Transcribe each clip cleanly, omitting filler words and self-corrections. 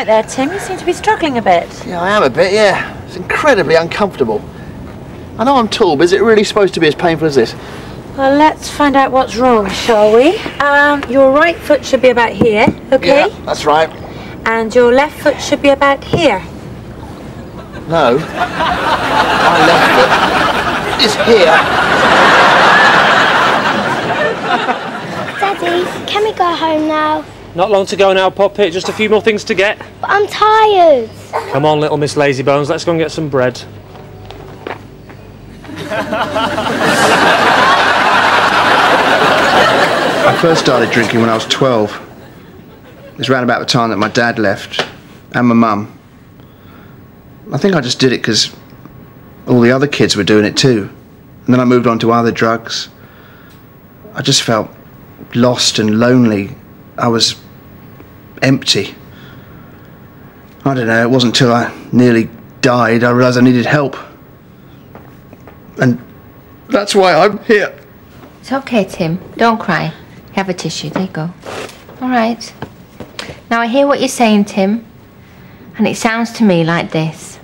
there, Tim? You seem to be struggling a bit. Yeah, I am a bit, yeah. It's incredibly uncomfortable. I know I'm tall, but is it really supposed to be as painful as this? Well, let's find out what's wrong, shall we? Your right foot should be about here, okay? Yeah, that's right. And your left foot should be about here. No. My left foot is here. Daddy, can we go home now? Not long to go now, Poppet. Just a few more things to get. But I'm tired. Come on, little Miss Lazybones. Let's go and get some bread. I first started drinking when I was 12. It was around about the time that my dad left, and my mum. I think I just did it because all the other kids were doing it too. And then I moved on to other drugs. I just felt lost and lonely. I was empty. I don't know, it wasn't until I nearly died I realised I needed help. And that's why I'm here. It's okay, Tim. Don't cry. Have a tissue. There you go. All right. Now, I hear what you're saying, Tim. And it sounds to me like this.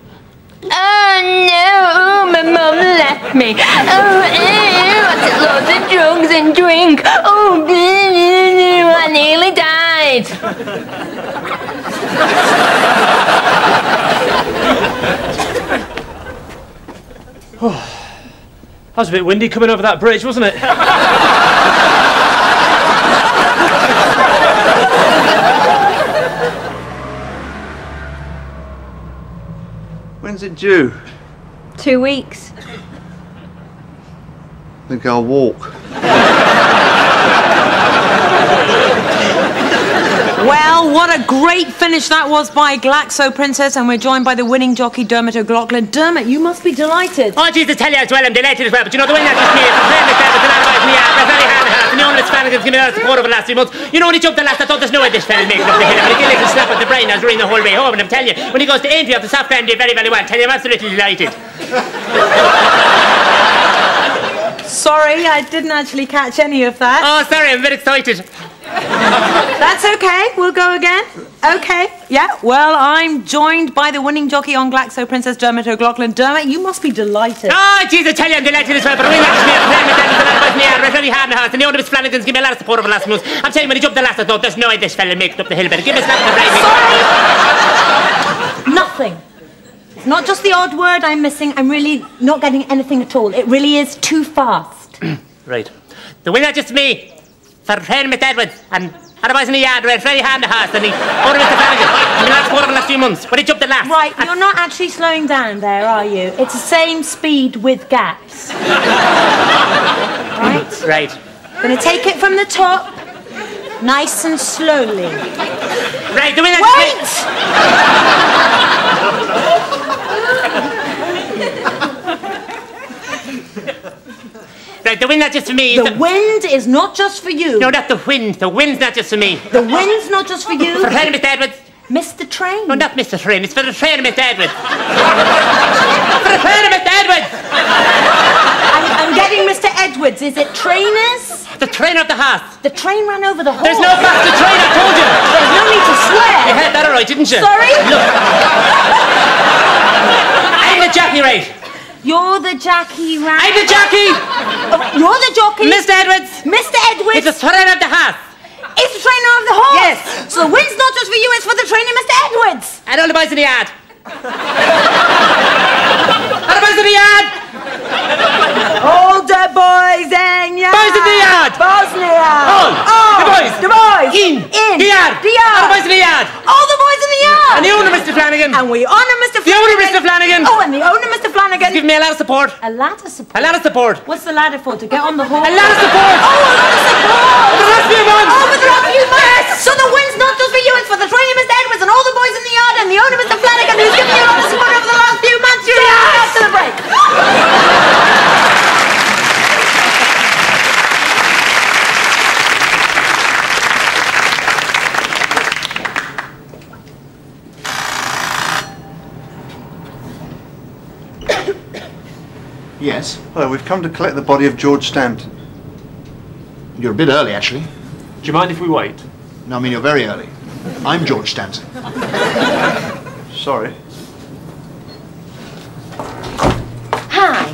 Oh, no, my mum left me. Oh, I took loads of drugs and drink. Oh, I nearly died. That was a bit windy coming over that bridge, wasn't it? When's it due? 2 weeks. I think I'll walk. Well, what a great finish that was by Glaxo Princess, and we're joined by the winning jockey, Dermot O'Loughlin. Dermot, you must be delighted. Oh, geez, to tell you as well, I'm delighted as well, but you know, the way that just made it, the plan that was a lot of eyes in the air, that's very hard, and the only Spanish has given us support over the last 3 months. You know, when he jumped the last, I thought there's no way this fella makes it up the hill, but he did a little slap at the brain as running the whole way home, and I'm telling you, when he goes to entry off the soft ground, did very, very well. Tell you, I'm absolutely delighted. Sorry, I didn't actually catch any of that. Oh, sorry, I'm a bit excited. That's okay, we'll go again. Okay, yeah, well, I'm joined by the winning jockey on Glaxo Princess, Dermot O'Loughlin. Dermot, you must be delighted. Oh, jeez, I tell you, I'm delighted as well, but I really actually made a plan with that, and that was me, I really hard in the house, and the owner of Miss Flanagan's given me a lot of support over the last months. I'm telling you, when he jumped the last, I thought, there's no way this fella makes it up the hill, but give me a slap in the brain. Sorry! Nothing. It's not just the odd word I'm missing. I'm really not getting anything at all. It really is too fast. Right. The winner just me. For training with Edwards, and otherwise in the yard, it's very hard in the house, and he ordered Mr. Flanagan. He's been last quarter of the last few months, but he jumped the last. Right, you're not actually slowing down there, are you? It's the same speed with gaps. Right? Right. Gonna take it from the top, nice and slowly. Right, the winner. Wait! Right, the wind not just for me. The wind is not just for you. No, not the wind. The wind's not just for me. The wind's not just for you. For training Mr. Edwards. Mr. Train. No, not Mr. Train. It's for the trainer, Mr. Edwards. For the trainer, Mr. Edwards. I'm getting Mr. Edwards. Is it trainers? The trainer of the horse. The train ran over the horse. There's no faster train, I told you. There's no need to swear. You heard that all right, didn't you? Sorry? Look. I'm the jockey, right? You're the jockey, right? I'm the jockey. Oh, you're the jockey. Mr. Edwards. Mr. Edwards. It's the trainer of the horse. It's the trainer of the horse. Yes. So the wind's not just for you, it's for the trainer, Mr. Edwards. And all the boys in the yard. All the boys in the yard. All the boys in yard. Boys in the yard. Boys in the yard. All the boys. The boys. In. The yard. The yard. All the boys in the yard. All the boys in the yard. And the owner, Mr. Flanagan. And we honour Mr. Flanagan. The owner, Mr. Flanagan. Oh, and the owner, Mr. Flanagan. Give me a lot of support. A ladder support. A lot of support. What's the ladder for? To get on the horse? A lot of support. Oh, a lot of support. For the last few months. Oh, for the last few months. Yes. So the wind's not just for you, it's for the trainer, Mr. Edwards, and all the boys in the yard, and the owner, Mr. Flanagan, who's given you a lot of support over the last few months. You're after the break. Yes? Well, we've come to collect the body of George Stanton. You're a bit early, actually. Do you mind if we wait? No, I mean, you're very early. I'm George Stanton. Sorry. Hi.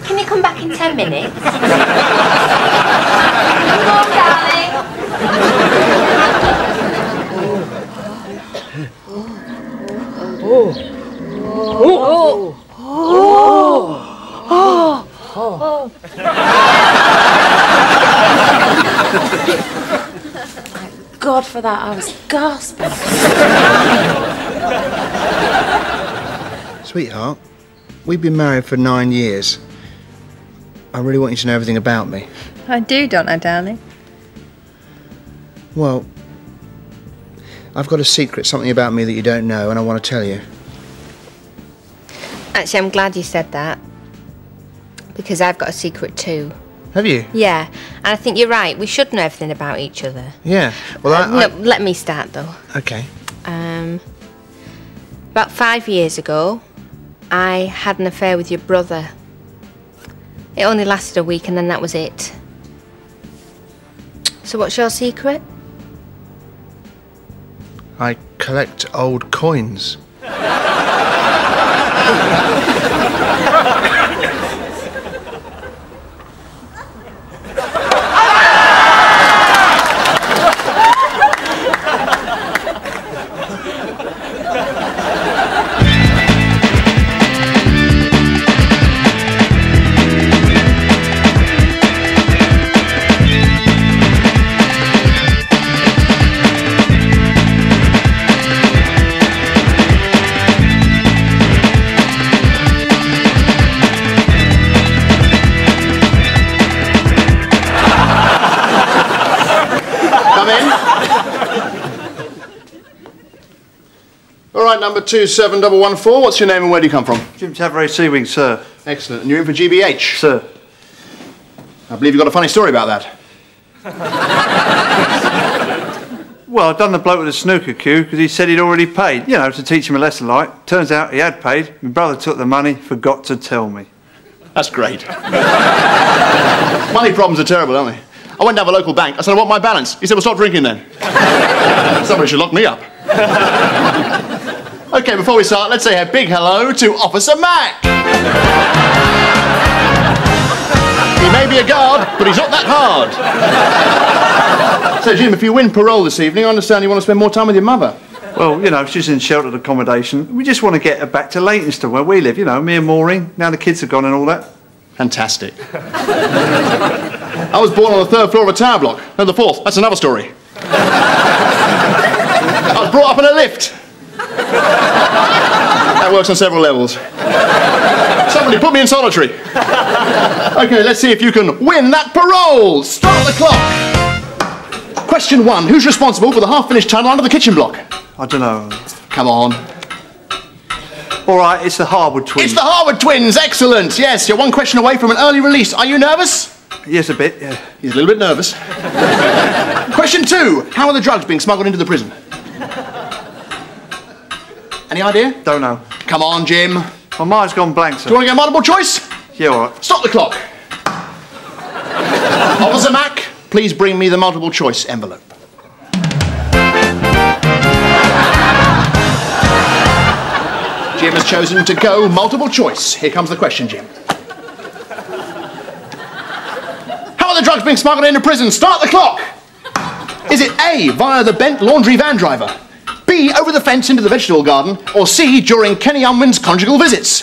Can you come back in 10 minutes? Come on, darling. God, for that, I was gasping. Sweetheart, we've been married for 9 years. I really want you to know everything about me. I do, don't I, darling? Well, I've got a secret, something about me that you don't know, and I want to tell you. Actually, I'm glad you said that. Because I've got a secret too. Have you? Yeah, and I think you're right. We should know everything about each other. Yeah. Well, No, let me start though. Okay. About 5 years ago, I had an affair with your brother. It only lasted a week and then that was it. So what's your secret? I collect old coins. All right, number 27114. What's your name and where do you come from? Jim Tavray, Sea-Wing, sir. Excellent. And you're in for GBH? Sir. I believe you've got a funny story about that. Well, I've done the bloke with the snooker cue because he said he'd already paid, you know, to teach him a lesson like. Turns out he had paid. My brother took the money, forgot to tell me. That's great. Money problems are terrible, aren't they? I went down to the local bank. I said, I want my balance. He said, well, stop drinking then. Somebody should lock me up. OK, before we start, let's say a big hello to Officer Mac. He may be a guard, but he's not that hard. So, Jim, if you win parole this evening, I understand you want to spend more time with your mother. Well, you know, she's in sheltered accommodation. We just want to get her back to Leytonstone, where we live, you know, me and Maureen. Now the kids are gone and all that. Fantastic. I was born on the 3rd floor of a tower block. No, the 4th. That's another story. I was brought up in a lift. That works on several levels. Somebody put me in solitary. OK, let's see if you can win that parole. Start the clock. Question 1. Who's responsible for the half-finished tunnel under the kitchen block? I don't know. Come on. All right, it's the Harwood twins. It's the Harwood twins. Excellent. Yes, you're one question away from an early release. Are you nervous? Yes, a bit, yeah. He's a little bit nervous. Question 2. How are the drugs being smuggled into the prison? Any idea? Don't know. Come on, Jim. My mind's gone blank, sir. Do you want to get multiple choice? Yeah, all right. Stop the clock. Officer Mac, please bring me the multiple choice envelope. Jim has chosen to go multiple choice. Here comes the question, Jim. How are the drugs being smuggled into prison? Start the clock. Is it A, via the bent laundry van driver, B, over the fence into the vegetable garden, or C, during Kenny Unwin's conjugal visits?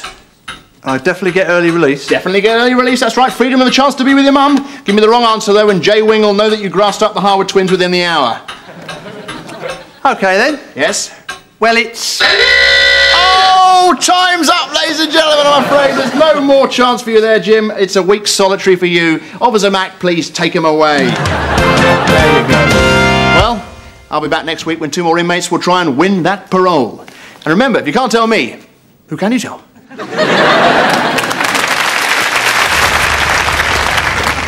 I definitely get early release. Definitely get early release, that's right. Freedom and the chance to be with your mum. Give me the wrong answer, though, and Jay Wing will know that you grassed up the Harwood twins within the hour. OK, then. Yes? Well, it's... Oh, time's up, ladies and gentlemen, I'm afraid. There's no more chance for you there, Jim. It's a week's solitary for you. Officer Mac, please take him away. There you go. Well, I'll be back next week when 2 more inmates will try and win that parole. And remember, if you can't tell me, who can you tell? Okay,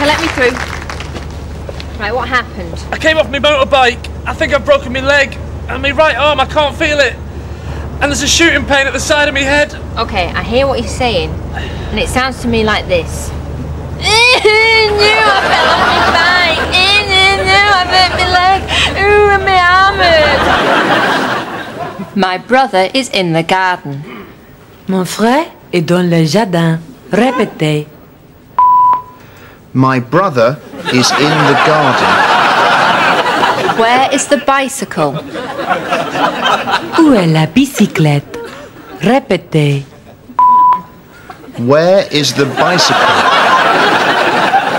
let me through. Right, what happened? I came off my motorbike. I think I've broken my leg. And my right arm, I can't feel it. And there's a shooting pain at the side of my head. Okay, I hear what you're saying. And it sounds to me like this. I fell off my bike. I hurt my leg. Ooh, and my arm hurt. My brother is in the garden. Mon frère est dans le jardin. Répétez. My brother is in the garden. Where is the bicycle? Où est la bicyclette? Répétez. Where is the bicycle?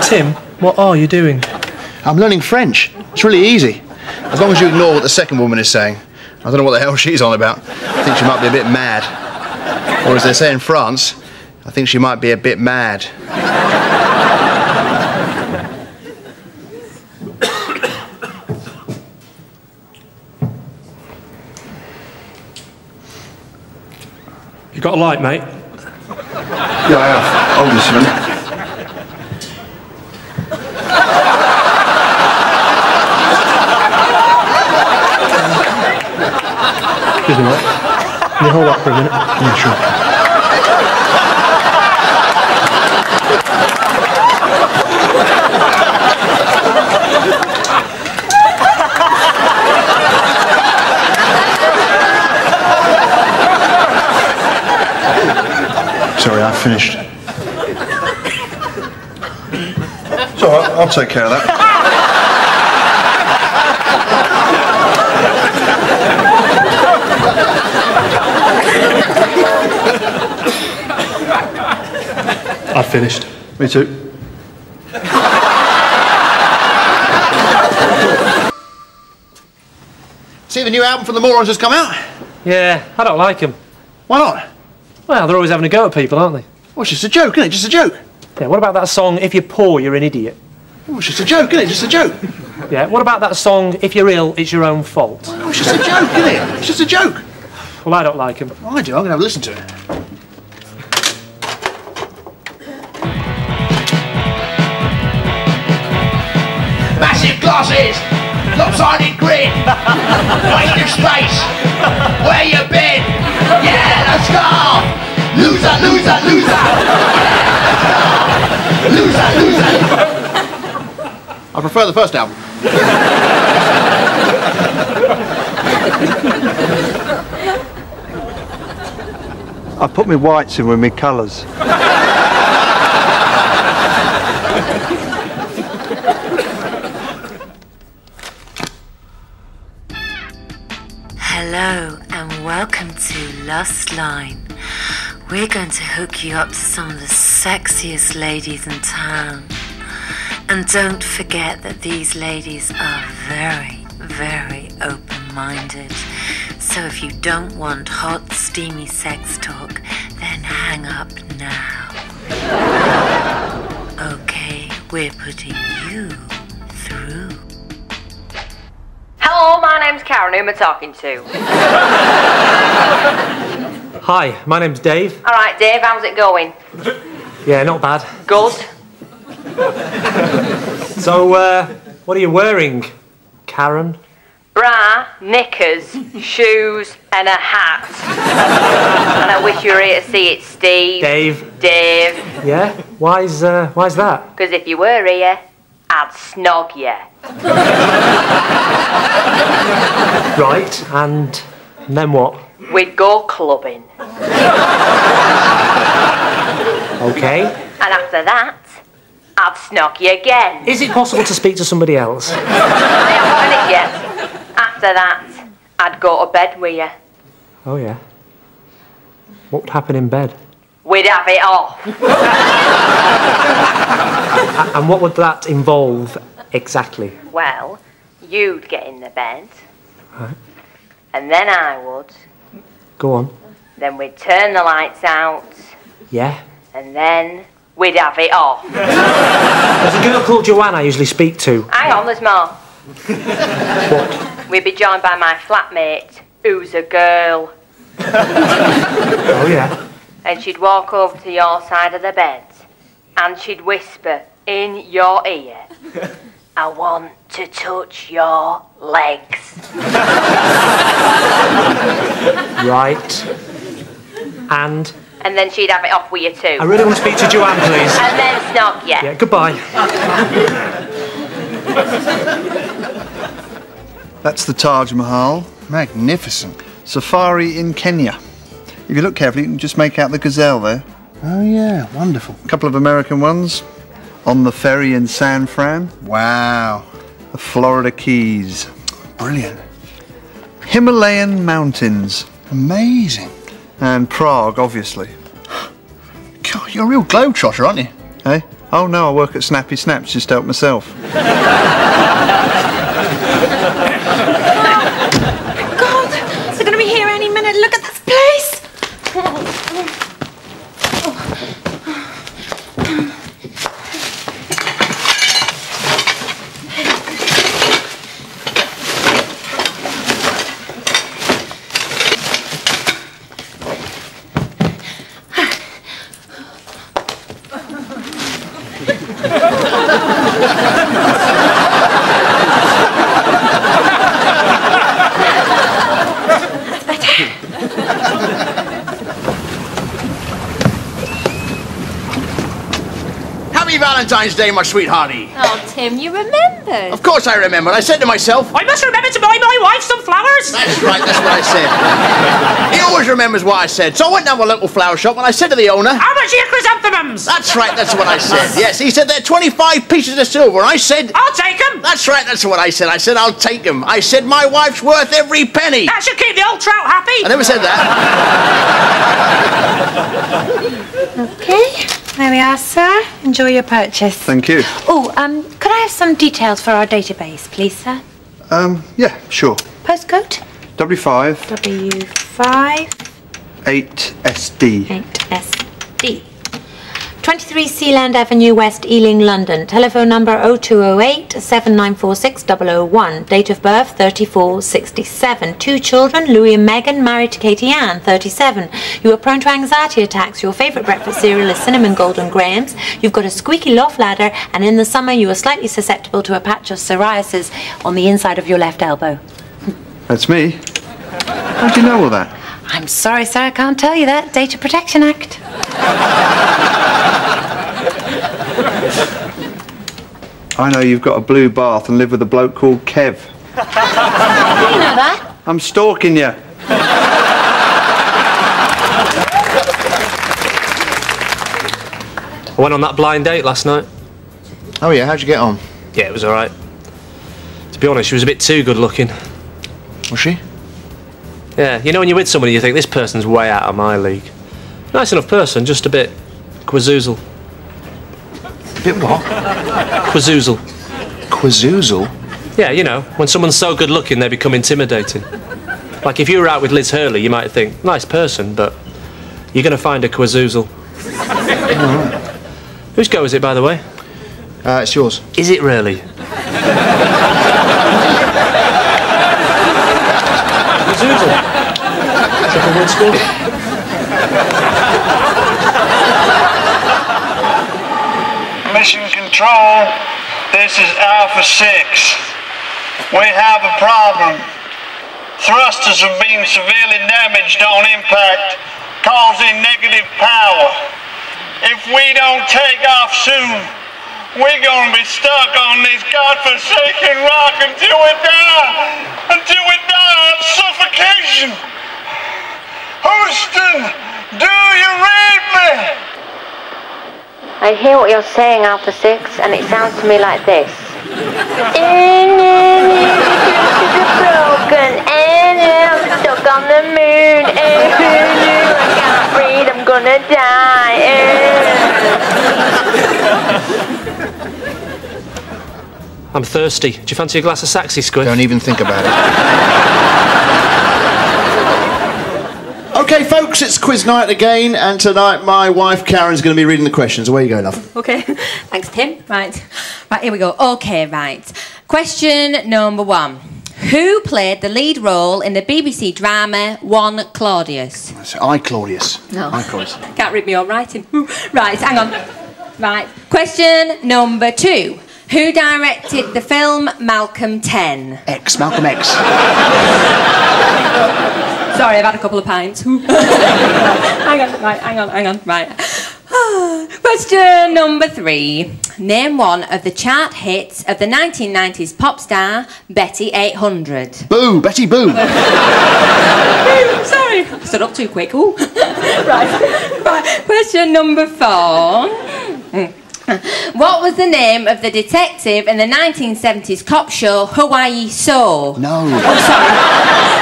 Tim, what are you doing? I'm learning French. It's really easy. As long as you ignore what the second woman is saying. I don't know what the hell she's on about. I think she might be a bit mad. Or as they say in France, I think she might be a bit mad. You got a light, mate? Yeah, I have. Hold this a minute. Excuse me, mate. Can you hold that for a minute? Yeah, sure. Sorry, I finished. It's all right, I'll take care of that. I've finished. Me too. See the new album from the Morons has come out? Yeah, I don't like him. Why not? Well, they're always having a go at people, aren't they? Well, it's just a joke, isn't it? Just a joke. Yeah, what about that song, If You're Poor, You're an Idiot? Well, it's just a joke, isn't it? Just a joke. Yeah, what about that song, If You're Ill, It's Your Own Fault? Well, it's just a joke, isn't it? It's just a joke. Well, I don't like him. Well, I do. I'm going to have a listen to it. Massive glasses, lopsided grin, waste of space, where you been? Yeah, let's go! Loser, loser, loser! Yeah, loser, loser! I prefer the first album. I put my whites in with my colours. Hello and welcome to Lust Line. We're going to hook you up to some of the sexiest ladies in town. And don't forget that these ladies are very, very open-minded. So if you don't want hot, steamy sex talk, then hang up now. Okay, we're putting you through. Hello, my name's Karen. Who am I talking to? Hi, my name's Dave. All right, Dave, how's it going? Yeah, not bad. Good. So, what are you wearing, Karen? Bra, knickers, shoes, and a hat. And I wish you were here to see it, Steve. Dave. Dave. Yeah? Why's that? Because if you were here, I'd snog you. Right, and then what? We'd go clubbing. Okay. And after that, I'd snog you again. Is it possible to speak to somebody else? I haven't done it yet. After that, I'd go to bed with you. Oh, yeah. What would happen in bed? We'd have it off. And what would that involve exactly? Well, you'd get in the bed. Right. And then I would. Go on. Then we'd turn the lights out. Yeah? And then we'd have it off. There's a girl called Joanne I usually speak to. Hang on, there's more. What? We'd be joined by my flatmate, who's a girl. Oh, yeah? And she'd walk over to your side of the bed and she'd whisper in your ear, I want to touch your legs. Right. And? And then she'd have it off with you too. I really want to speak to Joanne, please. And then snog you. Yeah, goodbye. That's the Taj Mahal. Magnificent. Safari in Kenya. If you look carefully, you can just make out the gazelle there. Oh yeah, wonderful. A couple of American ones. On the ferry in San Fran. Wow. The Florida Keys. Brilliant. Himalayan mountains. Amazing. And Prague, obviously. God, you're a real globetrotter, aren't you? Hey? Oh no, I work at Snappy Snaps just to help myself. God, they're going to be here any minute. Look at this place. Happy Valentine's Day, my sweetheartie. Oh, Tim, you remembered. Of course I remembered. I said to myself... I must remember to buy my wife some flowers. That's right, that's what I said. He always remembers what I said. So I went down to a local flower shop and I said to the owner... How much are your chrysanthemums? That's right, that's what I said. Yes, he said they're 25 pieces of silver. And I said... I'll take them. That's right, that's what I said. I said, I'll take them. I said, my wife's worth every penny. That should keep the old trout happy. I never said that. Okay, there we are, sir. Enjoy your purchase. Thank you. Oh, could I have some details for our database, please, sir? Yeah, sure. Postcode? W5. W5. 8SD. 8SD. 23 Sealand Avenue, West Ealing, London. Telephone number 0208 7946 001. Date of birth 3467. 2 children, Louis and Megan, married to Katie Ann, 37. You are prone to anxiety attacks. Your favourite breakfast cereal is Cinnamon Golden Grahams. You've got a squeaky loft ladder, and in the summer you are slightly susceptible to a patch of psoriasis on the inside of your left elbow. That's me. How do you know all that? I'm sorry, sir, I can't tell you that. Data Protection Act. I know you've got a blue bath and live with a bloke called Kev. How do you know that? I'm stalking you. I went on that blind date last night. Oh yeah, how'd you get on? Yeah, it was alright. To be honest, she was a bit too good looking. Was she? Yeah, you know when you're with somebody you think this person's way out of my league. Nice enough person, just a bit quazoozle. A bit what? Quazoozle. Quazoozle? Yeah, you know, when someone's so good looking they become intimidating. Like if you were out with Liz Hurley you might think, nice person, but you're going to find a quazoozle. Whose go is it, by the way? It's yours. Is it really? Quazoozle. Is that a word school? Mission Control, this is Alpha 6. We have a problem. Thrusters are being severely damaged on impact, causing negative power. If we don't take off soon, we're gonna be stuck on this godforsaken rock until we die. Until we die of suffocation. Houston, do you read me? I hear what you're saying, Alpha 6, and it sounds to me like this. Broken, and I'm stuck on the moon, and I can't breathe, I'm gonna die. I'm thirsty. Do you fancy a glass of Saxy, Squiff? Don't even think about it. Okay, folks, it's quiz night again, and tonight my wife Karen's going to be reading the questions. Away you go, love. Okay, thanks, Tim. Right, here we go. Okay, right. Question number 1. Who played the lead role in the BBC drama One Claudius? I, Claudius. No. I, Claudius. Can't read me own writing. Right, hang on. Right. Question number 2. Who directed the film Malcolm 10? Malcolm X. Sorry, I've had a couple of pints. Hang on, right. Question number 3. Name one of the chart hits of the 1990s pop star Betty 800. Boo! Betty Boo! Sorry, stood up too quick. Ooh. Right. Question number 4. What was the name of the detective in the 1970s cop show Hawaii So? No. Oh, sorry.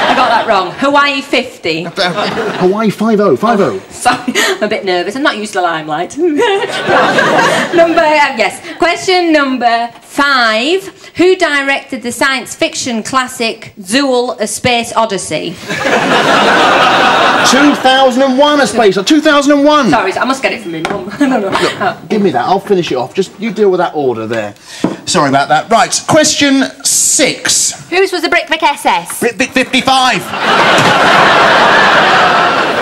I got that wrong. Hawaii 50. Hawaii 50. 50. Oh, sorry, I'm a bit nervous. I'm not used to the limelight. Question number 5. Who directed the science fiction classic Zool: A Space Odyssey? 2001 A Space Odyssey. 2001. Sorry, I must get it from my mum. No. Look, give me that. I'll finish it off. Just you deal with that order there. Sorry about that. Right, question 6. Whose was the Brick SS? Bit 55.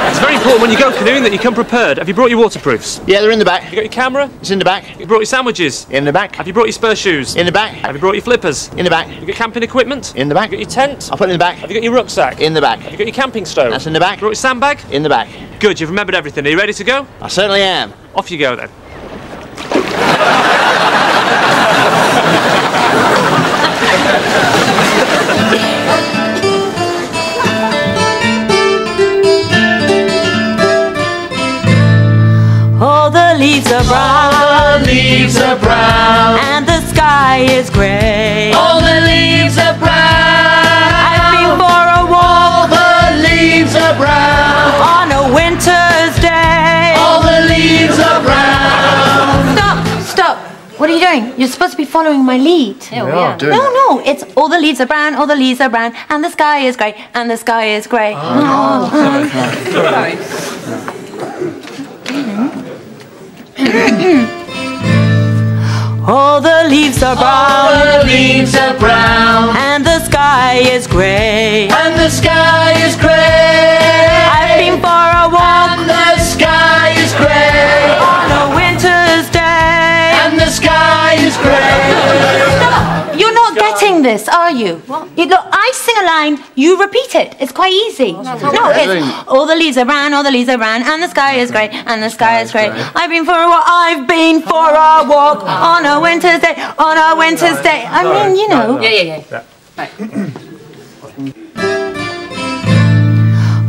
It's very important when you go canoeing that you come prepared. Have you brought your waterproofs? Yeah, they're in the back. Have you got your camera? It's in the back. Have you brought your sandwiches? In the back. Have you brought your spur shoes? In the back. Have you brought your flippers? In the back. Have you got camping equipment? In the back. Have you got your tent? I'll put it in the back. Have you got your rucksack? In the back. Have you got your camping stove? That's in the back. Have you brought your sandbag? In the back. Good, you've remembered everything. Are you ready to go? I certainly am. Off you go then. All the leaves are brown. All the leaves are brown. And the sky is grey. All the leaves are brown. I've been for a walk. All the leaves are brown. On a winter's day. All the leaves are brown. Stop! What are you doing? You're supposed to be following my lead. No, It's all the leaves are brown, all the leaves are brown, and the sky is grey, and the sky is grey. Sorry. All the leaves are brown. All the leaves are brown. And the sky is grey. And the sky is grey. I've been for a walk. And the sky is grey. On a winter's day. And the sky is grey. Stop! You're not getting this, are you? Look, I sing a line, you repeat it. It's quite easy. No, it's all the leaves are brown, all the leaves are brown, and the sky is grey, and the sky is grey. I've been for a walk, I've been for a walk on a winter's day, on a winter's day. I mean, you know. Yeah.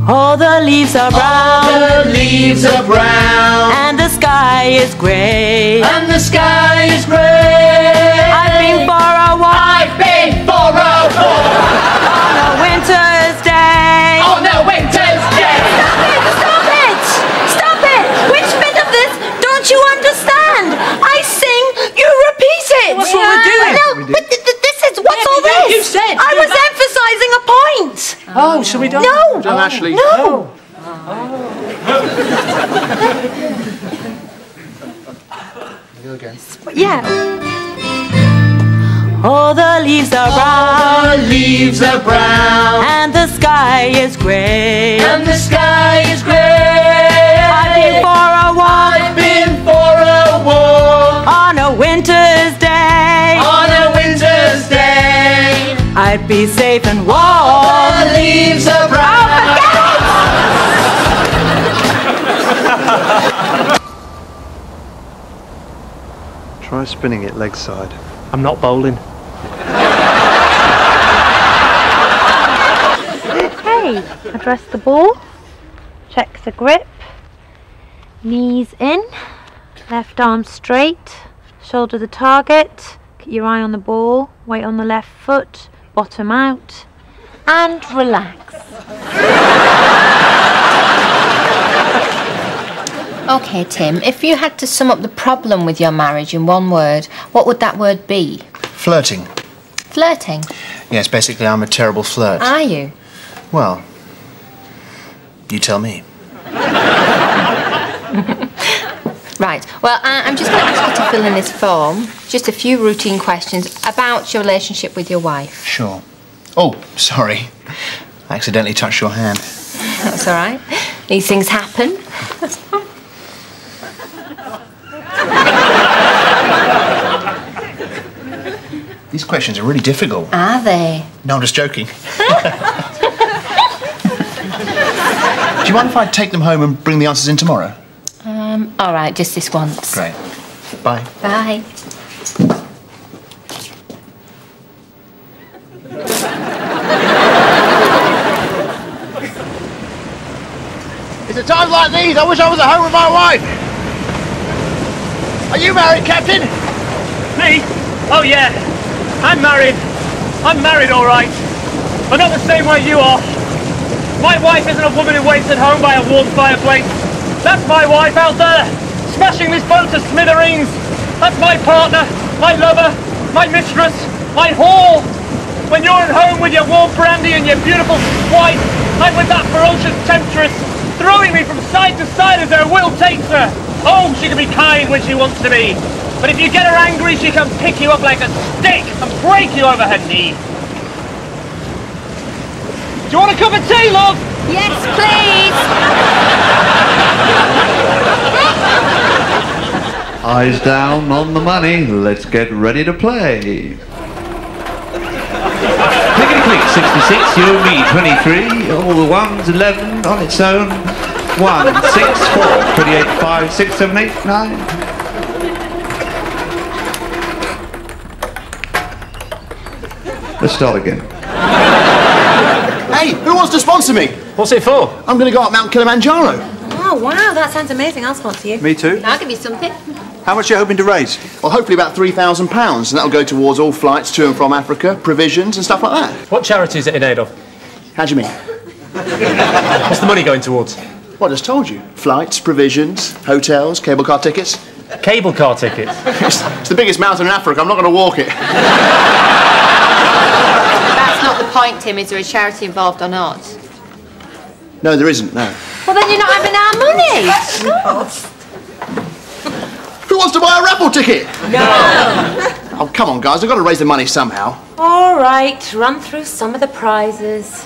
All the leaves are brown. All the leaves are brown. And the sky is grey. And the sky is grey. I've been for a walk. I've been for a walk. On a winter's day. On a winter's day. Stop it! Stop it! Which bit of this don't you understand? I sing, you repeat it. What's wrong with doing? No, but this is what's all this? You said. I was emphasising a point. Oh, shall we do? No. Don't actually. No. Go again. Yeah. All the leaves are brown. All the leaves are brown. And the sky is grey. And the sky is grey. I've been for a walk. I've been for a walk. On a winter's day. On a winter's day. I'd be safe and All warm. the leaves are brown. Try spinning it leg side. I'm not bowling. Okay, address the ball, check the grip, knees in, left arm straight, shoulder the target, keep your eye on the ball, weight on the left foot, bottom out, and relax. Okay, Tim, if you had to sum up the problem with your marriage in one word, what would that word be? Flirting. Flirting? Yes, basically I'm a terrible flirt. Are you? Well, you tell me. Right, well, I'm just going to ask you to fill in this form. Just a few routine questions about your relationship with your wife. Sure. Oh, sorry. I accidentally touched your hand. That's all right. These things happen. These questions are really difficult. Are they? No, I'm just joking. Do you mind if I take them home and bring the answers in tomorrow? All right, just this once. Great. Bye. Bye. It's at times like these I wish I was at home with my wife. Are you married, Captain? Me? Oh yeah, I'm married. I'm married, all right. But not the same way you are. My wife isn't a woman who waits at home by a warm fireplace. That's my wife out there, smashing this boat to smithereens. That's my partner, my lover, my mistress, my whore. When you're at home with your warm brandy and your beautiful wife, I'm with that ferocious temptress, throwing me from side to side as her will takes her. Oh, she can be kind when she wants to be. But if you get her angry, she can pick you up like a stick and break you over her knee. Do you want a cup of tea, love? Yes, please. Eyes down on the money, let's get ready to play. Clickety-click, 66, you and me, 23, all the ones, 11, on its own. 1, 6, 4, 28, 5, 6, 7, 8, 9. Let's start again. Hey, who wants to sponsor me? What's it for? I'm going to go up Mount Kilimanjaro. Oh, wow, that sounds amazing. I'll sponsor you. Me too. I'll give you something. How much are you hoping to raise? Well, hopefully about £3,000, and that'll go towards all flights to and from Africa, provisions and stuff like that. What charity is it in aid of? How do you mean? What's the money going towards? Well, I just told you. Flights, provisions, hotels, cable car tickets. Cable car tickets? It's the biggest mountain in Africa. I'm not going to walk it. That's not the point, Tim. Is there a charity involved or not? No, there isn't, no. Well, then you're not having our money. Who wants to buy a raffle ticket? No. Oh, come on, guys. I've got to raise the money somehow. All right, run through some of the prizes.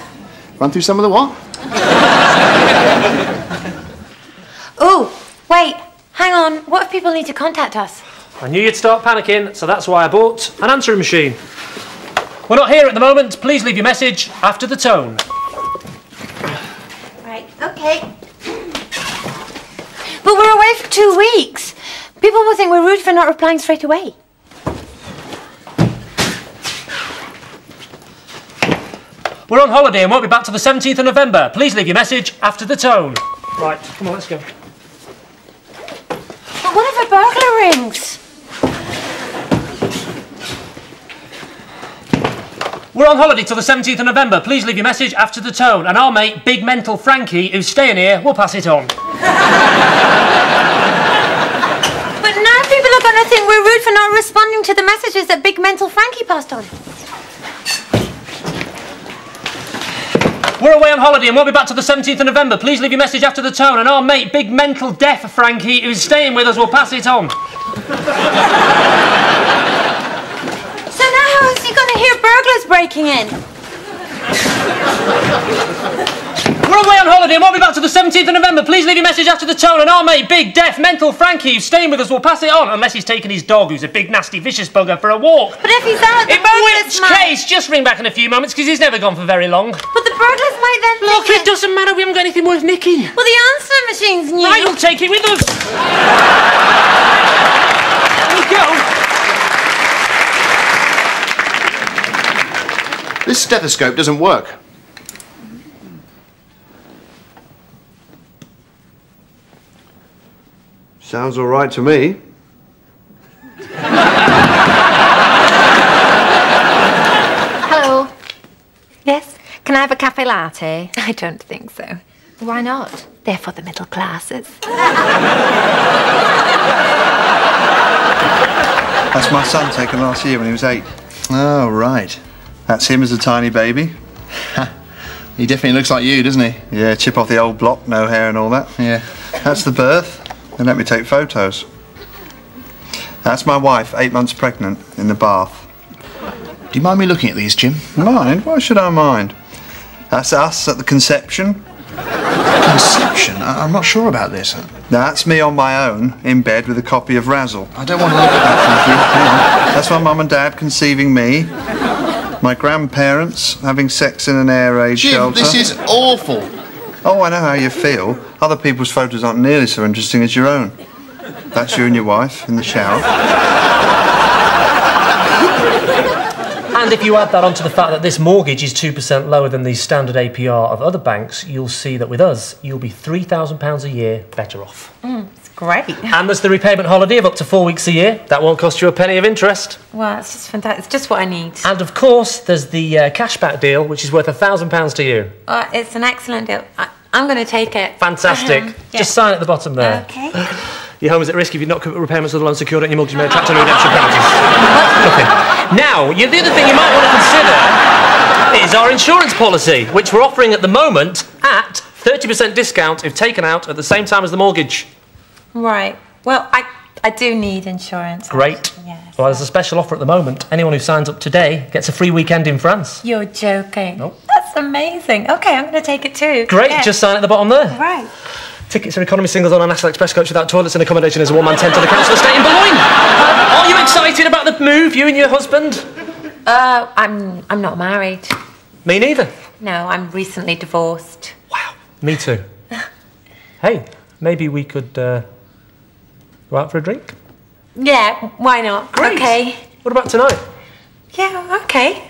Run through some of the what? Oh, wait, hang on. What if people need to contact us? I knew you'd start panicking, so that's why I bought an answering machine. We're not here at the moment. Please leave your message after the tone. Right, okay. But we're away for 2 weeks. People will think we're rude for not replying straight away. We're on holiday and won't be back till the 17th of November. Please leave your message after the tone. Right, come on, let's go. But what if a burglar rings? We're on holiday till the 17th of November. Please leave your message after the tone. And our mate, Big Mental Frankie, who's staying here, will pass it on. But now people are going to think we're rude for not responding to the messages that Big Mental Frankie passed on. We're away on holiday and won't be back till the 17th of November. Please leave your message after the tone. And our mate, Big Mental Deaf Frankie, who's staying with us, will pass it on. So now how is he going to hear burglars breaking in? We're away on holiday and won't be back till the 17th of November. Please leave your message after the tone. And our mate, Big Deaf Mental Frankie, who's staying with us, will pass it on. Unless he's taken his dog, who's a big, nasty, vicious bugger, for a walk. But if he's out, the in burglars which might... case, just ring back in a few moments, because he's never gone for very long. But the burglars might then Look, think it doesn't matter. We haven't got anything worth nicking. Well, the answering machine's new. Right, we'll take it with us. We'll go. This stethoscope doesn't work. Sounds all right to me. Hello. Yes? Can I have a cafe latte? I don't think so. Why not? They're for the middle classes. That's my son taken last year when he was 8. Oh, right. That's him as a tiny baby. He definitely looks like you, doesn't he? Yeah, chip off the old block, no hair and all that. Yeah. That's the birth. They let me take photos. That's my wife, 8 months pregnant, in the bath. Do you mind me looking at these, Jim? Mind? Why should I mind? That's us at the conception. Conception? I'm not sure about this. That's me on my own, in bed with a copy of Razzle. I don't want to look at that, thank you. Hang on. That's my mum and dad conceiving me. My grandparents having sex in an air raid Jim, shelter. this is awful. Oh, I know how you feel. Other people's photos aren't nearly so interesting as your own. That's you and your wife in the shower. And if you add that onto the fact that this mortgage is 2% lower than the standard APR of other banks, you'll see that with us, you'll be £3,000 a year better off. It's great. And there's the repayment holiday of up to 4 weeks a year. That won't cost you a penny of interest. Well, it's just fantastic. It's just what I need. And of course, there's the cashback deal, which is worth £1,000 to you. It's an excellent deal. I'm going to take it. Fantastic. Yeah. Just sign at the bottom there. Okay. Your home is at risk if you not commit repayments of the loan secured and your mortgage may attract any redemption penalties. Nothing. Now, the other thing you might want to consider is our insurance policy, which we're offering at the moment at 30% discount if taken out at the same time as the mortgage. Right. Well, I do need insurance. Great. Yes. Well, there's a special offer at the moment. Anyone who signs up today gets a free weekend in France. You're joking. Nope. That's amazing. Okay, I'm going to take it too. Great. Yeah. Just sign at the bottom there. Right. Tickets are economy singles on a National Express coach without toilets and accommodation as a one-man tent to the council estate in Boulogne. Are you excited about the move, you and your husband? I'm not married. Me neither. No, I'm recently divorced. Wow. Me too. Hey, maybe we could go out for a drink? Yeah, why not? Great. Okay. What about tonight? Yeah, okay.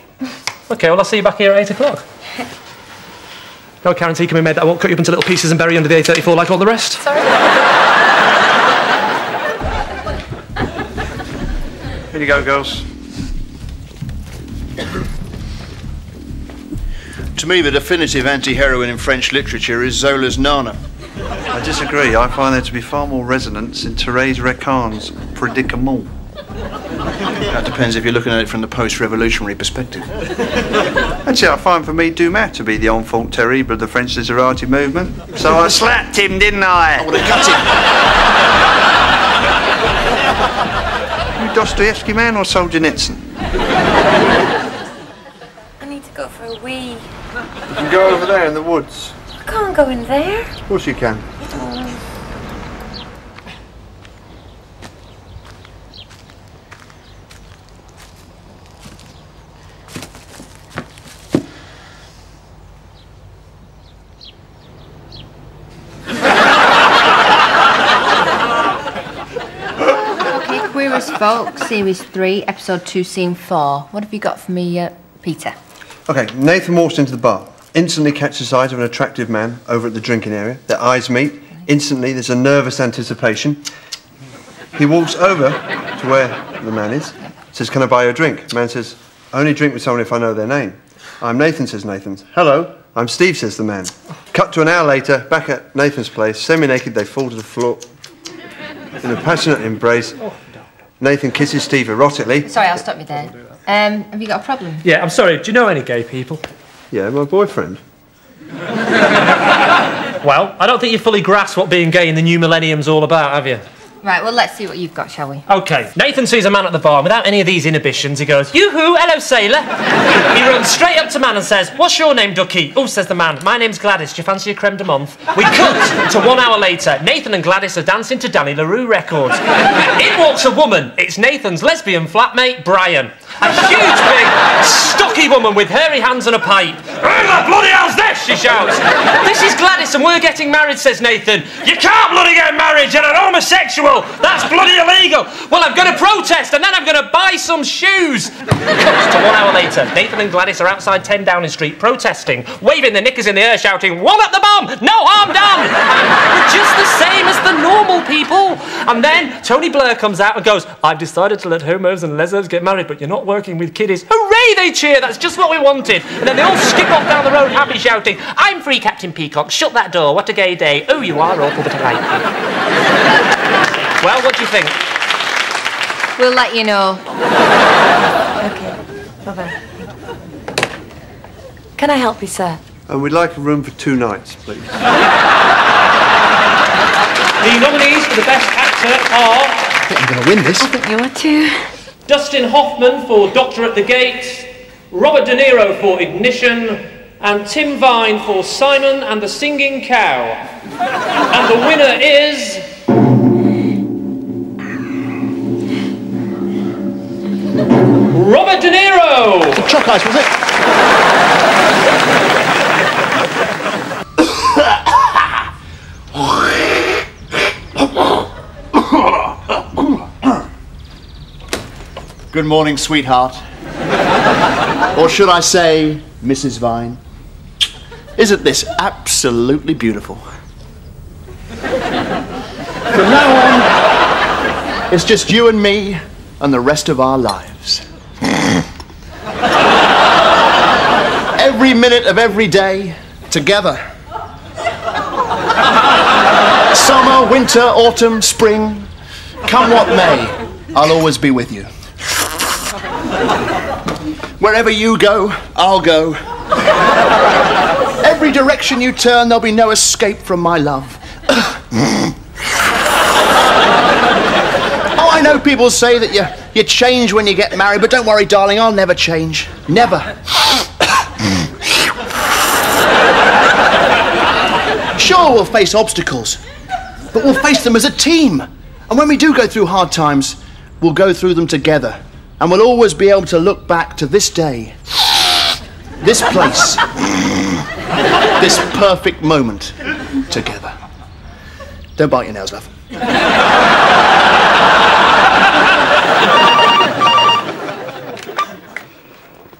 Okay, well, I'll see you back here at 8 o'clock. No guarantee can be made that I won't cut you up into little pieces and bury you under the A34 like all the rest. Sorry. Here you go, girls. To me, the definitive anti-heroine in French literature is Zola's Nana. I disagree. I find there to be far more resonance in Thérèse Recan's predicament. That depends if you're looking at it from the post-revolutionary perspective. Actually, I find for me Dumas to be the enfant terrible of the French literati movement. So I slapped him, didn't I? I would have cut him. You Dostoevsky man or Solzhenitsyn? I need to go for a wee. You can go over there in the woods. I can't go in there. Of course you can. Queer as Folk, Series 3, Episode 2, Scene 4. What have you got for me, Peter? Okay, Nathan walks into the bar. Instantly catches sight of an attractive man over at the drinking area. Their eyes meet. Instantly, there's a nervous anticipation. He walks over to where the man is. Says, "Can I buy you a drink?" The man says, "I only drink with someone if I know their name." "I'm Nathan," says Nathan. "Hello, I'm Steve," says the man. Cut to an hour later, back at Nathan's place, semi-naked, they fall to the floor in a passionate embrace. Nathan kisses Steve erotically. Sorry, I'll stop you there. Have you got a problem? Yeah, I'm sorry. Do you know any gay people? Yeah, my boyfriend. Well, I don't think you fully grasp what being gay in the new millennium's all about, have you? Right, well, let's see what you've got, shall we? OK, Nathan sees a man at the bar, and without any of these inhibitions, he goes, "Yoo-hoo, hello, sailor." He runs straight up to man and says, "What's your name, ducky?" "Oh," says the man, "my name's Gladys. Do you fancy a creme de menthe?" We cut to 1 hour later. Nathan and Gladys are dancing to Danny LaRue records. In walks a woman. It's Nathan's lesbian flatmate, Brian. A huge, big, stocky woman with hairy hands and a pipe. "Who the bloody hell's this?" she shouts. "This is Gladys and we're getting married," says Nathan. "You can't bloody get married, you're an homosexual. That's bloody illegal." "Well, I'm going to protest and then I'm going to buy some shoes." Cuts to 1 hour later. Nathan and Gladys are outside 10 Downing Street protesting, waving their knickers in the air, shouting, "One at the bomb, no harm done." We're just the same as the normal people. And then Tony Blair comes out and goes, "I've decided to let homos and lesbos get married, but you're not working with kiddies." Hooray, they cheer, that's just what we wanted. And then they all skip off down the road happy, shouting, "I'm free, Captain Peacock, shut that door, what a gay day. Oh, you are awful, but I like you." Well, what do you think? We'll let you know. Okay, bye-bye. Can I help you, sir? We'd like a room for 2 nights, please. The nominees for the Best Actor are... I think I'm going to win this. I think you are too. Dustin Hoffman for Doctor at the Gate, Robert De Niro for Ignition, and Tim Vine for Simon and the Singing Cow. And the winner is... Robert De Niro! The chalk ice, was it? Good morning, sweetheart. Or should I say, Mrs. Vine? Isn't this absolutely beautiful? From now on, it's just you and me and the rest of our lives. Every minute of every day, together. Summer, winter, autumn, spring, come what may, I'll always be with you. Wherever you go, I'll go. Every direction you turn, there'll be no escape from my love. Oh, I know people say that you change when you get married, but don't worry, darling, I'll never change. Never. Sure, we'll face obstacles, but we'll face them as a team. And when we do go through hard times, we'll go through them together. And we'll always be able to look back to this day, this place, this perfect moment together. Don't bite your nails, love.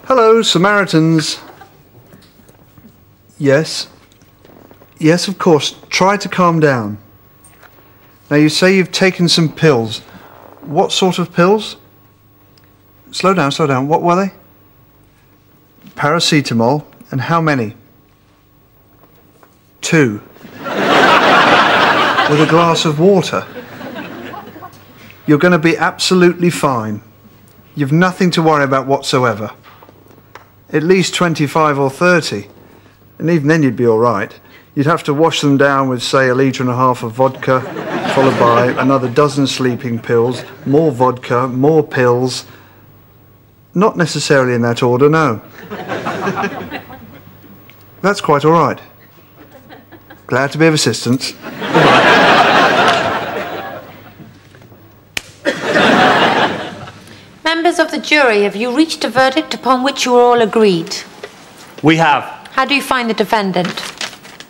Hello, Samaritans. Yes. Yes, of course. Try to calm down. Now, you say you've taken some pills. What sort of pills? Slow down, slow down. What were they? Paracetamol. And how many? 2. With a glass of water. You're going to be absolutely fine. You've nothing to worry about whatsoever. At least 25 or 30. And even then you'd be all right. You'd have to wash them down with, say, 1.5 litres of vodka, followed by another dozen sleeping pills, more vodka, more pills. Not necessarily in that order, no. That's quite all right. Glad to be of assistance. Members of the jury, have you reached a verdict upon which you are all agreed? We have. How do you find the defendant?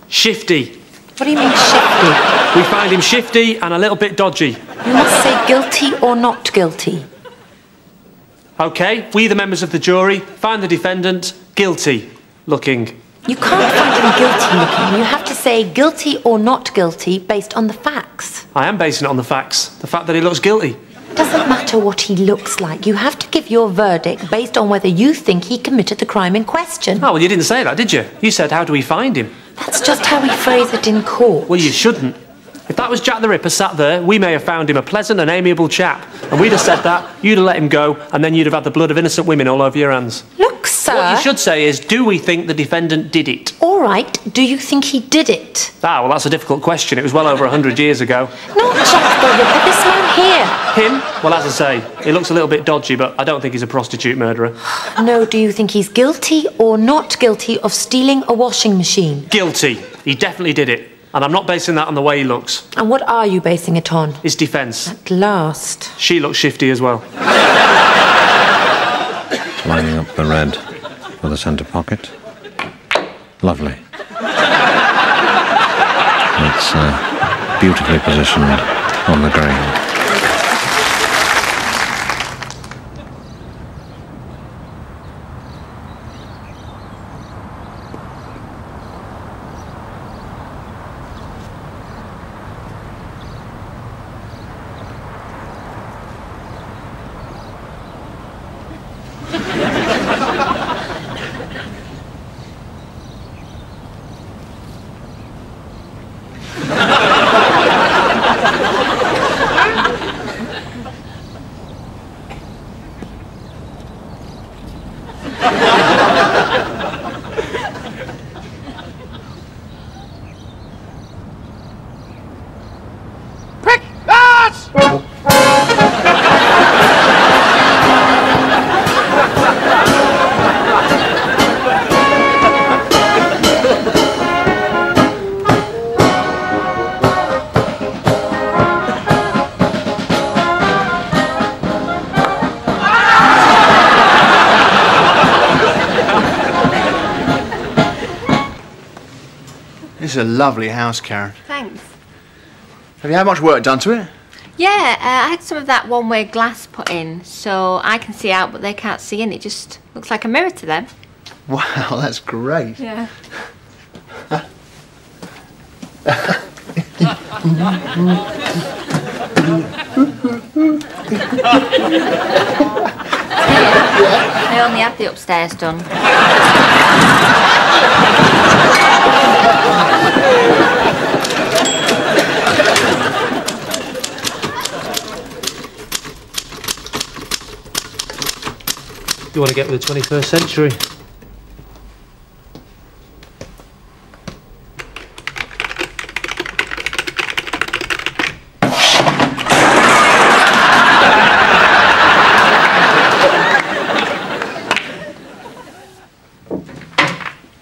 Shifty. What do you mean shifty? We find him shifty and a little bit dodgy. You must say guilty or not guilty. OK, we, the members of the jury, find the defendant guilty looking. You can't find him guilty looking. You have to say guilty or not guilty based on the facts. I am basing it on the facts. The fact that he looks guilty. It doesn't matter what he looks like. You have to give your verdict based on whether you think he committed the crime in question. Oh, well, you didn't say that, did you? You said, how do we find him? That's just how we phrase it in court. Well, you shouldn't. If that was Jack the Ripper sat there, we may have found him a pleasant and amiable chap. And we'd have said that, you'd have let him go, and then you'd have had the blood of innocent women all over your hands. Look, sir... What you should say is, do we think the defendant did it? All right, do you think he did it? Ah, well, that's a difficult question. It was well over 100 years ago. Not Jack the Ripper, this man here. Him? Well, as I say, he looks a little bit dodgy, but I don't think he's a prostitute murderer. No, do you think he's guilty or not guilty of stealing a washing machine? Guilty. He definitely did it. And I'm not basing that on the way he looks. And what are you basing it on? His defence. At last. She looks shifty as well. Lining up the red for the centre pocket. Lovely. It's beautifully positioned on the green. This is a lovely house, Karen. Thanks. Have you had much work done to it? Yeah, I had some of that one-way glass put in, so I can see out, but they can't see in. It just looks like a mirror to them. Wow, that's great. Yeah. I only had the upstairs done. You want to get with the 21st century?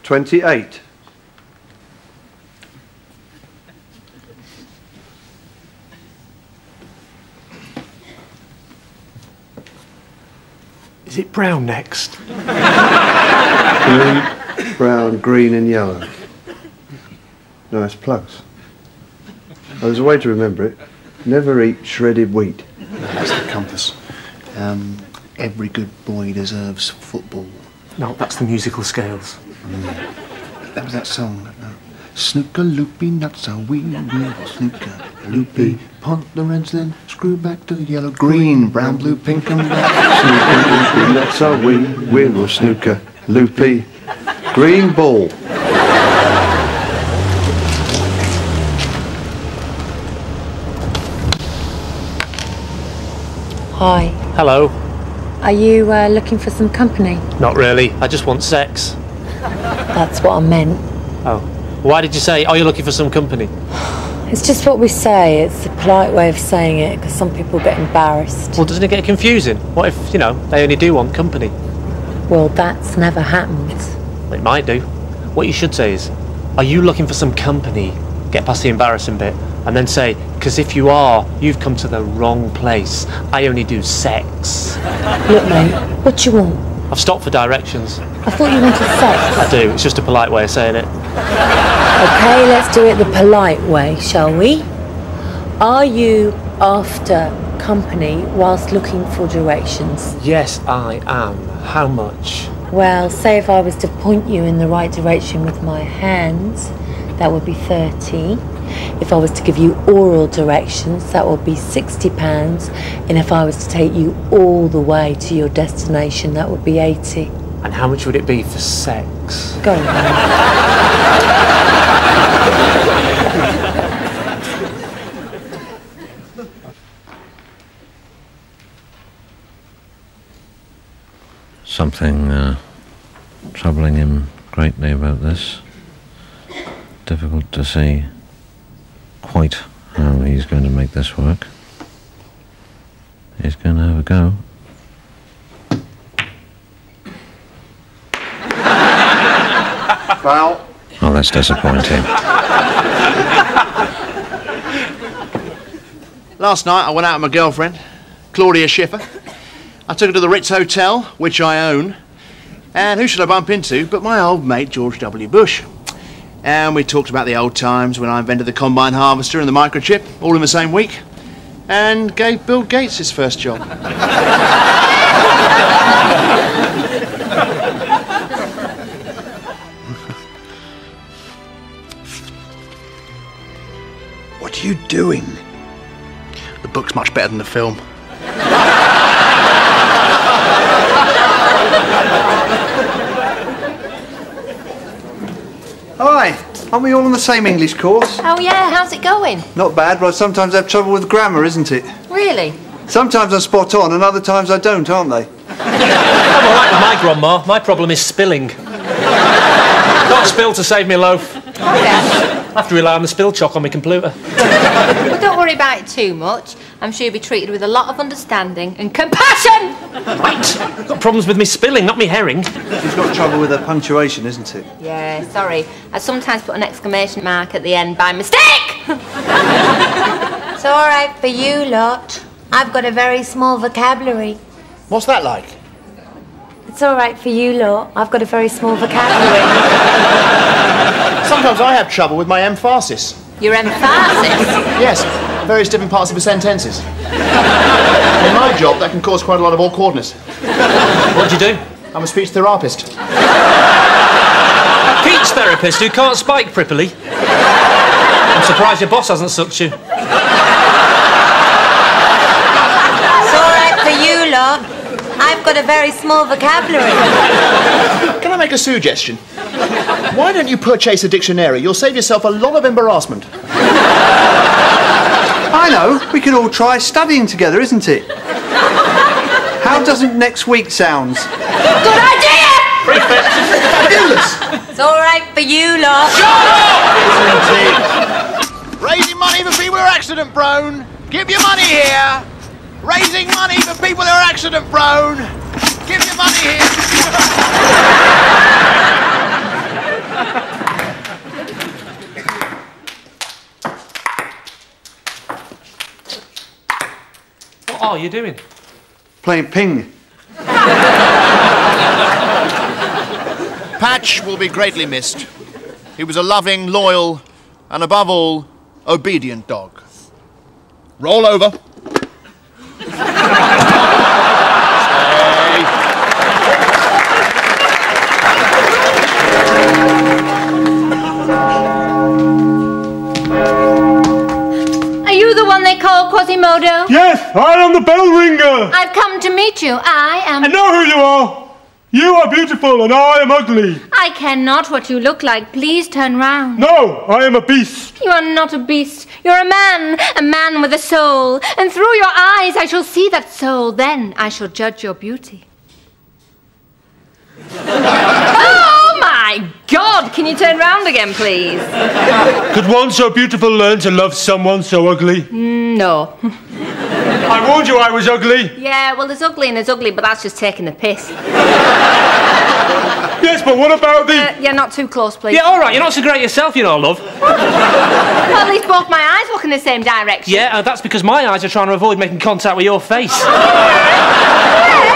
$28. Is it brown next? Blue, brown, green and yellow. Nice plugs. Oh, there's a way to remember it. Never eat shredded wheat. That's the compass. Every good boy deserves football. No, that's the musical scales. That was that song. Snooker loopy nuts are we will snooker loopy punt the reds then screw back to the yellow green brown blue pink and black. Snooker loopy nuts are we will snooker loopy green ball. Hi. Hello. Are you looking for some company? Not really. I just want sex. That's what I meant. Oh. Why did you say, oh, you're looking for some company? It's just what we say. It's a polite way of saying it because some people get embarrassed. Well, doesn't it get confusing? What if, you know, they only do want company? Well, that's never happened. It might do. What you should say is, are you looking for some company? Get past the embarrassing bit. And then say, because if you are, you've come to the wrong place. I only do sex. Look, mate, what do you want? I've stopped for directions. I thought you wanted sex. I do. It's just a polite way of saying it. Okay, let's do it the polite way, shall we? Are you after company whilst looking for directions? Yes, I am. How much? Well, say if I was to point you in the right direction with my hands, that would be 30. If I was to give you oral directions, that would be £60. And if I was to take you all the way to your destination, that would be 80. And how much would it be for sex? Go on, then. Something troubling him greatly about this. Difficult to see quite how he's going to make this work. He's going to have a go. Foul. Oh, that's disappointing. Last night I went out with my girlfriend, Claudia Schiffer. I took her to the Ritz Hotel, which I own. And who should I bump into but my old mate George W. Bush. And we talked about the old times when I invented the combine harvester and the microchip, all in the same week, and gave Bill Gates his first job. What are you doing? The book's much better than the film. Hi, aren't we all on the same English course? Oh yeah, how's it going? Not bad, but I sometimes have trouble with grammar, isn't it? Really? Sometimes I'm spot on and other times I don't, aren't they? I'm all right with my grandma. My problem is spilling. Not spill to save me a loaf. Yeah. I have to rely on the spill chock on my computer. Well, don't worry about it too much. I'm sure you'll be treated with a lot of understanding and compassion! Right. Got problems with me spilling, not me herring. She's got trouble with her punctuation, isn't it? Yeah, sorry. I sometimes put an exclamation mark at the end by mistake! It's all right for you lot. I've got a very small vocabulary. What's that like? It's all right for you lot. I've got a very small vocabulary. Sometimes I have trouble with my emphasis. Your emphasis? Yes. various different parts of the sentences. In my job, that can cause quite a lot of awkwardness. What do you do? I'm a speech therapist. A peach therapist who can't spike properly? I'm surprised your boss hasn't sucked you. It's all right for you lot. I've got a very small vocabulary. Can I make a suggestion? Why don't you purchase a dictionary? You'll save yourself a lot of embarrassment. I know, we can all try studying together, isn't it? How doesn't next week sound? Good idea! It's all right for you lot. Raising money for people who are accident prone. Give your money here. Raising money for people who are accident prone. Give your money here. What are you doing? Playing ping. Patch will be greatly missed. He was a loving, loyal, and above all, obedient dog. Roll over. Are you the one they call Quasimodo? Yes, I am the bell ringer. I've come to meet you. I am... I know who you are. You are beautiful and I am ugly. I care not what you look like. Please turn round. No, I am a beast. You are not a beast. You're a man with a soul. And through your eyes I shall see that soul. Then I shall judge your beauty. Oh my God! Can you turn round again, please? Could one so beautiful learn to love someone so ugly? No. I warned you I was ugly. Yeah, well, there's ugly and there's ugly, but that's just taking the piss. Yes, but what about the... Yeah, not too close, please. Yeah, all right, you're not so great yourself, you know, love. Well, at least both my eyes look in the same direction. Yeah, that's because my eyes are trying to avoid making contact with your face. Yeah,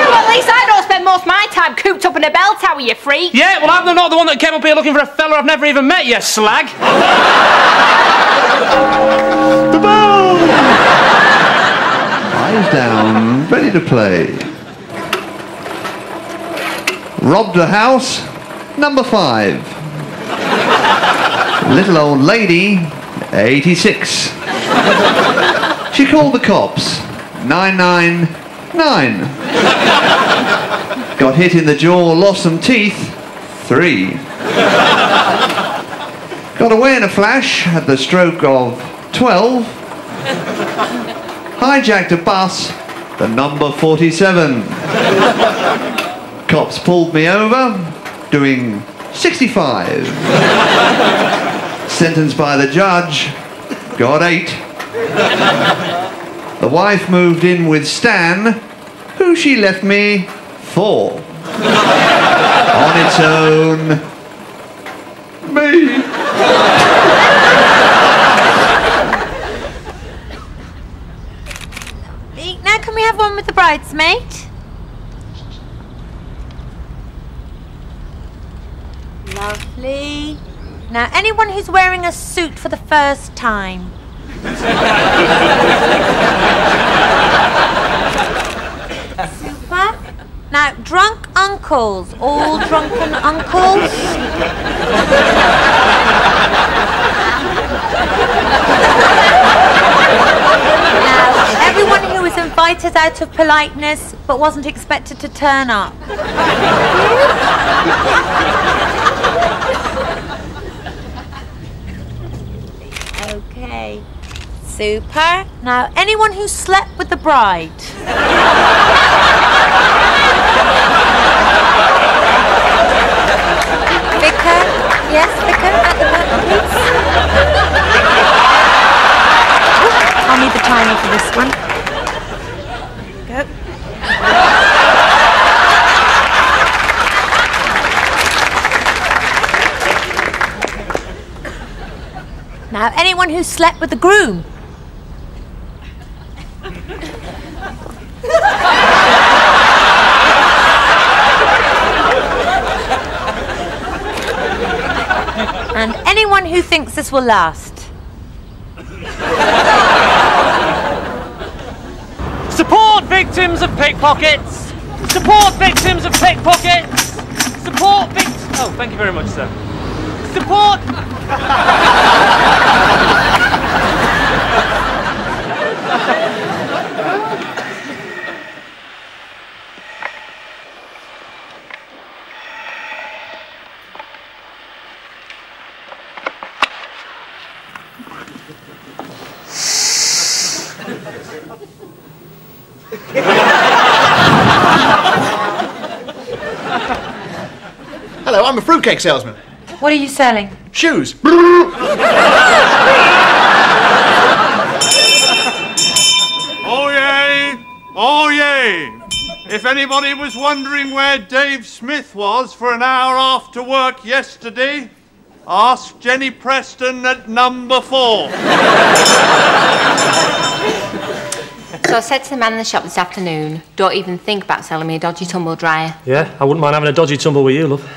well, at least I don't spend most of my time cooped up in a bell tower, you freak. Yeah, well, I'm not the one that came up here looking for a fella I've never even met, you slag. The bell! Eyes down, ready to play. Robbed a house, number 5. Little old lady, 86. She called the cops, 999. Got hit in the jaw, lost some teeth, 3. Got away in a flash, had the stroke of 12. Hijacked a bus, the number 47. Cops pulled me over, doing 65. Sentenced by the judge, got 8. The wife moved in with Stan, who she left me 4. On its own, me. Now can we have one with the bridesmaid? Lovely. Now, anyone who's wearing a suit for the first time. Super. Now, drunk uncles. All drunken uncles. Now, everyone who was invited out of politeness but wasn't expected to turn up. Okay. Super. Now, anyone who slept with the bride. Vicar. Yes, Vicar, at the back, please. I'll need the timer for this one. Go. Now, anyone who slept with the groom. And anyone who thinks this will last. victims of pickpockets! Support victims of pickpockets! Support victims... Oh, thank you very much, sir. Support... Hello, I'm a fruitcake salesman. What are you selling? Shoes. Oh yay! Oh yay! If anybody was wondering where Dave Smith was for an hour after work yesterday, ask Jenny Preston at number 4. So I said to the man in the shop this afternoon, don't even think about selling me a dodgy tumble dryer. Yeah, I wouldn't mind having a dodgy tumble with you, love.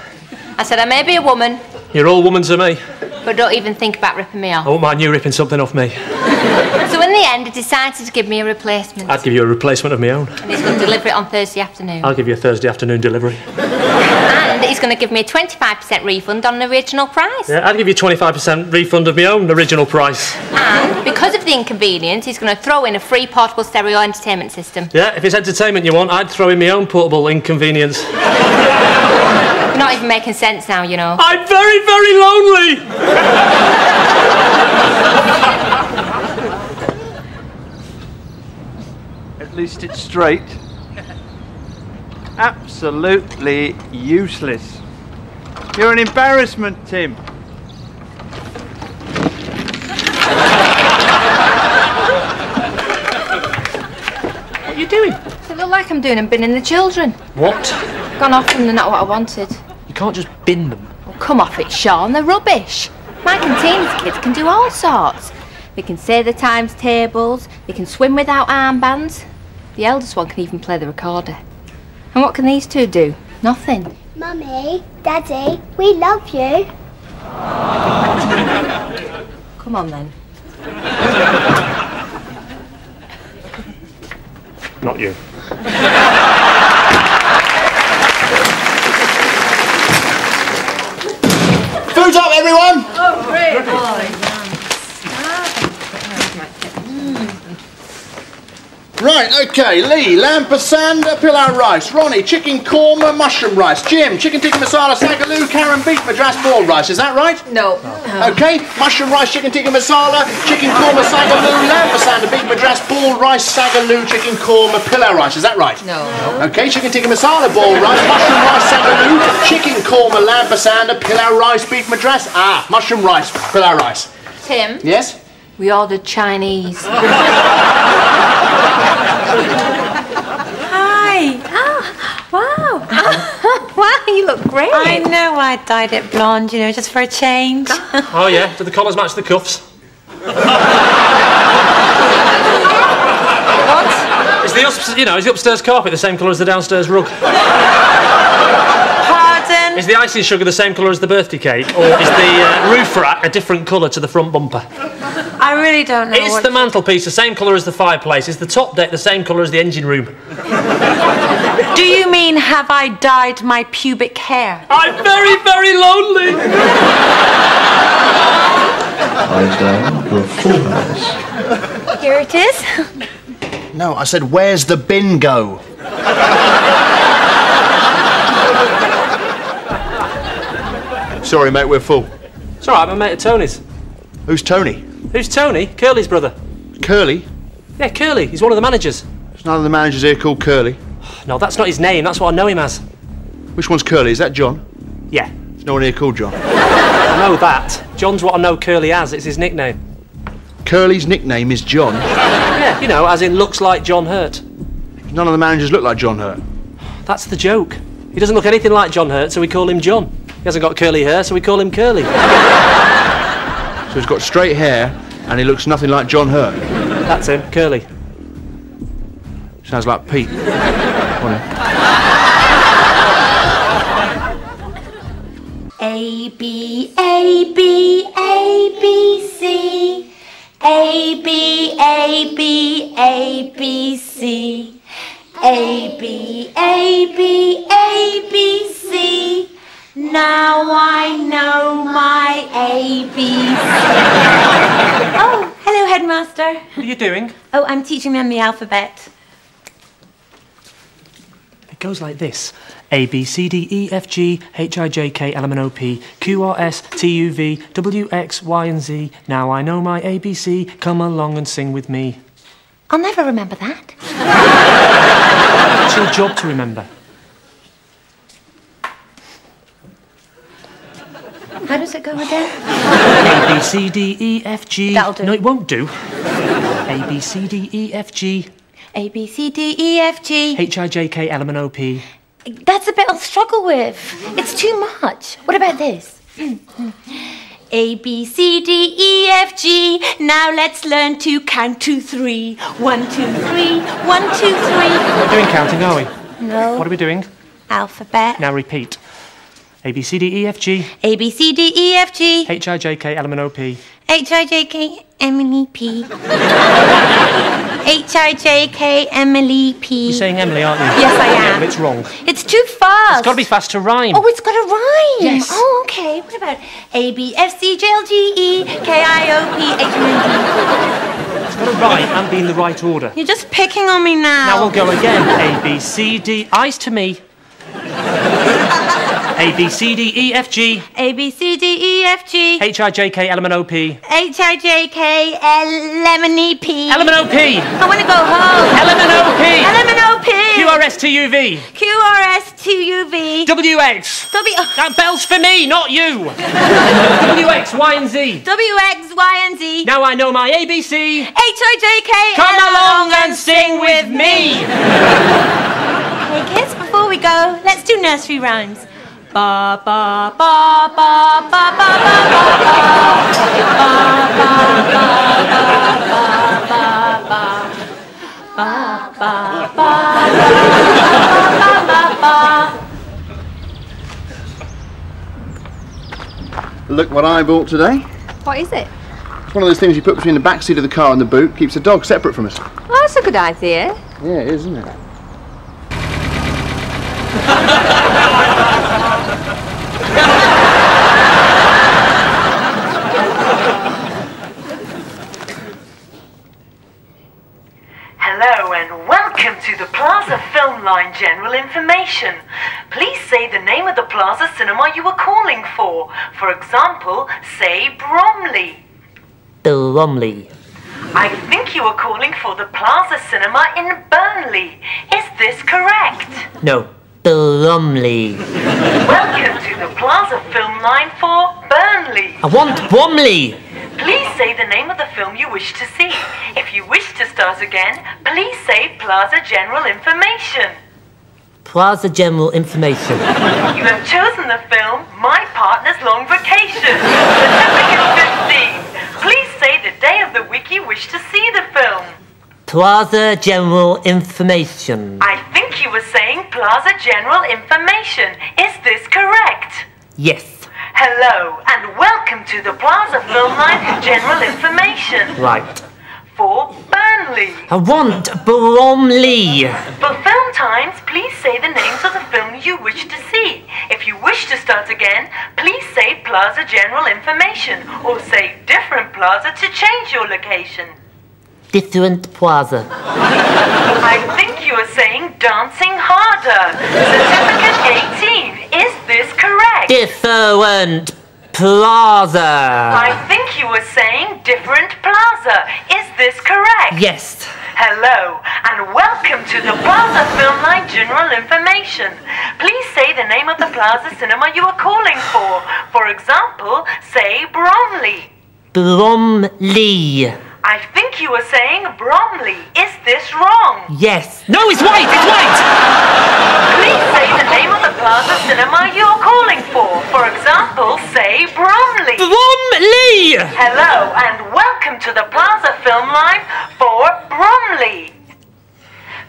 I said I may be a woman, You're all woman to me. but don't even think about ripping me I off. wouldn't mind you ripping something off me. So in the end, he decided to give me a replacement. I'd give you a replacement of my own. And he's going to deliver it on Thursday afternoon. I'll give you a Thursday afternoon delivery. And he's going to give me a 25% refund on the original price. Yeah, I'd give you 25% refund of my own original price. And because of the inconvenience, he's going to throw in a free portable stereo entertainment system. Yeah, if it's entertainment you want, I'd throw in my own portable inconvenience. You're not even making sense now, you know. I'm very, very lonely! At least it's straight. Absolutely useless. You're an embarrassment, Tim. What are you doing? Does it look like I'm doing and binning the children? What? Gone off and they're not what I wanted. You can't just bin them. Oh, come off it, Sean, they're rubbish. My containers kids can do all sorts. They can say the times tables, they can swim without armbands. The eldest one can even play the recorder. And what can these two do? Nothing. Mummy, Daddy, we love you. Come on then. Not you. Food's up, everyone! Oh, great. Right, okay, Lee, lamb pasanda, pilau rice. Ronnie, chicken korma, mushroom rice. Jim, chicken tikka masala, sagaloo, Karen, beef madras, ball rice. Is that right? No. Okay, mushroom rice, chicken tikka masala, chicken korma, sagaloo, lamb pasanda, beef madras, ball rice, sagaloo, chicken korma, pilau rice. Is that right? No. Okay, chicken tikka masala, ball rice, mushroom rice, sagaloo, chicken korma, lamb pasanda, pilau rice, beef madras. Ah, mushroom rice, pilau rice. Tim? Yes? We ordered Chinese. Hi. Oh, wow. Wow, you look great. I know I dyed it blonde, you know, just for a change. Oh yeah, do the collars match the cuffs? What? Is the upstairs carpet the same colour as the downstairs rug? Pardon? Is the icing sugar the same colour as the birthday cake, or is the roof rack a different colour to the front bumper? I really don't know. Is the mantelpiece the same colour as the fireplace? Is the top deck the same colour as the engine room? Do you mean have I dyed my pubic hair? I'm very, very lonely. Eyes down, your full eyes. Here it is. No, I said, where's the bingo? Sorry, mate, we're full. It's alright, my mate at Tony's. Who's Tony? Who's Tony? Curly's brother. Curly? Yeah, Curly. He's one of the managers. There's none of the managers here called Curly. No, that's not his name. That's what I know him as. Which one's Curly? Is that John? Yeah. There's no one here called John. I know that. John's what I know Curly as. It's his nickname. Curly's nickname is John. Yeah, you know, as in looks like John Hurt. None of the managers look like John Hurt. That's the joke. He doesn't look anything like John Hurt, so we call him John. He hasn't got curly hair, so we call him Curly. So he's got straight hair, and he looks nothing like John Hurt. That's him, Curly. Sounds like Pete. Go on then. A, B, A, B, A, B, C. A, B, A, B, A, B, C. A, B, A, B, A, B, C. Now I know my ABC. Oh, hello, headmaster. What are you doing? Oh, I'm teaching them the alphabet. It goes like this. A, B, C, D, E, F, G, H, I, J, K, L, M, N, O, P, Q, R, S, T, U, V, W, X, Y, and Z. Now I know my ABC. Come along and sing with me. I'll never remember that. It's your job to remember. How does it go again? A, B, C, D, E, F, G. That'll do. No, it won't do. A, B, C, D, E, F, G. A, B, C, D, E, F, G. H, I, J, K, L, M, N, O, P. That's a bit I'll struggle with. It's too much. What about this? A, B, C, D, E, F, G. Now let's learn to count to 3. 1, 2, 3. 1, 2, 3. We're not doing counting, are we? No. What are we doing? Alphabet. Now repeat. A, B, C, D, E, F, G. A, B, C, D, E, F, G. H, I, J, K, L, M, N, O, P. H, I, J, K, Emily P. H, I, J, K, Emily P. You're saying Emily, aren't you? Yes, I am. Yeah, but it's wrong. It's too fast. It's got to be fast to rhyme. Oh, it's got to rhyme. Yes. Oh, okay. What about A, B, F, C, J, L, G, E, K, I, O, P, H, I, It's got to rhyme and be in the right order. D. You're just picking on me now. Now we'll go again. A, B, C, D. Eyes to me. A, B, C, D, E, F, G. A, B, C, D, E, F, G. H, I, J, K, L, M, N, O, P. H, I, J, K, L, M, N, P. L, M, N, O, P. I want to go home. L, M, N, O, P. L, M, N, O, P. Q, R, S, T, U, V. Q, R, S, T, U, V. W, X. W. That bell's for me, not you. W, X, Y, and Z. W, X, Y, and Z. Now I know my ABC. H, I, J, K, Come L, along and sing with me. Hey kids, before we go, let's do nursery rhymes. Ba ba ba ba ba ba ba Look what I bought today. What is it? It's one of those things you put between the back seat of the car and the boot, keeps the dog separate from us. Well, that's a good idea. Yeah, it is, isn't it? Hello and welcome to the Plaza Film Line General Information. Please say the name of the Plaza cinema you are calling for. For example, say Bromley. Bromley. I think you are calling for the Plaza Cinema in Burnley. Is this correct? No, Bromley. Welcome to the Plaza Film Line for Burnley. I want Bromley. Please say the name of the film you wish to see. If you wish to start again, please say Plaza General Information. Plaza General Information. You have chosen the film My Partner's Long Vacation. Certificate 15. Please say the day of the week you wish to see the film. Plaza General Information. I think you were saying Plaza General Information. Is this correct? Yes. Hello, and welcome to the Plaza Film Line General Information. Right. For Burnley. I want Bromley. For film times, please say the names of the film you wish to see. If you wish to start again, please say Plaza General Information, or say different plaza to change your location. Different Plaza. I think you are saying Dancing Harder. Certificate 18. Is this correct? Different Plaza. I think you were saying different plaza. Is this correct? Yes. Hello, and welcome to the Plaza Film Line General Information. Please say the name of the Plaza cinema you are calling for. For example, say Bromley. Bromley. I think you were saying Bromley. Is this wrong? Yes. No, it's white! It's white! Please say the name of the Plaza cinema you are calling for. For example, say Bromley. Bromley! Hello, and welcome to the Plaza Film Line for Bromley.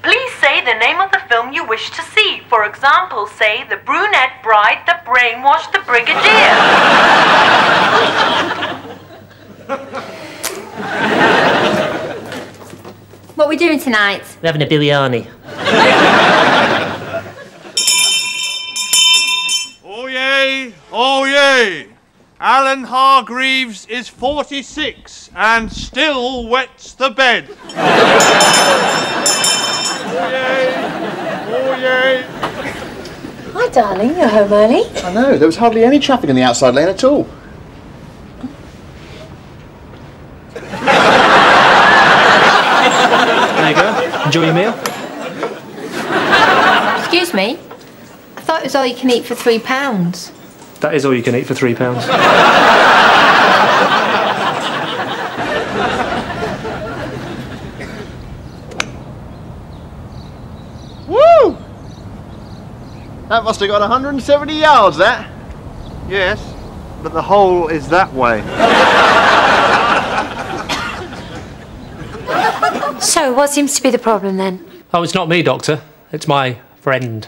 Please say the name of the film you wish to see. For example, say The Brunette Bride That Brainwashed the Brigadier. What are we doing tonight? We're having a biryani. Oh yay, oh yay. Alan Hargreaves is 46 and still wets the bed. Oh yay, oh yay. Hi, darling. You're home early. I know, there was hardly any traffic in the outside lane at all. There you go. Enjoy your meal. Excuse me? I thought it was all you can eat for £3. That is all you can eat for £3. Woo! That must have got 170 yards, that. Yes, but the hole is that way. So, what seems to be the problem then? Oh, it's not me, Doctor. It's my friend.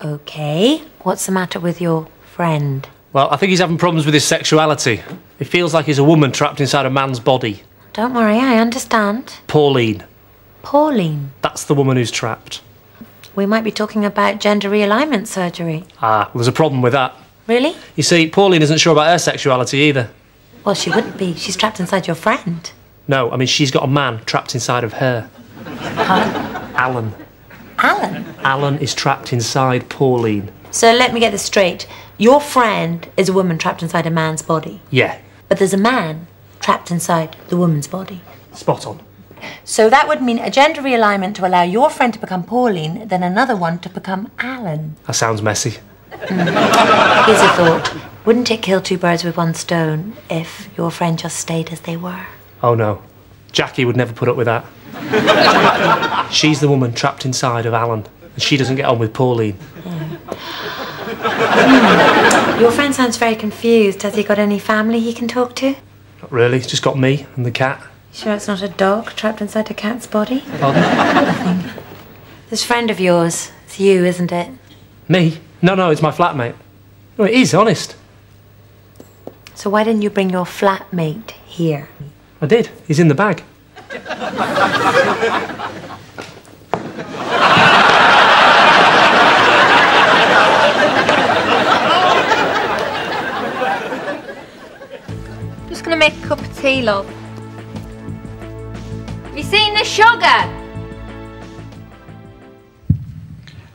Okay. What's the matter with your friend? Well, I think he's having problems with his sexuality. He feels like he's a woman trapped inside a man's body. Don't worry, I understand. Pauline. Pauline. That's the woman who's trapped. We might be talking about gender realignment surgery. Ah, well, there's a problem with that. Really? You see, Pauline isn't sure about her sexuality either. Well, she wouldn't be. She's trapped inside your friend. No, I mean, she's got a man trapped inside of her. Alan. Alan? Alan is trapped inside Pauline. So let me get this straight. Your friend is a woman trapped inside a man's body. Yeah. But there's a man trapped inside the woman's body. Spot on. So that would mean a gender realignment to allow your friend to become Pauline, then another one to become Alan. That sounds messy. Here's a thought. Wouldn't it kill two birds with one stone if your friend just stayed as they were? Oh, no. Jackie would never put up with that. She's the woman trapped inside of Alan, and she doesn't get on with Pauline. Your friend sounds very confused. Has he got any family he can talk to? Not really, it's just got me and the cat. Sure it's not a dog trapped inside a cat's body? Pardon? Nothing. This friend of yours, it's you, isn't it? Me? No, it's my flatmate. No, it is, honest. So why didn't you bring your flatmate here? I did. He's in the bag. Just gonna make a cup of tea, love. Have you seen the sugar?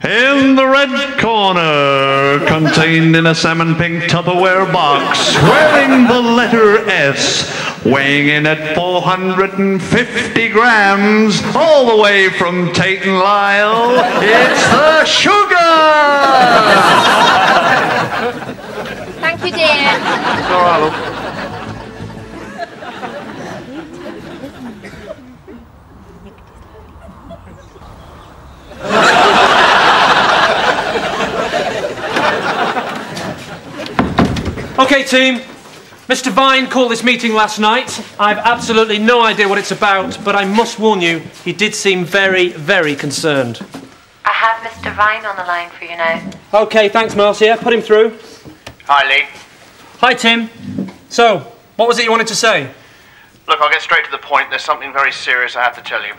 In the red corner, contained in a salmon pink Tupperware box, wearing the letter S, weighing in at 450 grams, all the way from Tate and Lyle, it's the sugar! Thank you, dear. It's all right, love. Okay, team. Mr. Vine called this meeting last night. I've absolutely no idea what it's about, but I must warn you, he did seem very, very concerned. I have Mr. Vine on the line for you now. Okay, thanks, Marcia. Put him through. Hi, Lee. Hi, Tim. So, what was it you wanted to say? Look, I'll get straight to the point. There's something very serious I have to tell you.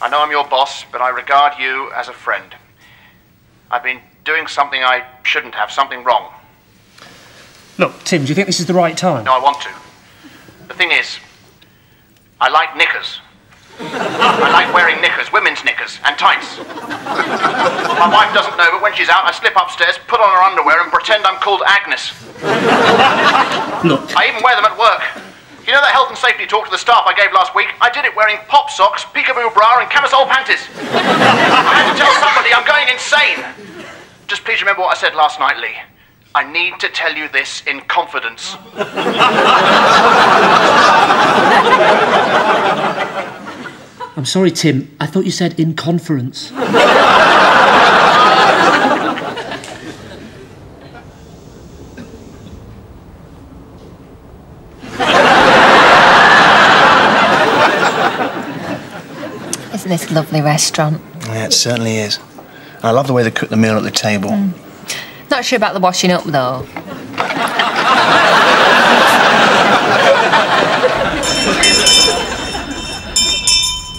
I know I'm your boss, but I regard you as a friend. I've been doing something I shouldn't have, something wrong. Look, Tim, do you think this is the right time? No, I want to. The thing is, I like knickers. I like wearing knickers, women's knickers, and tights. My wife doesn't know, but when she's out, I slip upstairs, put on her underwear, and pretend I'm called Agnes. Look. I even wear them at work. You know that health and safety talk to the staff I gave last week? I did it wearing pop socks, peekaboo bra, and camisole panties. I had to tell somebody I'm going insane. Just please remember what I said last night, Lee. I need to tell you this in confidence. I'm sorry, Tim. I thought you said in conference. Isn't this a lovely restaurant? Yeah, it certainly is. I love the way they cook the meal at the table. Not sure about the washing up, though.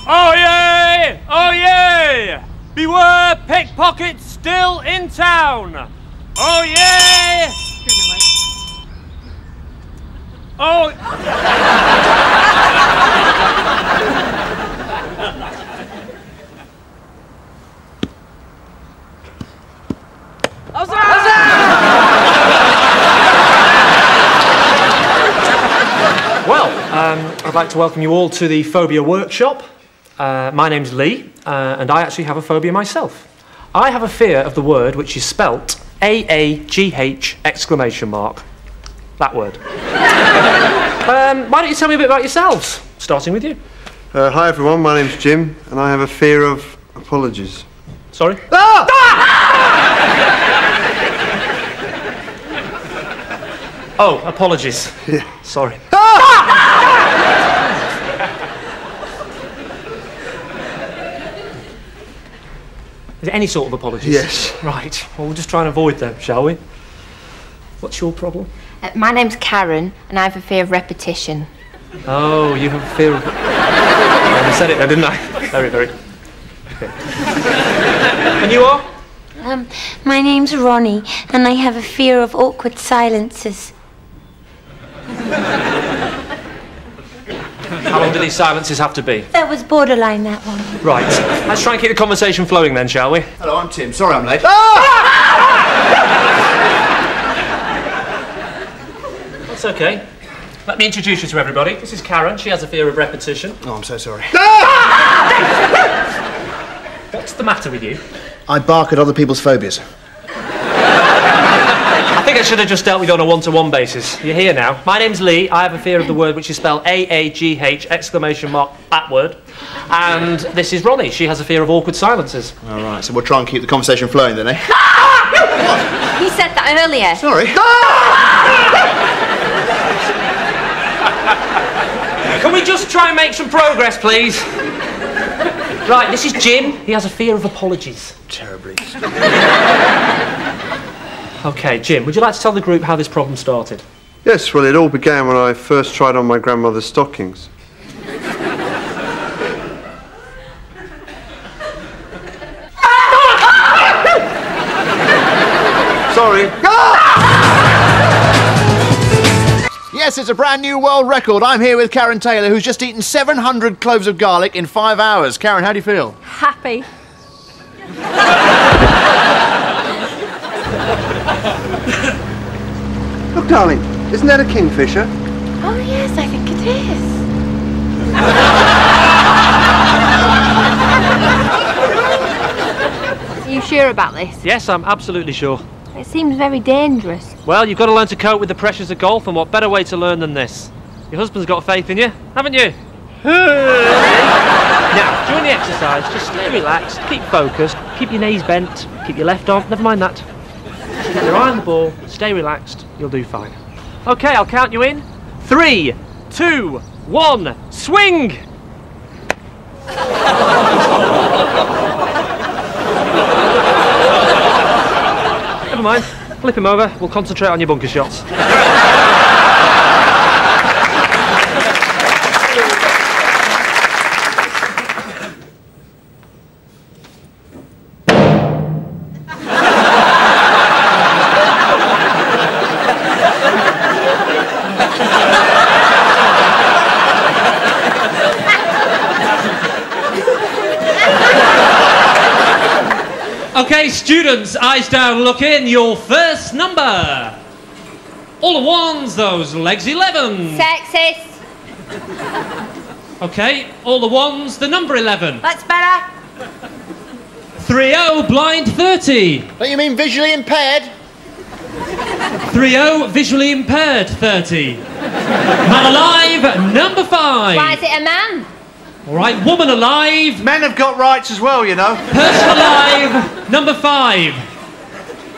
Oh, yay! Oh, yay! Beware pickpockets still in town. Oh yeah! Oh. Well, I'd like to welcome you all to the phobia workshop. My name's Lee, and I actually have a phobia myself. I have a fear of the word which is spelt A-A-G-H exclamation mark. That word. Why don't you tell me a bit about yourselves, starting with you. Hi everyone, my name's Jim, and I have a fear of apologies. Sorry? Ah! Oh, apologies. Yeah. Sorry. Is it any sort of apologies? Yes. Right. Well, we'll just try and avoid them, shall we? What's your problem? My name's Karen, and I have a fear of repetition. Oh, you have a fear of... I said it then, didn't I? Very, very... Okay. And you are? My name's Ronnie, and I have a fear of awkward silences. How long do these silences have to be? That was borderline, that one. Right. Let's try and keep the conversation flowing then, shall we? Hello, I'm Tim. Sorry I'm late. That's okay. Let me introduce you to everybody. This is Karen. She has a fear of repetition. Oh, I'm so sorry. What's the matter with you? I bark at other people's phobias. I think I should have just dealt with you on a one-to-one basis. You're here now. My name's Lee. I have a fear of the word which is spelled A-A-G-H exclamation mark that word. And this is Ronnie. She has a fear of awkward silences. All right, so we'll try and keep the conversation flowing then, eh? He said that earlier. Sorry. Can we just try and make some progress, please? Right, this is Jim. He has a fear of apologies. Terribly. OK, Jim, would you like to tell the group how this problem started? Yes, well, it all began when I first tried on my grandmother's stockings. Sorry. Yes, it's a brand new world record. I'm here with Karen Taylor, who's just eaten 700 cloves of garlic in 5 hours. Karen, how do you feel? Happy. Look, darling, isn't that a kingfisher? Oh, yes, I think it is. Are you sure about this? Yes, I'm absolutely sure. It seems very dangerous. Well, you've got to learn to cope with the pressures of golf, and what better way to learn than this? Your husband's got faith in you, haven't you? Now, during the exercise, just stay relaxed, keep focused, keep your knees bent, keep your left arm, never mind that. Keep your eye on the ball, stay relaxed, you'll do fine. OK, I'll count you in. 3, 2, 1, swing! Never mind, flip him over, we'll concentrate on your bunker shots. OK, students, eyes down, look in. Your first number. All the ones, those legs 11. Sexist. OK, all the ones, the number 11. That's better. 3-0, blind 30. Don't you mean visually impaired? 3-0, visually impaired 30. Man alive, number 5. Why is it a man? All right, woman alive. Men have got rights as well, you know. Person alive, number 5.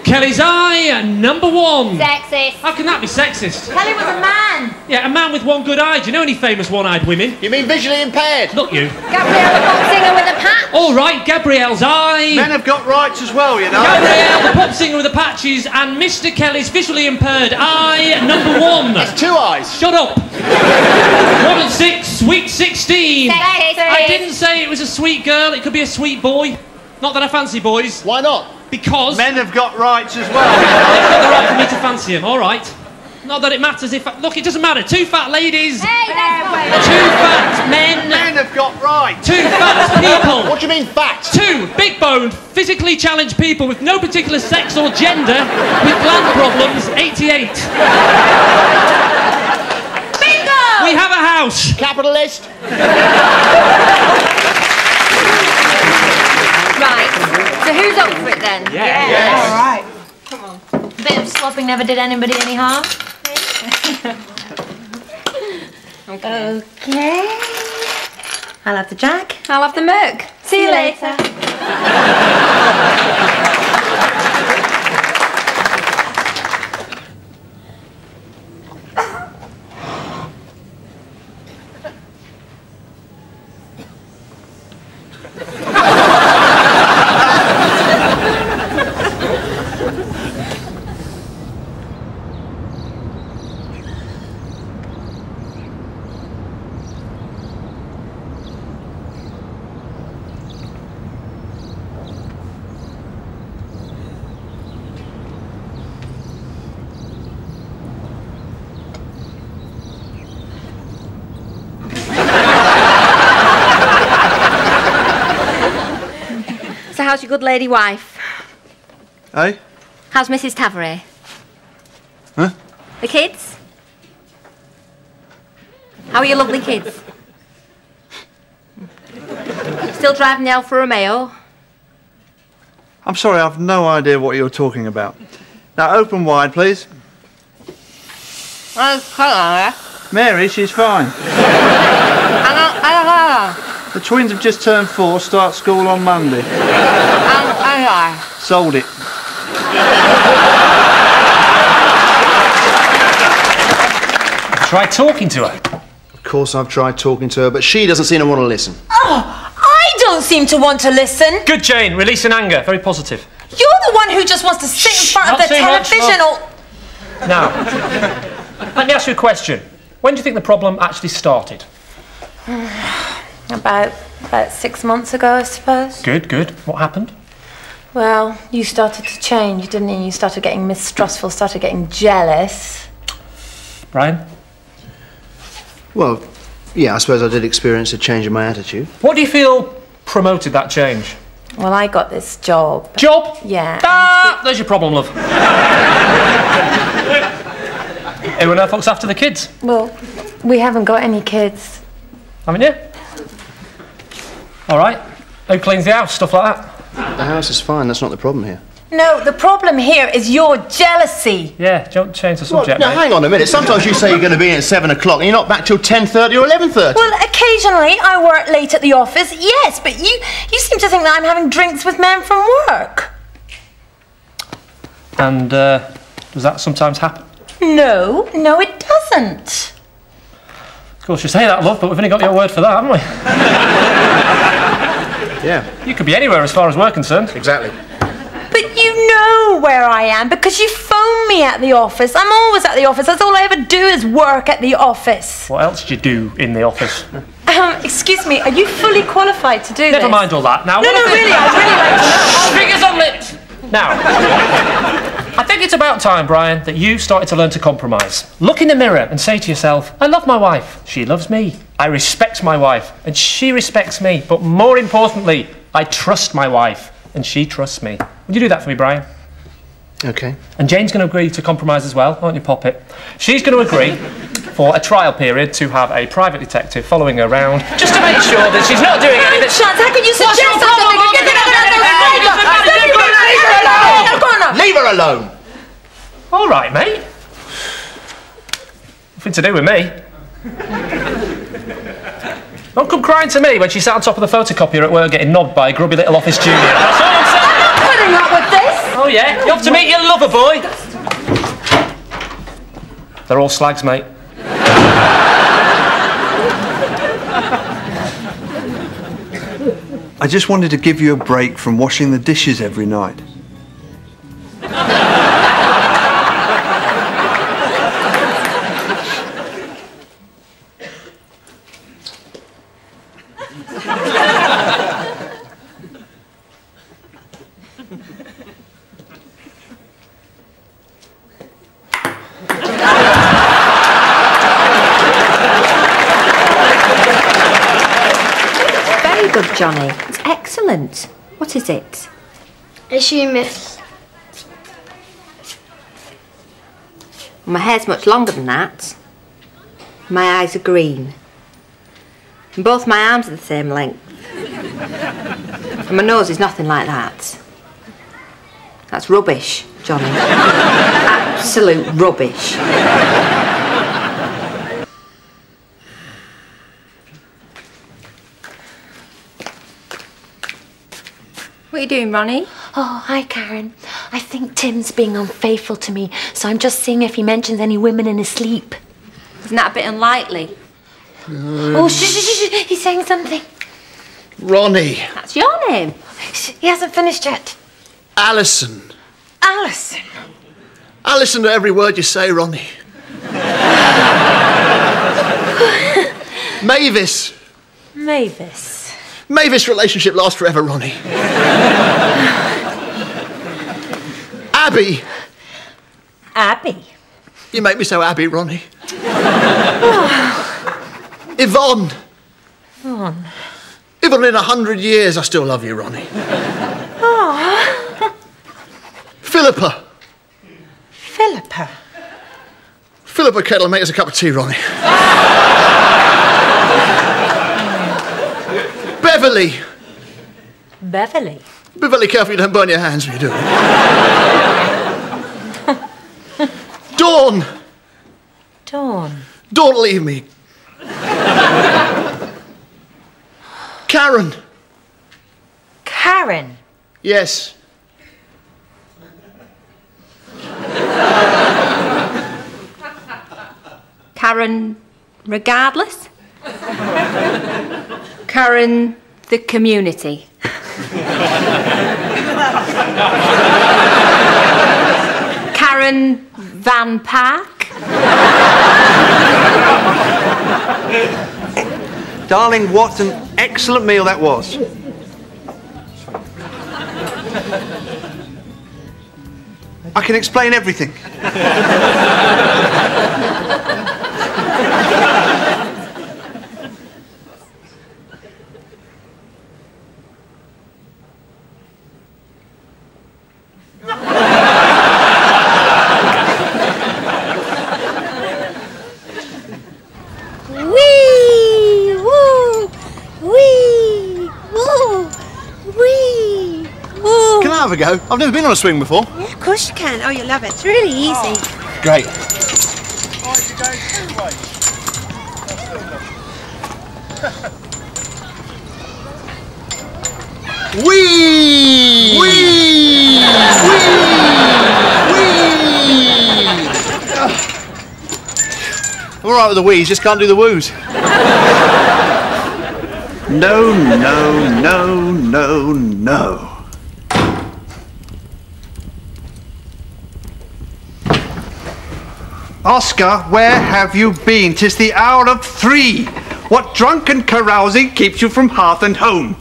Kelly's eye, number 1. Sexist. How can that be sexist? Kelly was a man. Yeah, a man with one good eye. Do you know any famous one-eyed women? You mean visually impaired? Not you. Gabrielle, the pop singer with a patch. All right, Gabrielle's eye. Men have got rights as well, you know. Gabrielle, the pop singer with the patches, and Mr. Kelly's visually impaired eye, number 1. That's 2 eyes. Shut up. 1 and 6, sweet 16. Sexist. I didn't say it was a sweet girl. It could be a sweet boy. Not that I fancy boys. Why not? Because... Men have got rights as well. They've got the right for me to fancy him, all right. Not that it matters if... Look, it doesn't matter. 2 fat ladies. Hey, that's what 2 fat men. Men have got rights. 2 fat people. What do you mean fat? 2 big-boned, physically challenged people with no particular sex or gender, with gland problems, 88. Bingo! We have a house. Capitalist. Right. So who's up for it then? Yes. All right. Come on. A bit of slopping never did anybody any harm. Okay. I'll have the Jack. I'll have the Merc. See you later. So how's your good lady wife? Hey? How's Mrs. Tavare? Huh? The kids? How are your lovely kids? Still driving the Alfa Romeo? I'm sorry, I've no idea what you're talking about. Now open wide, please. Mary, she's fine. The twins have just turned 4, start school on Monday. Sold it. Try talking to her. Of course I've tried talking to her, but she doesn't seem to want to listen. Oh, I don't seem to want to listen. Good, Jane. Releasing anger. Very positive. You're the one who just wants to sit in front of the television all... Now, let me ask you a question. When do you think the problem actually started? About 6 months ago, I suppose. Good, good. What happened? Well, you started to change, didn't you? You started getting mistrustful, started getting jealous. Brian? Well, yeah, I suppose I did experience a change in my attitude. What do you feel promoted that change? Well, I got this job. Job? Yeah. Ah, there's your problem, love. Who on earth looks after the kids? Well, we haven't got any kids. Haven't you? All right. Who cleans the house? Stuff like that. The house is fine, that's not the problem here. No, the problem here is your jealousy. Yeah, don't change the subject, Now, mate. hang on a minute. Sometimes you say you're going to be in at 7 o'clock and you're not back till 10:30 or 11:30. Well, occasionally I work late at the office, yes, but you seem to think that I'm having drinks with men from work. And does that sometimes happen? No, it doesn't. Of course, you say that, love, but we've only got your word for that, haven't we? Yeah. You could be anywhere as far as we're concerned. Exactly. But you know where I am because you phone me at the office. I'm always at the office. That's all I ever do is work at the office. What else do you do in the office? Excuse me, are you fully qualified to do this? Never mind all that. Now, No, really, I'd really like to know. Fingers on lips! Now, I think it's about time, Brian, that you started to learn to compromise. Look in the mirror and say to yourself, I love my wife. She loves me. I respect my wife. And she respects me. But more importantly, I trust my wife. And she trusts me. Would you do that for me, Brian? Okay. And Jane's going to agree to compromise as well, won't you, Poppet? She's going to agree for a trial period to have a private detective following her around just to make sure that she's not doing anything. Chance, how can you suggest something? Leave her alone! All right, mate. Nothing to do with me. Don't come crying to me when she sat on top of the photocopier at work getting knobbed by a grubby little office junior. That's all I'm saying. I'm not putting up with this. Oh, yeah? You have to meet your lover, boy. They're all slags, mate. I just wanted to give you a break from washing the dishes every night. good, Johnny. It's excellent. What is it? Issue miss. My hair's much longer than that. My eyes are green. And both my arms are the same length. And my nose is nothing like that. That's rubbish, Johnny. Absolute rubbish. What are you doing, Ronnie? Oh, hi, Karen. I think Tim's being unfaithful to me, so I'm just seeing if he mentions any women in his sleep. Isn't that a bit unlikely? Oh, shh, he's saying something. Ronnie. That's your name. He hasn't finished yet. Alison. Alison. I listen to every word you say, Ronnie. Mavis. Mavis. Mavis relationship lasts forever, Ronnie. Abby. Abby. You make me so Abby, Ronnie. Yvonne. Yvonne. Even in 100 years, I still love you, Ronnie. Oh. Philippa. Philippa. Philippa Kettle, make us a cup of tea, Ronnie. Beverly. Beverly. Be very careful you don't burn your hands when you do it. Dawn. Dawn. Don't leave me. Karen. Karen. Yes. Karen, regardless? Karen, the community. Karen Van Park. Darling, what an excellent meal that was. I can explain everything. Have a go. I've never been on a swing before. Yeah, of course you can. Oh, you'll love it. It's really easy. Great. Whee! Whee! Whee! I'm all right with the wheeze, just can't do the woos. No, no, no, no, no. Oscar, where have you been? 'Tis the hour of 3. What drunken carousing keeps you from hearth and home?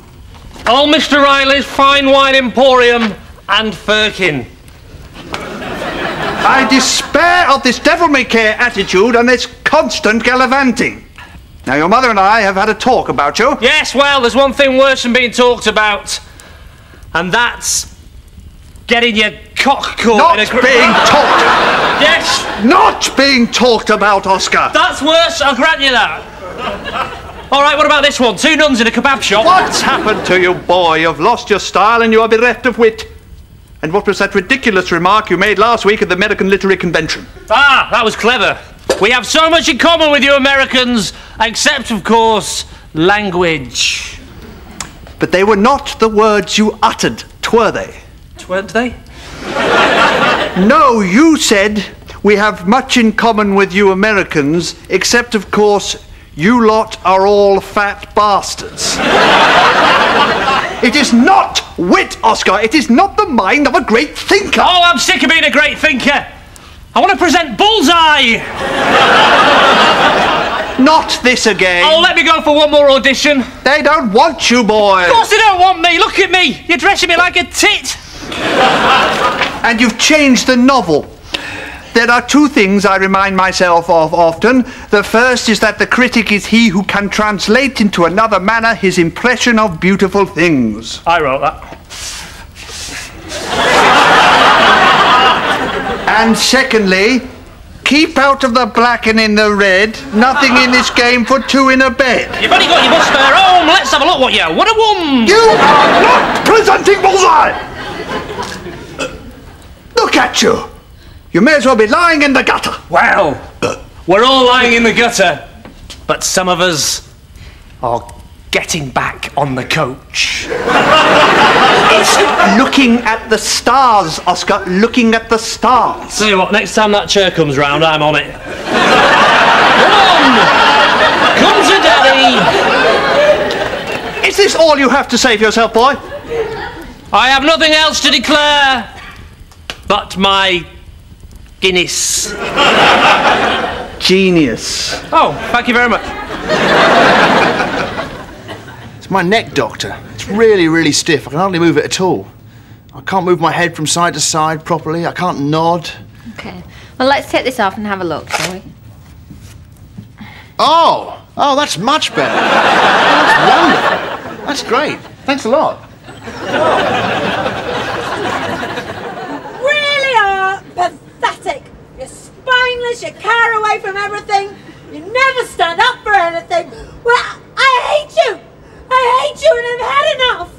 Oh, Mr. Riley's Fine Wine Emporium and Firkin. I despair of this devil-may-care attitude and this constant gallivanting. Now, your mother and I have had a talk about you. Yes, well, there's one thing worse than being talked about, and that's getting your cock caught Not being talked. Yes. Not being talked about, Oscar. That's worse, I'll grant you that. All right, what about this one? 2 nuns in a kebab shop. What's happened to you, boy? You've lost your style and you are bereft of wit. And what was that ridiculous remark you made last week at the American Literary Convention? Ah, that was clever. We have so much in common with you Americans, except, of course, language. But they were not the words you uttered, were they? Weren't they? No, you said we have much in common with you Americans, except, of course, you lot are all fat bastards. It is not wit, Oscar. It is not the mind of a great thinker. Oh, I'm sick of being a great thinker. I want to present Bullseye. Not this again. Oh, let me go for one more audition. They don't want you, boy. Of course they don't want me. Look at me. You're dressing me like a tit. And you've changed the novel. There are two things I remind myself of often. The first is that the critic is he who can translate into another manner his impression of beautiful things. I wrote that. And secondly, keep out of the black and in the red. Nothing in this game for two in a bed. You've only got your bus fare home. Let's have a look what you would have won. You are not presenting bullseye! Look at you. You may as well be lying in the gutter. Well, we're all lying in the gutter, but some of us are getting back on the coach. It's looking at the stars, Oscar. Looking at the stars. Tell you what, next time that chair comes round, I'm on it. Come on! Come to Daddy! Is this all you have to say for yourself, boy? I have nothing else to declare but my Guinness. Genius. Oh, thank you very much. It's my neck, Doctor. It's really, really stiff. I can hardly move it at all. I can't move my head from side to side properly. I can't nod. Okay. Well, let's take this off and have a look, shall we? Oh, that's much better. That's wonderful. That's great. Thanks a lot. Really are pathetic. You're spineless, you care away from everything, you never stand up for anything. Well, I hate you! I hate you and I've had enough!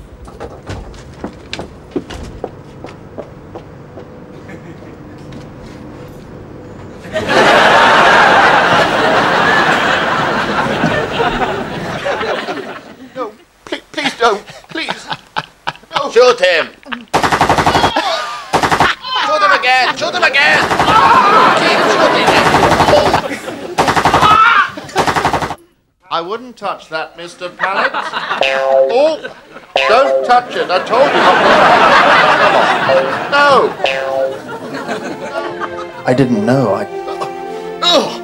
No, please don't. Please. No. Shoot him. Shoot him again. Shoot him again. Keep shooting him. I wouldn't touch that, Mr. Pallet. Oh, don't touch it. I told you not to. No. I didn't know. I didn't know.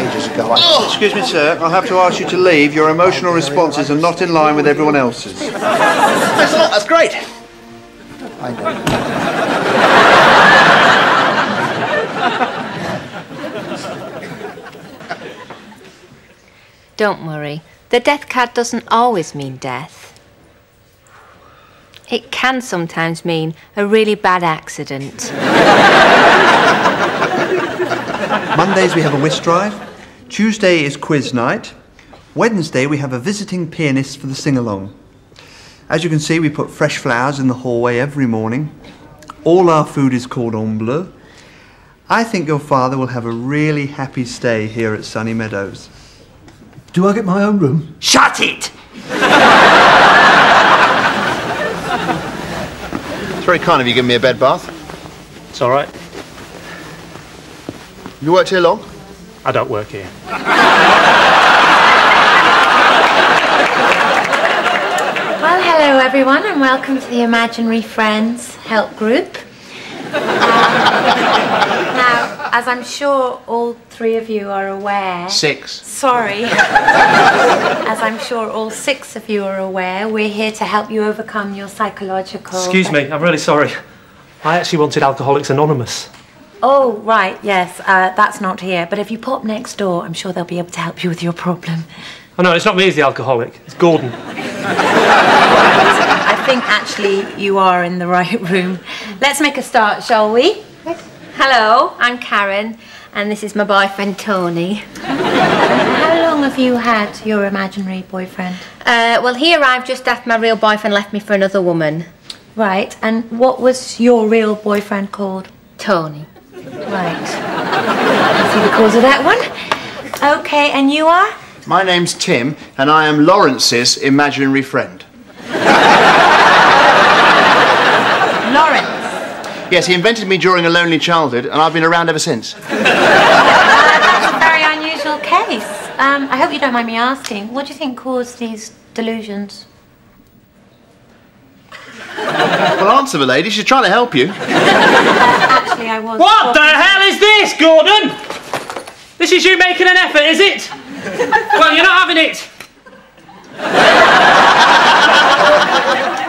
Ages ago. Excuse me, sir. I'll have to ask you to leave. Your emotional responses are not in line with everyone else's. Thanks a lot. That's great. I know. Don't worry. The death card doesn't always mean death. It can sometimes mean a really bad accident. Mondays we have a whist drive. Tuesday is quiz night. Wednesday we have a visiting pianist for the sing-along. As you can see, we put fresh flowers in the hallway every morning. All our food is cordon bleu. I think your father will have a really happy stay here at Sunny Meadows. Do I get my own room? Shut it! It's very kind of you giving me a bed bath. It's all right. You worked here long? I don't work here. Well, hello everyone, and welcome to the Imaginary Friends Help Group. Now, as I'm sure all three of you are aware... 6. Sorry. As I'm sure all 6 of you are aware, we're here to help you overcome your psychological... Excuse me, I'm really sorry. I actually wanted Alcoholics Anonymous. Oh, right, yes, that's not here. But if you pop next door, I'm sure they'll be able to help you with your problem. Oh no, it's not me who's the alcoholic. It's Gordon. I think actually you are in the right room. Let's make a start, shall we? Hello, I'm Karen, and this is my boyfriend Tony. How long have you had your imaginary boyfriend? Well, he arrived just after my real boyfriend left me for another woman. Right, and what was your real boyfriend called? Tony. Right. I see the cause of that one. Okay, and you are? My name's Tim, and I am Lawrence's imaginary friend. Lawrence? Yes, he invented me during a lonely childhood, and I've been around ever since. That's a very unusual case. I hope you don't mind me asking, what do you think caused these delusions? Well, answer the lady. She's trying to help you. Actually, I was... What the hell is this, Gordon? This is you making an effort, is it? Well, you're not having it.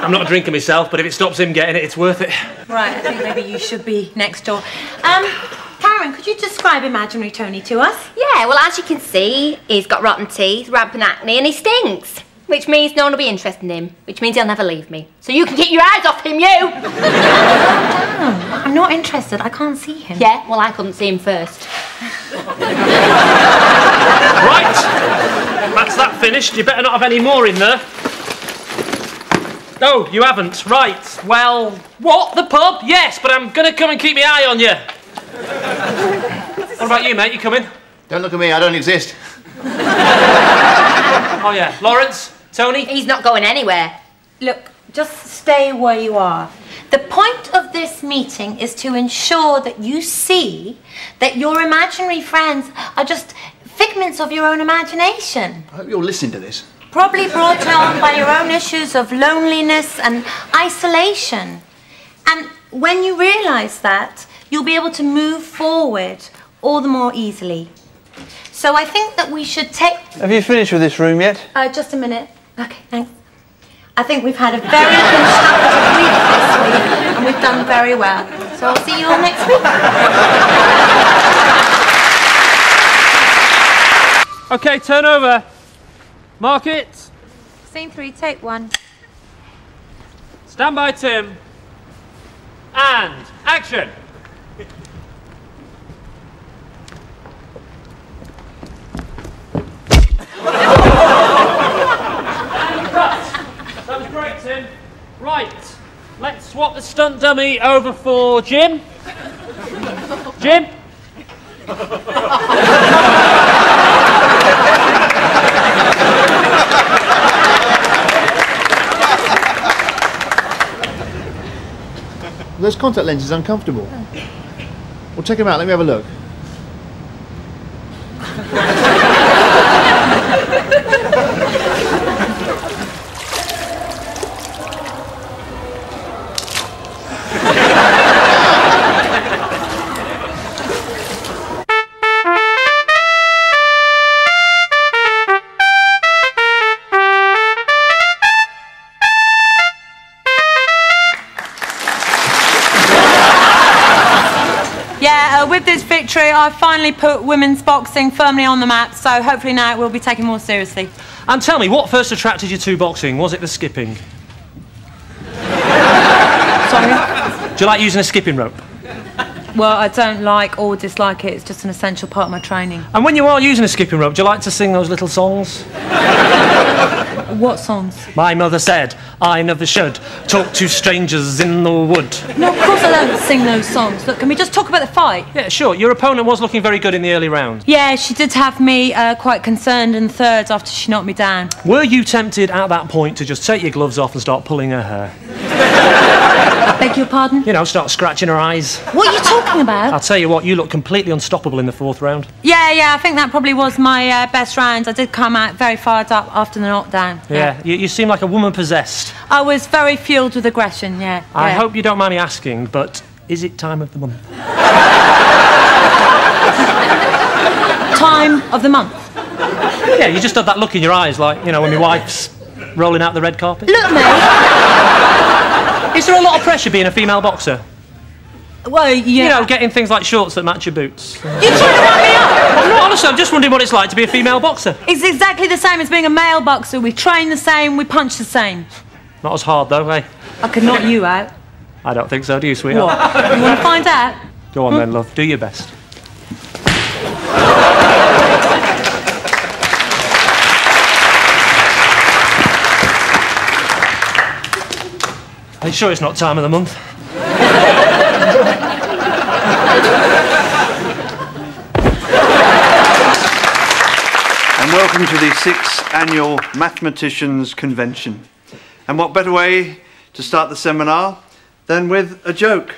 I'm not a drinker myself, but if it stops him getting it, it's worth it. Right, I think maybe you should be next door. Karen, could you describe imaginary Tony to us? Yeah, well, as you can see, he's got rotten teeth, rampant acne, and he stinks. Which means no one will be interested in him, which means he'll never leave me. So you can keep your eyes off him, you! I'm not interested, I can't see him. Yeah, well, I couldn't see him first. Right, that's that finished. You better not have any more in there. Oh, you haven't. Right, well, what? The pub? Yes, but I'm going to come and keep my eye on you. What about you, mate? You coming? Don't look at me, I don't exist. Oh, yeah. Lawrence? Tony? He's not going anywhere. Look, just stay where you are. The point of this meeting is to ensure that you see that your imaginary friends are just figments of your own imagination. I hope you'll listen to this. Probably brought on by your own issues of loneliness and isolation. And when you realise that, you'll be able to move forward all the more easily. So I think that we should take... Have you finished with this room yet? Just a minute. Okay, thanks. I think we've had a very constructive week this week, and we've done very well. So I'll see you all next week. Okay, turn over. Mark it. Scene 3, take 1. Stand by, Tim. And action. That was great, Tim. Right, let's swap the stunt dummy over for Jim. Jim? Those contact lenses uncomfortable. Well, check them out, let me have a look. With this victory, I've finally put women's boxing firmly on the map, so hopefully now it will be taken more seriously. And tell me, what first attracted you to boxing? Was it the skipping? Sorry? Do you like using a skipping rope? Well, I don't like or dislike it. It's just an essential part of my training. And when you are using a skipping rope, do you like to sing those little songs? What songs? My mother said I never should talk to strangers in the wood. No, of course I don't sing those songs. Look, can we just talk about the fight? Yeah, sure. Your opponent was looking very good in the early round. Yeah, she did have me quite concerned in the thirds after she knocked me down. Were you tempted at that point to just take your gloves off and start pulling her hair? I beg your pardon? You know, start scratching her eyes. What are you talking about? I'll tell you what, you look completely unstoppable in the fourth round. Yeah, I think that probably was my best round. I did come out very fired up after the knockdown. Yeah, you seem like a woman possessed. I was very fueled with aggression, yeah. I hope you don't mind me asking, but is it time of the month? Time of the month? Yeah, you just had that look in your eyes, like, you know, when my wife's rolling out the red carpet. Look, mate! Is there a lot of pressure being a female boxer? Well, yeah. You know, getting things like shorts that match your boots. You're trying to wind me up! I'm not, honestly, I'm just wondering what it's like to be a female boxer. It's exactly the same as being a male boxer. We train the same, we punch the same. Not as hard, though, eh? I could knock you out. I don't think so, do you, sweetheart? What? You want to find out? Go on then, love. Do your best. Are you sure it's not time of the month? And welcome to the 6th Annual Mathematicians Convention. And what better way to start the seminar than with a joke?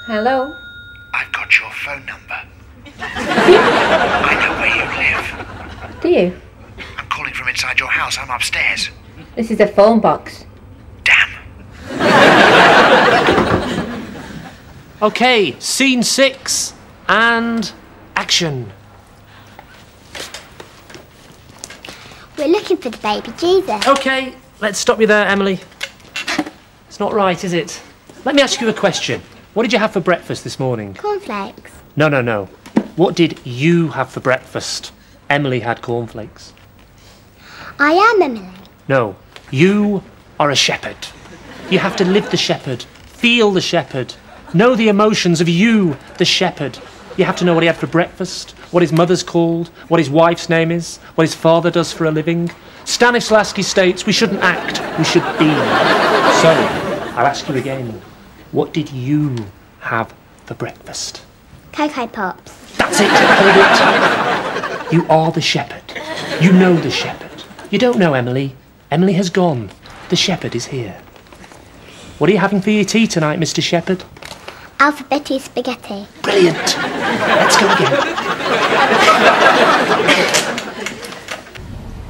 Hello? I've got your phone number. I know where you live. Do you? I'm calling from inside your house. I'm upstairs. This is a phone box. OK, scene 6 and action. We're looking for the baby Jesus. OK, let's stop you there, Emily. It's not right, is it? Let me ask you a question. What did you have for breakfast this morning? Cornflakes. No, no, no. What did you have for breakfast? Emily had cornflakes. I am Emily. No, you are a shepherd. You have to live the shepherd, feel the shepherd, know the emotions of you, the shepherd. You have to know what he had for breakfast, what his mother's called, what his wife's name is, what his father does for a living. Stanislavski states we shouldn't act, we should be. So, I'll ask you again, what did you have for breakfast? Cocoa Pops. That's it, hold it. You are the shepherd. You know the shepherd. You don't know Emily. Emily has gone. The shepherd is here. What are you having for your tea tonight, Mr. Shepherd? Alphabeti spaghetti. Brilliant. Let's go again.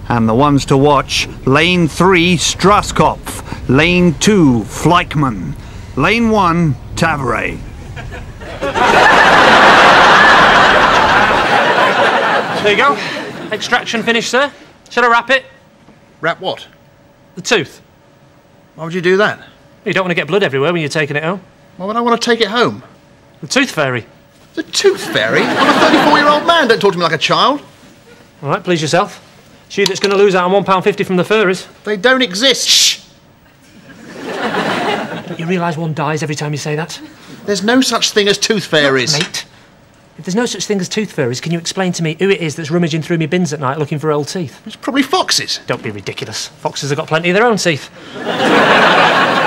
And the ones to watch: Lane 3, Strasskopf. Lane 2, Fleischmann. Lane 1, Tavare. There you go. Extraction finished, sir. Shall I wrap it? Wrap what? The tooth. Why would you do that? You don't want to get blood everywhere when you're taking it home. Why would I want to take it home? The tooth fairy. The tooth fairy? I'm a 34-year-old man. Don't talk to me like a child. All right, please yourself. It's you that's going to lose out on £1.50 from the furries. They don't exist. Shh! Don't you realise one dies every time you say that? There's no such thing as tooth fairies. Look, mate, if there's no such thing as tooth fairies, can you explain to me who it is that's rummaging through me bins at night looking for old teeth? It's probably foxes. Don't be ridiculous. Foxes have got plenty of their own teeth.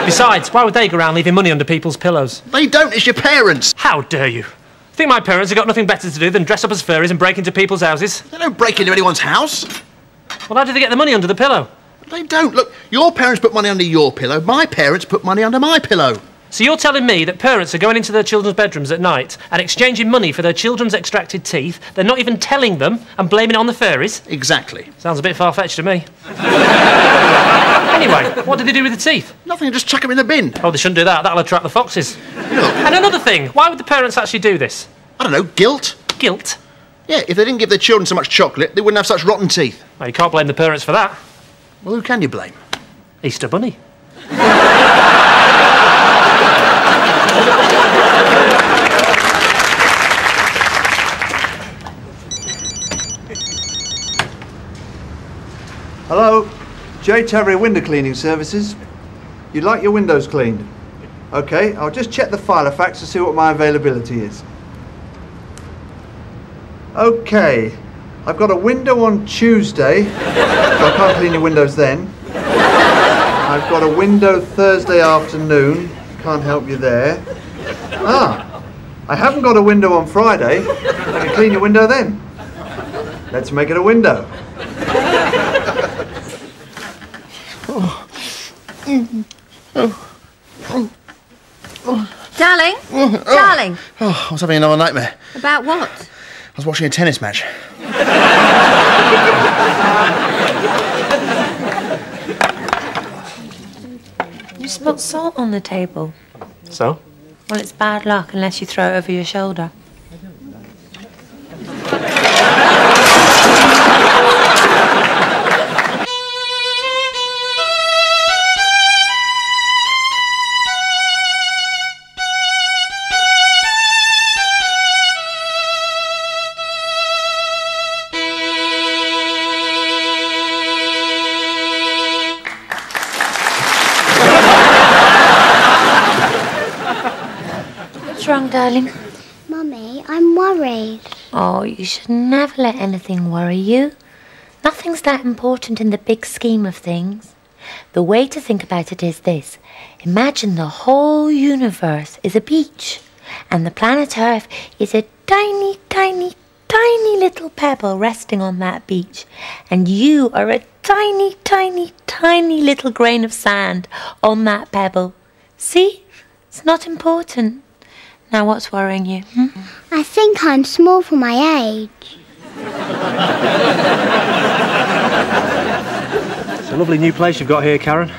Besides, why would they go around leaving money under people's pillows? They don't, it's your parents. How dare you? Think my parents have got nothing better to do than dress up as furries and break into people's houses? They don't break into anyone's house. Well, how do they get the money under the pillow? They don't. Look, your parents put money under your pillow. My parents put money under my pillow. So you're telling me that parents are going into their children's bedrooms at night and exchanging money for their children's extracted teeth? They're not even telling them and blaming it on the fairies? Exactly. Sounds a bit far-fetched to me. Anyway, what did they do with the teeth? Nothing, just chuck them in the bin. Oh, they shouldn't do that. That'll attract the foxes. Look. And another thing, why would the parents actually do this? I don't know, guilt? Guilt? Yeah, if they didn't give their children so much chocolate, they wouldn't have such rotten teeth. Well, you can't blame the parents for that. Well, who can you blame? Easter Bunny. Hello, J. Terry Window Cleaning Services. You'd like your windows cleaned? Okay, I'll just check the Filofax to see what my availability is. Okay, I've got a window on Tuesday, so I can't clean your windows then. I've got a window Thursday afternoon, can't help you there. Ah, I haven't got a window on Friday, I can clean your window then. Let's make it a window. Darling? Darling? Oh, I was having another nightmare. About what? I was watching a tennis match. You spilled salt on the table. So? Well, it's bad luck unless you throw it over your shoulder. What's wrong, darling? Mummy, I'm worried. Oh, you should never let anything worry you. Nothing's that important in the big scheme of things. The way to think about it is this. Imagine the whole universe is a beach, and the planet Earth is a tiny, tiny, tiny little pebble resting on that beach. And you are a tiny, tiny, tiny little grain of sand on that pebble. See? It's not important. Now what's worrying you? I think I'm small for my age. It's a lovely new place you've got here, Karen.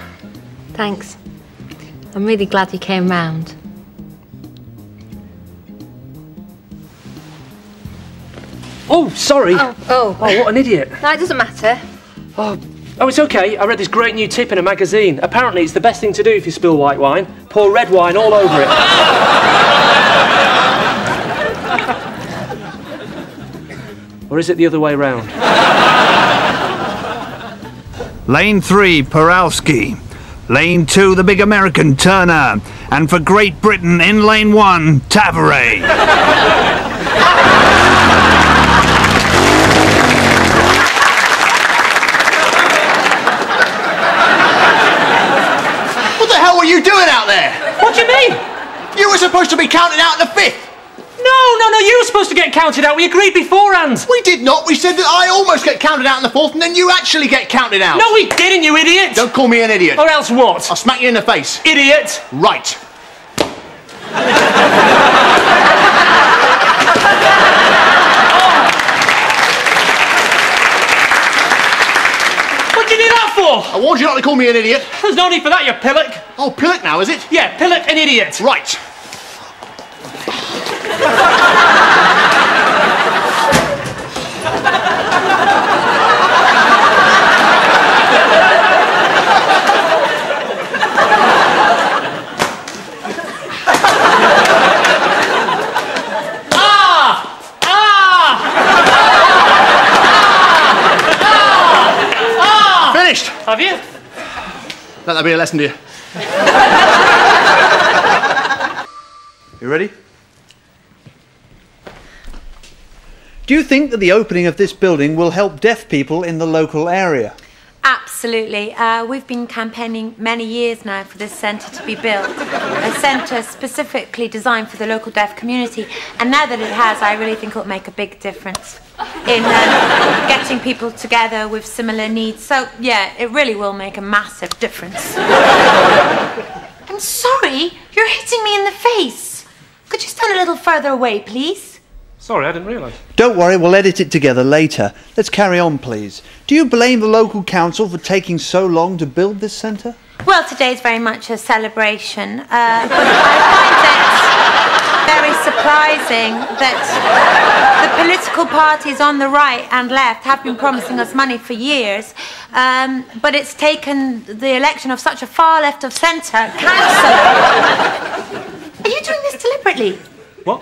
Thanks. I'm really glad you came round. Oh, sorry. Oh, what an idiot. No, it doesn't matter. Oh, it's okay. I read this great new tip in a magazine. Apparently, it's the best thing to do if you spill white wine. Pour red wine all over it. Or is it the other way round? Lane 3, Peralski. Lane 2, the big American Turner. And for Great Britain in Lane 1, Tavares. What the hell were you doing out there? What do you mean? You were supposed to be counting out the 5th. No, you were supposed to get counted out. We agreed beforehand. We did not. We said that I almost get counted out in the 4th and then you actually get counted out. No, we didn't, you idiot. Don't call me an idiot. Or else what? I'll smack you in the face. Idiot. Right. What did you do that for? I warned you not to call me an idiot. There's no need for that, you pillock. Oh, pillock now, is it? Yeah, pillock and idiot. Right. Finished. Have you? Let that be a lesson to you. You ready? Do you think that the opening of this building will help deaf people in the local area? Absolutely. We've been campaigning many years now for this centre to be built. A centre specifically designed for the local deaf community. And now that it has, I really think it'll make a big difference in getting people together with similar needs. So, yeah, it really will make a massive difference. I'm sorry, you're hitting me in the face. Could you stand a little further away, please? Sorry, I didn't realise. Don't worry, we'll edit it together later. Let's carry on, please. Do you blame the local council for taking so long to build this centre? Well, today's very much a celebration, but I find it very surprising that the political parties on the right and left have been promising us money for years, but it's taken the election of such a far left of centre council. Are you doing this deliberately? What?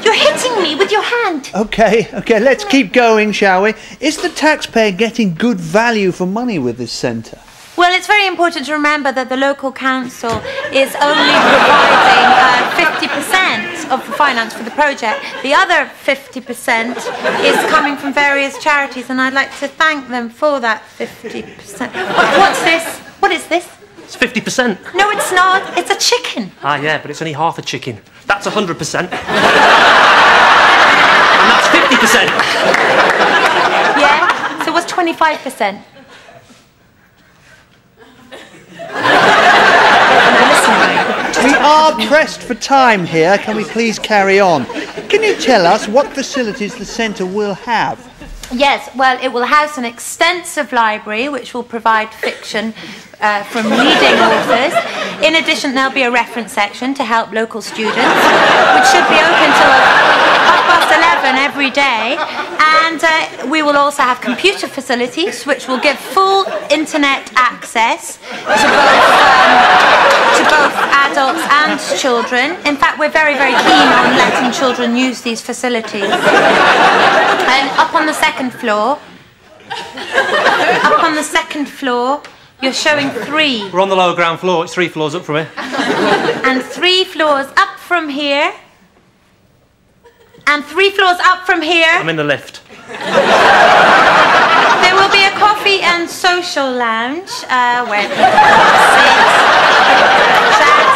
You're hitting me with your hand. Okay, let's keep going, shall we? Is the taxpayer getting good value for money with this centre? Well, it's very important to remember that the local council is only providing 50% of the finance for the project. The other 50% is coming from various charities, and I'd like to thank them for that 50%. What's this? What is this? It's 50%. No, it's not. It's a chicken. Ah, yeah, but it's only half a chicken. That's 100%. And that's 50%. Yeah? So what's 25%? We are pressed for time here. Can we please carry on? Can you tell us what facilities the centre will have? Yes, well, it will house an extensive library which will provide fiction from leading authors. In addition, there'll be a reference section to help local students, which should be open till 11:30 every day. And we will also have computer facilities which will give full internet access to both adults and children. In fact, we're very, very keen on letting children use these facilities. And up on the second floor, you're showing 3. We're on the lower ground floor. It's 3 floors up from here. And 3 floors up from here. And 3 floors up from here. I'm in the lift. There will be a coffee and social lounge where people sit, chat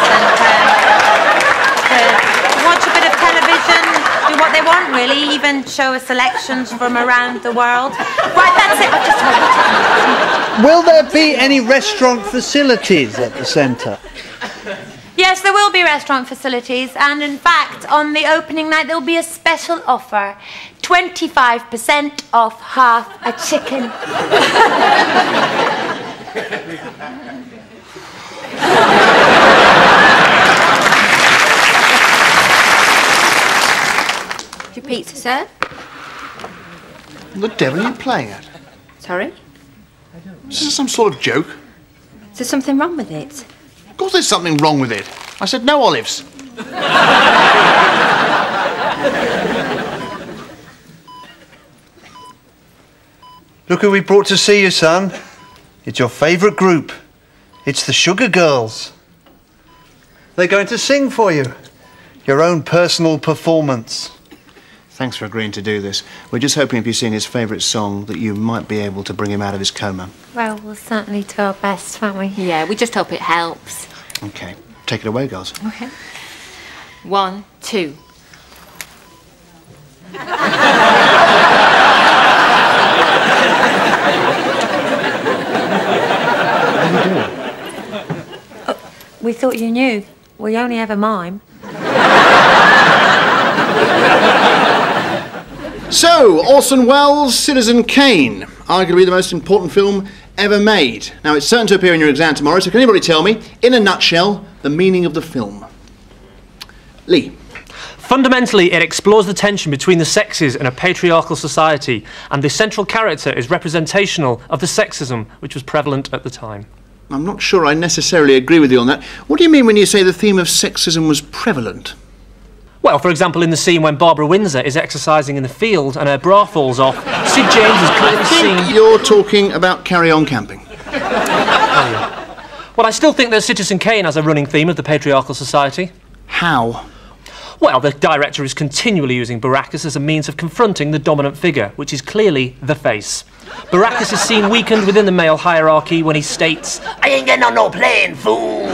and watch a bit of television, do what they want really, even show us selections from around the world. Right, that's it. I've just told you. Will there be any restaurant facilities at the centre? Yes, there will be restaurant facilities, and in fact, on the opening night, there will be a special offer. 25% off half a chicken. Your pizza, sir? What the devil are you playing at? Sorry? Is this some sort of joke? Is there something wrong with it? Of course there's something wrong with it. I said no olives. Look who we brought to see you, son. It's your favourite group. It's the Sugar Girls. They're going to sing for you. Your own personal performance. Thanks for agreeing to do this. We're just hoping if you sing his favourite song that you might be able to bring him out of his coma. Well, we'll certainly do our best, won't we? Yeah, we just hope it helps. OK. Take it away, girls. OK. 1, 2. We thought you knew. We only ever mime. So, Orson Welles' Citizen Kane, arguably the most important film ever made. Now, it's certain to appear in your exam tomorrow, so can anybody tell me, in a nutshell, the meaning of the film? Lee. Fundamentally, it explores the tension between the sexes in a patriarchal society, and the central character is representational of the sexism which was prevalent at the time. I'm not sure I necessarily agree with you on that. What do you mean when you say the theme of sexism was prevalent? Well, for example, in the scene when Barbara Windsor is exercising in the field and her bra falls off, Sid James is clearly seen... You're talking about Carry On Camping. Oh, yeah. Well, I still think that Citizen Kane has a running theme of the patriarchal society. How? Well, the director is continually using Baracus as a means of confronting the dominant figure, which is clearly the face. Baracus is seen weakened within the male hierarchy when he states, "I ain't getting on no plane, fool."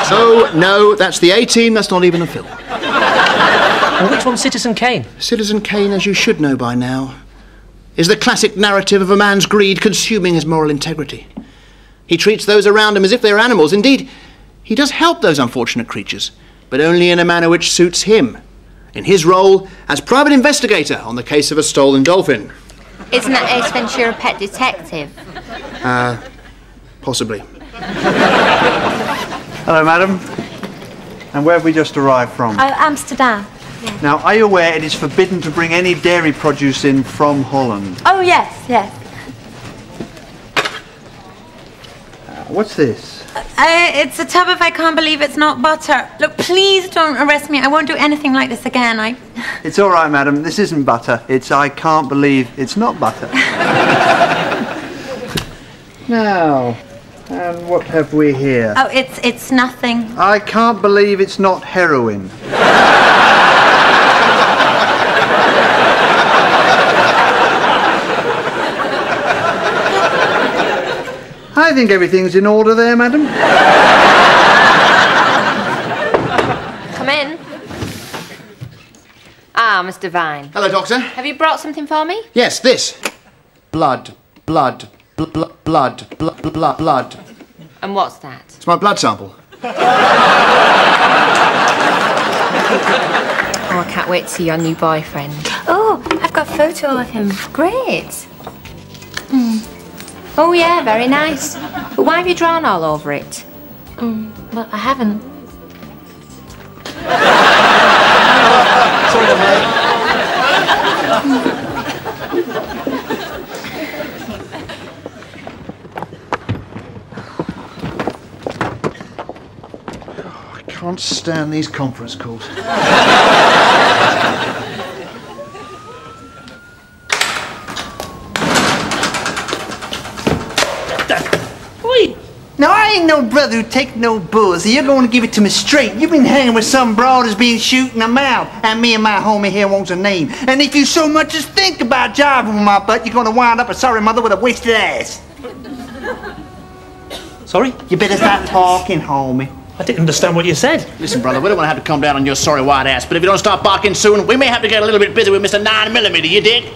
Oh, no, that's the A-Team, that's not even a film. Well, which one's Citizen Kane? Citizen Kane, as you should know by now, is the classic narrative of a man's greed consuming his moral integrity. He treats those around him as if they're animals. Indeed, he does help those unfortunate creatures, but only in a manner which suits him, in his role as private investigator on the case of a stolen dolphin. Isn't that Ace Ventura Pet Detective? Possibly. Hello, madam. And where have we just arrived from? Amsterdam. Now, are you aware it is forbidden to bring any dairy produce in from Holland? Oh, yes, yes. What's this? It's a tub of I can't believe it's not butter. Look, please don't arrest me. I won't do anything like this again. It's all right, madam. This isn't butter. It's I can't believe it's not butter. Now, and what have we here? Oh, it's nothing. I can't believe it's not heroin. I think everything's in order there, madam. Come in. Ah, Mr. Vine. Hello, Doctor. Have you brought something for me? Yes, this. Blood. Blood. Blood. Blood. Blood. Blood. And what's that? It's my blood sample. Oh, I can't wait to see your new boyfriend. Oh, I've got a photo of him. Great. Oh, yeah, very nice. But why have you drawn all over it? Well, I haven't. Sorry, mate. I can't stand these conference calls. Now, I ain't no brother who take no bulls, so you're going to give it to me straight. You've been hanging with some broad that's been shooting them out, and me and my homie here wants a name. And if you so much as think about jiving with my butt, you're going to wind up a sorry mother with a wasted ass. Sorry? You better start talking, homie. I didn't understand what you said. Listen, brother, we don't want to have to come down on your sorry white ass, but if you don't start barking soon, we may have to get a little bit busy with Mr. 9mm, you dig?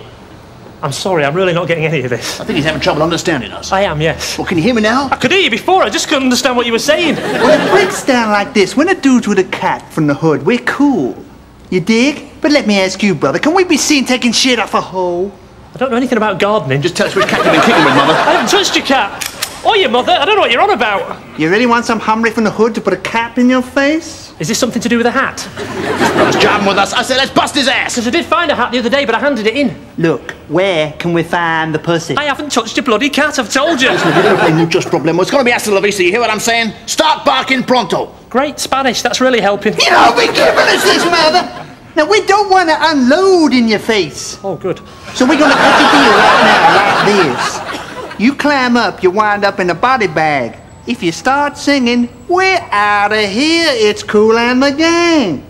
I'm sorry, I'm really not getting any of this. I think he's having trouble understanding us. I am, yes. Well, can you hear me now? I could hear you before, I just couldn't understand what you were saying. Well, it breaks down like this. When a dude's with a cat from the hood, we're cool. You dig? But let me ask you, brother, can we be seen taking shit off a hoe? I don't know anything about gardening. Just tell us which cat you've been kicking with, Mother. I haven't touched your cat. Or your mother. I don't know what you're on about. You really want some Humry from the hood to put a cap in your face? Is this something to do with a hat? He's jabbing with us. I said, let's bust his ass. Because I did find a hat the other day, but I handed it in. Look, where can we find the pussy? I haven't touched your bloody cat, I've told you. Listen, if you're going to play muchos problemos, it's going to be hasta la vista. You hear what I'm saying? Start barking pronto. Great Spanish, that's really helping. You know, be giving us this, Mother. Now, we don't want to unload in your face. Oh, good. So we're going to cut the deal right now, like this. You climb up, you wind up in a body bag. If you start singing, we're out of here, it's Kool and the Gang.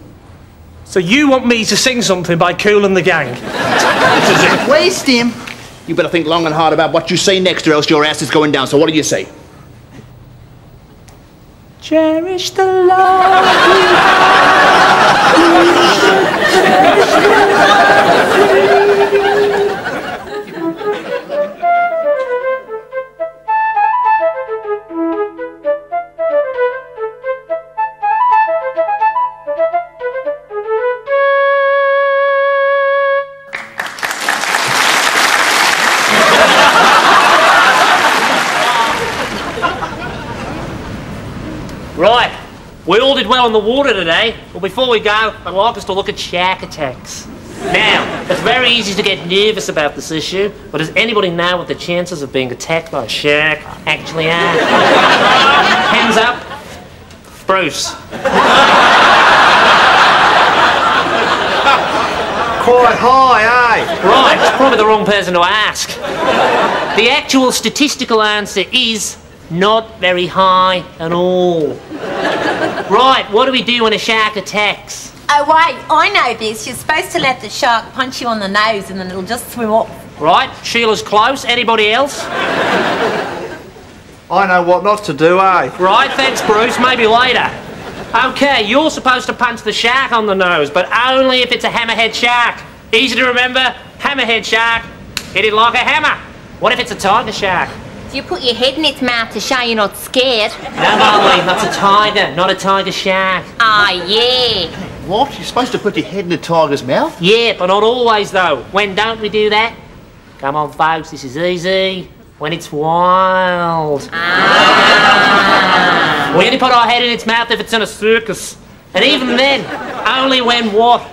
So you want me to sing something by Kool and the Gang? Waste him. You better think long and hard about what you say next or else your ass is going down. So what do you say? Cherish the love we Right, we all did well on the water today, but before we go, I'd like us to look at shark attacks. Now, it's very easy to get nervous about this issue, but does anybody know what the chances of being attacked by a shark actually are? Hands up. Bruce. Quite high, eh? Right, it's probably the wrong person to ask. The actual statistical answer is not very high at all. Right, what do we do when a shark attacks? Oh, wait, I know this. You're supposed to let the shark punch you on the nose and then it'll just swim off. Right, Sheila's close. Anybody else? I know what not to do, eh? Right, thanks, Bruce. Maybe later. Okay, you're supposed to punch the shark on the nose, but only if it's a hammerhead shark. Easy to remember, hammerhead shark. Hit it like a hammer. What if it's a tiger shark? Do you put your head in its mouth to show you're not scared? No, Marlene, that's a tiger, not a tiger shark. Ah, yeah. What? You're supposed to put your head in a tiger's mouth? Yeah, but not always, though. When don't we do that? Come on, folks, this is easy. When it's wild. Ah. We only put our head in its mouth if it's in a circus. And even then, only when what?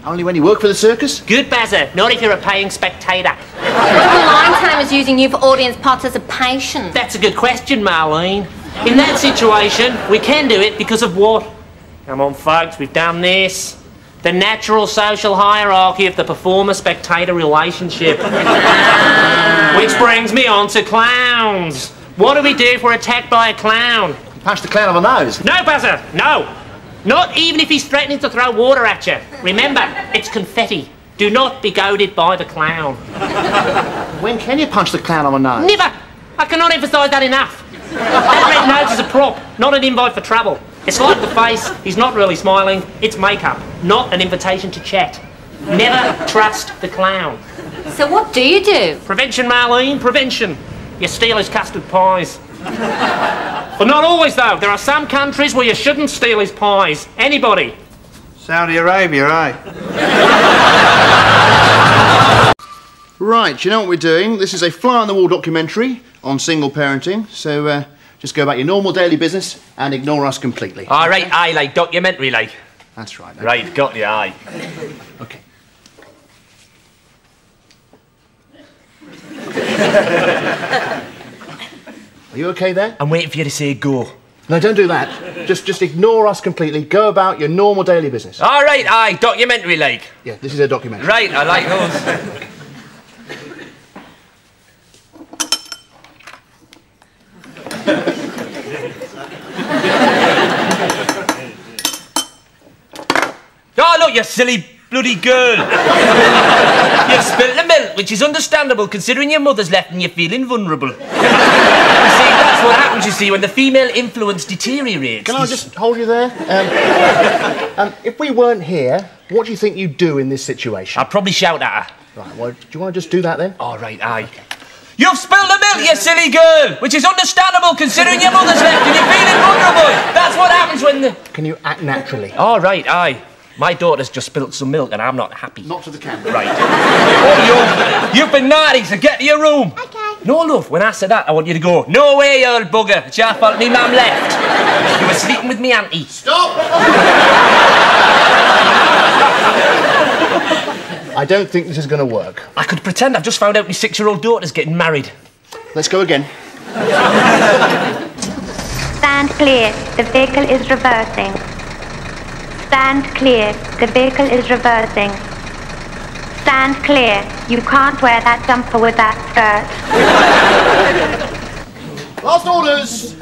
Only when you work for the circus? Good, Bazza. Not if you're a paying spectator. The line time is using you for audience participation. That's a good question, Marlene. In that situation, we can do it because of what? Come on, folks, we've done this. The natural social hierarchy of the performer-spectator relationship. Which brings me on to clowns. What do we do if we're attacked by a clown? You punch the clown on the nose. No, Bazza, no. Not even if he's threatening to throw water at you. Remember, it's confetti. Do not be goaded by the clown. When can you punch the clown on the nose? Never. I cannot emphasise that enough. That red nose is a prop, not an invite for trouble. It's like the face, he's not really smiling, it's makeup, not an invitation to chat. Never trust the clown. So what do you do? Prevention, Marlene, prevention. You steal his custard pies. But not always, though. There are some countries where you shouldn't steal his pies. Anybody. Saudi Arabia, eh? Right, you know what we're doing? This is a fly-on-the-wall documentary on single parenting, so just go about your normal daily business and ignore us completely. All right, I like documentary, like. That's right. Right, got the eye. Okay. Are you okay there? I'm waiting for you to say go. No, don't do that. Just ignore us completely. Go about your normal daily business. All right, aye, documentary, like. Yeah, this is a documentary. Right, I like those. Oh, look, you silly bloody girl. You've spilt the milk, which is understandable considering your mother's left and you're feeling vulnerable. You see, that's what happens, you see, when the female influence deteriorates. Can I just hold you there? If we weren't here, what do you think you'd do in this situation? I'd probably shout at her. Right, well, do you want to just do that then? All right, aye. You've spilled the milk, you silly girl, which is understandable considering your mother's left and you're feeling vulnerable. That's what happens when the... Can you act naturally? All right, aye. My daughter's just spilt some milk and I'm not happy. Not to the camera. Right. Oh, You've been naughty, so get to your room. Okay. No, love, when I said that, I want you to go. No way, you old bugger. It's your fault me mum left. You were sleeping with me auntie. Stop! I don't think this is going to work. I could pretend I've just found out my 6-year-old daughter's getting married. Let's go again. Stand clear. The vehicle is reversing. Stand clear. The vehicle is reversing. Stand clear. You can't wear that jumper with that skirt. Last orders.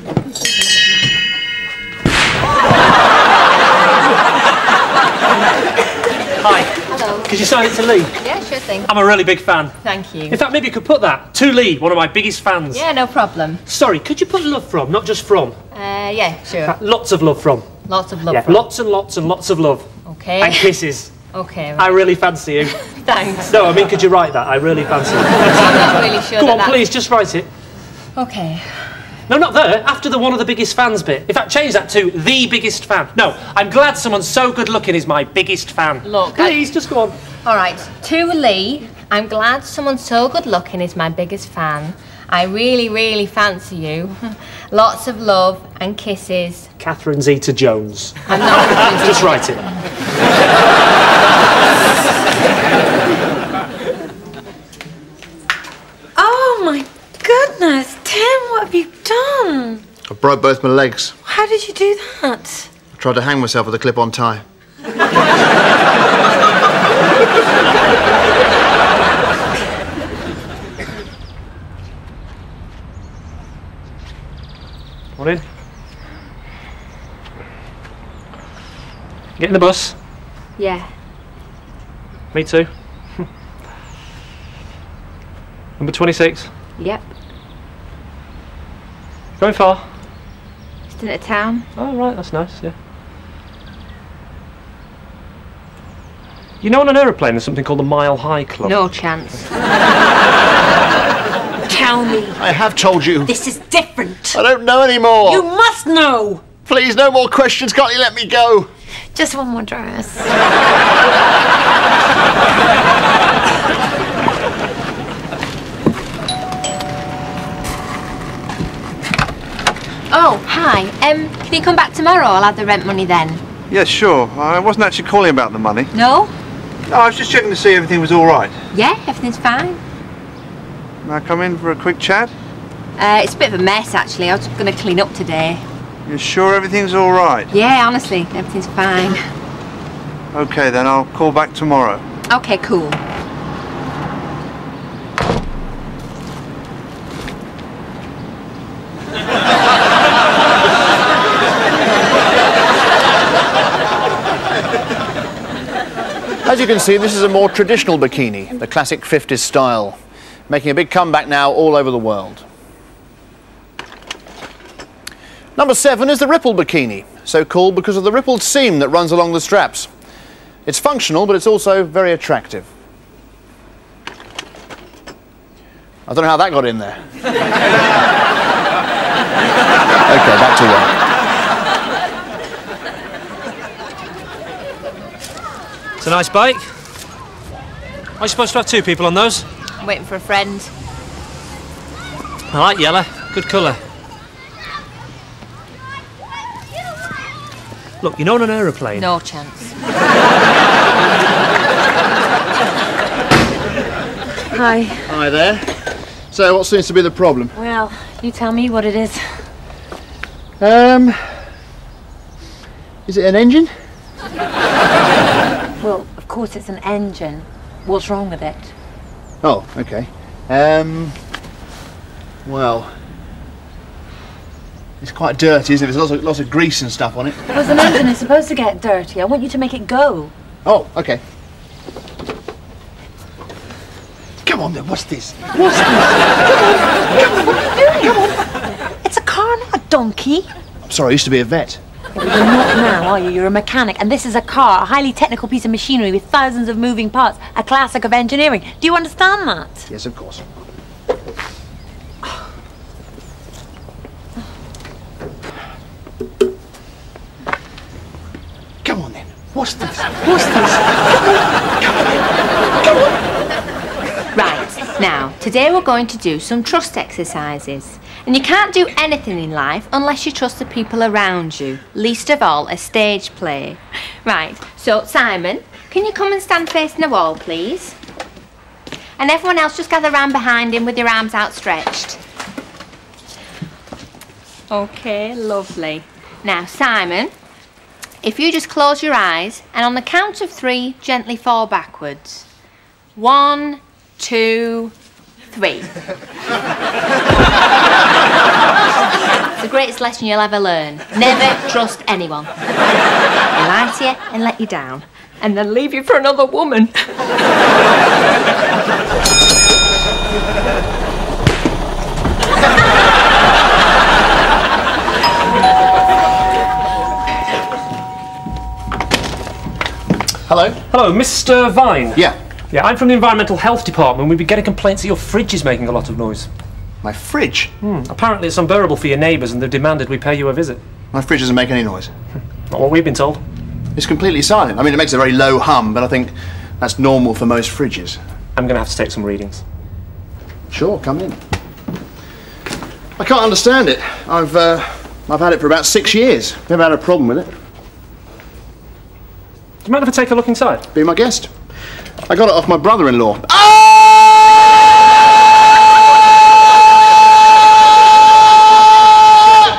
Hi. Hello. Could you sign it to Lee? Yeah, sure thing. I'm a really big fan. Thank you. In fact, maybe you could put that to Lee, one of my biggest fans. Yeah, no problem. Sorry, could you put love from, not just from? Yeah, sure. Lots of love from. Lots of love Yeah, from. lots and lots and lots of love. Okay. And kisses. Okay. I really fancy you. Thanks. No, I mean, could you write that? I really fancy you. I'm not really sure. Go on, please, just write it. Okay. No, not there. After the one of the biggest fans bit. In fact, change that to the biggest fan. No, I'm glad someone so good looking is my biggest fan. Look. Please, just go on. All right. To Lee, I'm glad someone so good looking is my biggest fan. I really, really fancy you. Lots of love and kisses. Catherine Zeta-Jones. I'm not. Just write it. Oh my goodness, Tim, what have you done? I broke both my legs. How did you do that? I tried to hang myself with a clip-on tie. Come on in. Get in the bus. Yeah. Me too. Number 26. Yep. Going far? Just into town. Oh, right, that's nice, yeah. You know, on an aeroplane there's something called the Mile High Club? No chance. Tell me. I have told you. This is different. I don't know anymore. You must know. Please, no more questions. Can't you let me go? Just one more dress. Oh, hi. Can you come back tomorrow? I'll have the rent money then. Yeah, sure. I wasn't actually calling about the money. No? No, I was just checking to see everything was all right. Yeah, everything's fine. Can I come in for a quick chat? It's a bit of a mess, actually. I was going to clean up today. You're sure everything's all right? Yeah, honestly, everything's fine. Okay, then I'll call back tomorrow. Okay, cool. As you can see, this is a more traditional bikini, the classic 50s style, making a big comeback now all over the world. Number 7 is the ripple bikini, so called because of the rippled seam that runs along the straps. It's functional, but it's also very attractive. I don't know how that got in there. Okay, back to work. It's a nice bike. Are you supposed to have 2 people on those? I'm waiting for a friend. I like yellow. Good colour. Look, you know, on an aeroplane. No chance. Hi. Hi there. So, what seems to be the problem? Well, you tell me what it is. Is it an engine? Well, of course it's an engine. What's wrong with it? Oh, okay. Well, it's quite dirty, isn't it? There's lots of grease and stuff on it. Because an engine is supposed to get dirty. I want you to make it go. Oh, okay. Come on then, what's this? What's this? Come on, what are you doing? Come on. It's a car, not a donkey. I'm sorry, I used to be a vet. Well, you're not now, are you? You're a mechanic, and this is a car, a highly technical piece of machinery with thousands of moving parts, a classic of engineering. Do you understand that? Yes, of course. Come on then. What's this? What's this? Come on. Come on. Right. Now, today we're going to do some trust exercises. And you can't do anything in life unless you trust the people around you, least of all a stage play. Right, so Simon, can you come and stand facing the wall, please? And everyone else just gather round behind him with your arms outstretched. Okay, lovely. Now, Simon, if you just close your eyes and on the count of 3, gently fall backwards. 1, 2, 3. It's the greatest lesson you'll ever learn. Never trust anyone. They'll lie to you and let you down. And then leave you for another woman. Hello? Hello, Mr. Vine? Yeah. Yeah, I'm from the Environmental Health Department. We've been getting complaints that your fridge is making a lot of noise. My fridge? Apparently it's unbearable for your neighbours and they've demanded we pay you a visit. My fridge doesn't make any noise. Not what we've been told. It's completely silent. I mean, it makes a very low hum, but I think that's normal for most fridges. I'm going to have to take some readings. Sure, come in. I can't understand it. I've had it for about 6 years. Never had a problem with it. Do you mind if I take a look inside? Be my guest. I got it off my brother-in-law.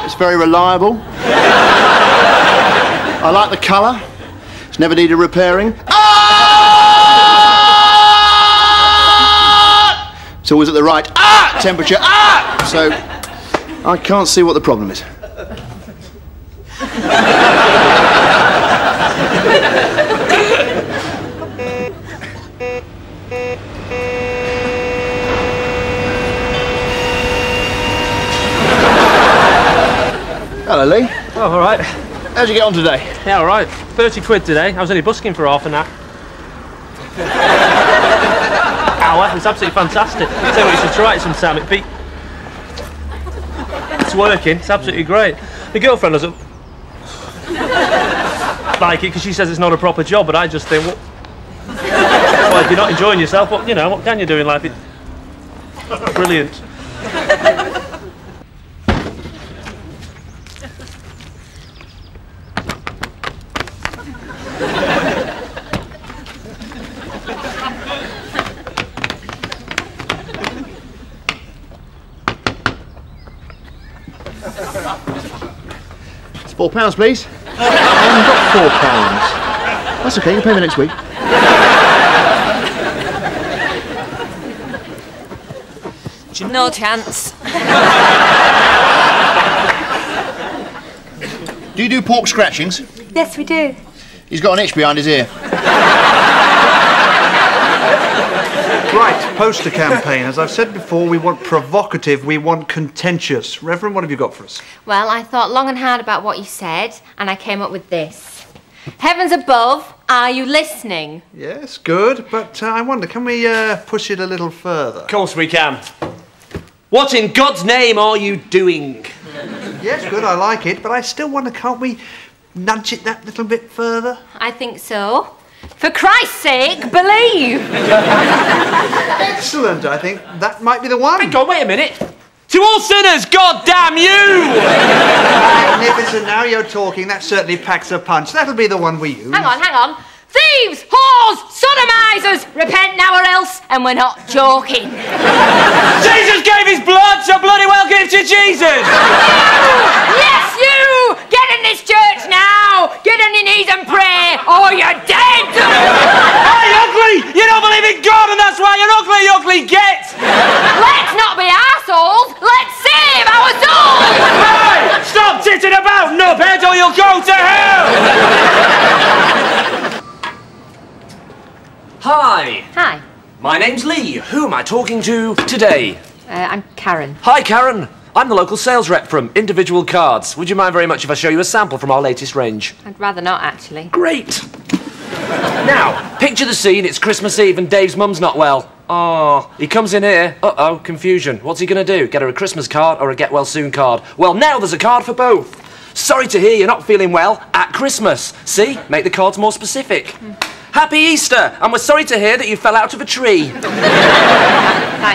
It's very reliable. I like the colour. It's never needed repairing. It's always at the right temperature. So I can't see what the problem is. Hello, Lee. Oh, all right. How'd you get on today? Yeah, all right. 30 quid today. I was only busking for half an hour. Hour. It's absolutely fantastic. I tell you what, you should try it sometime. It's working. It's absolutely great. My girlfriend doesn't like it because she says it's not a proper job, but I just think, well, if you're not enjoying yourself, what can you do in life? It's brilliant. It's £4, please. I haven't got £4. That's okay, you can pay me next week. No chance. Do you do pork scratchings? Yes, we do. He's got an itch behind his ear. Right, poster campaign. As I've said before, we want provocative, we want contentious. Reverend, what have you got for us? Well, I thought long and hard about what you said, and I came up with this. Heavens above, are you listening? Yes, good, but I wonder, can we push it a little further? Of course we can. What in God's name are you doing? Yes, good, I like it, but I still wonder, can't we nudge it that little bit further? I think so. For Christ's sake, believe! Excellent, I think that might be the one. Hang on, wait a minute. To all sinners, God damn you! Magnificent, now you're talking. That certainly packs a punch. That'll be the one we use. Hang on. Thieves, whores, sodomizers, repent now or else, and we're not joking. Jesus gave his blood, so bloody well give it to Jesus! Yes, you! Get in this church now! Get on your knees and pray, or you're dead! Hey, ugly! You don't believe in God, and that's why you're ugly, you ugly get! Let's not be arseholes! Let's save our souls! Hey! Stop titting about, knobhead, or you'll go to hell! Hi. Hi. My name's Lee. Who am I talking to today? I'm Karen. Hi, Karen. I'm the local sales rep from Individual Cards. Would you mind very much if I show you a sample from our latest range? I'd rather not, actually. Great. Now, picture the scene. It's Christmas Eve and Dave's mum's not well. Oh, he comes in here. Uh-oh, confusion. What's he going to do? Get her a Christmas card or a get well soon card? Well, now there's a card for both. Sorry to hear you're not feeling well at Christmas. See? Make the cards more specific. Happy Easter, and we're sorry to hear that you fell out of a tree.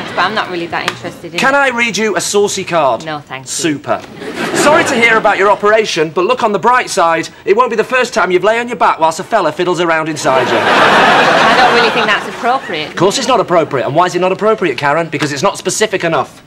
might, but I'm not really that interested in Can it. I read you a saucy card? No, thank you. Super. Sorry to hear about your operation, but look on the bright side. It won't be the first time you've lay on your back whilst a fella fiddles around inside you. I don't really think that's appropriate. Of course it's not appropriate. And why is it not appropriate, Karen? Because it's not specific enough.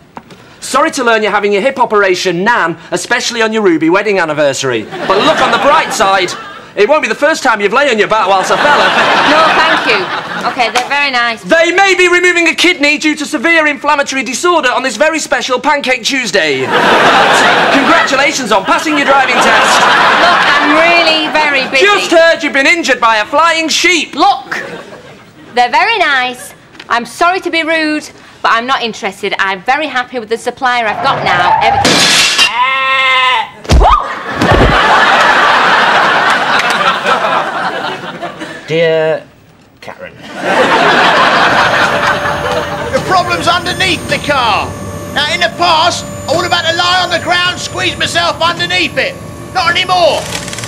Sorry to learn you're having your hip operation, Nan, especially on your Ruby wedding anniversary. But look on the bright side. It won't be the first time you've lay on your back whilst a fella... No, thank you. OK, they're very nice. They may be removing a kidney due to severe inflammatory disorder on this very special Pancake Tuesday. But congratulations on passing your driving test. Look, I'm really very busy. Just heard you've been injured by a flying sheep. Look, they're very nice. I'm sorry to be rude, but I'm not interested. I'm very happy with the supplier I've got now. Dear Karen. The problem's underneath the car. Now, in the past, I would have had to lie on the ground, squeeze myself underneath it. Not anymore.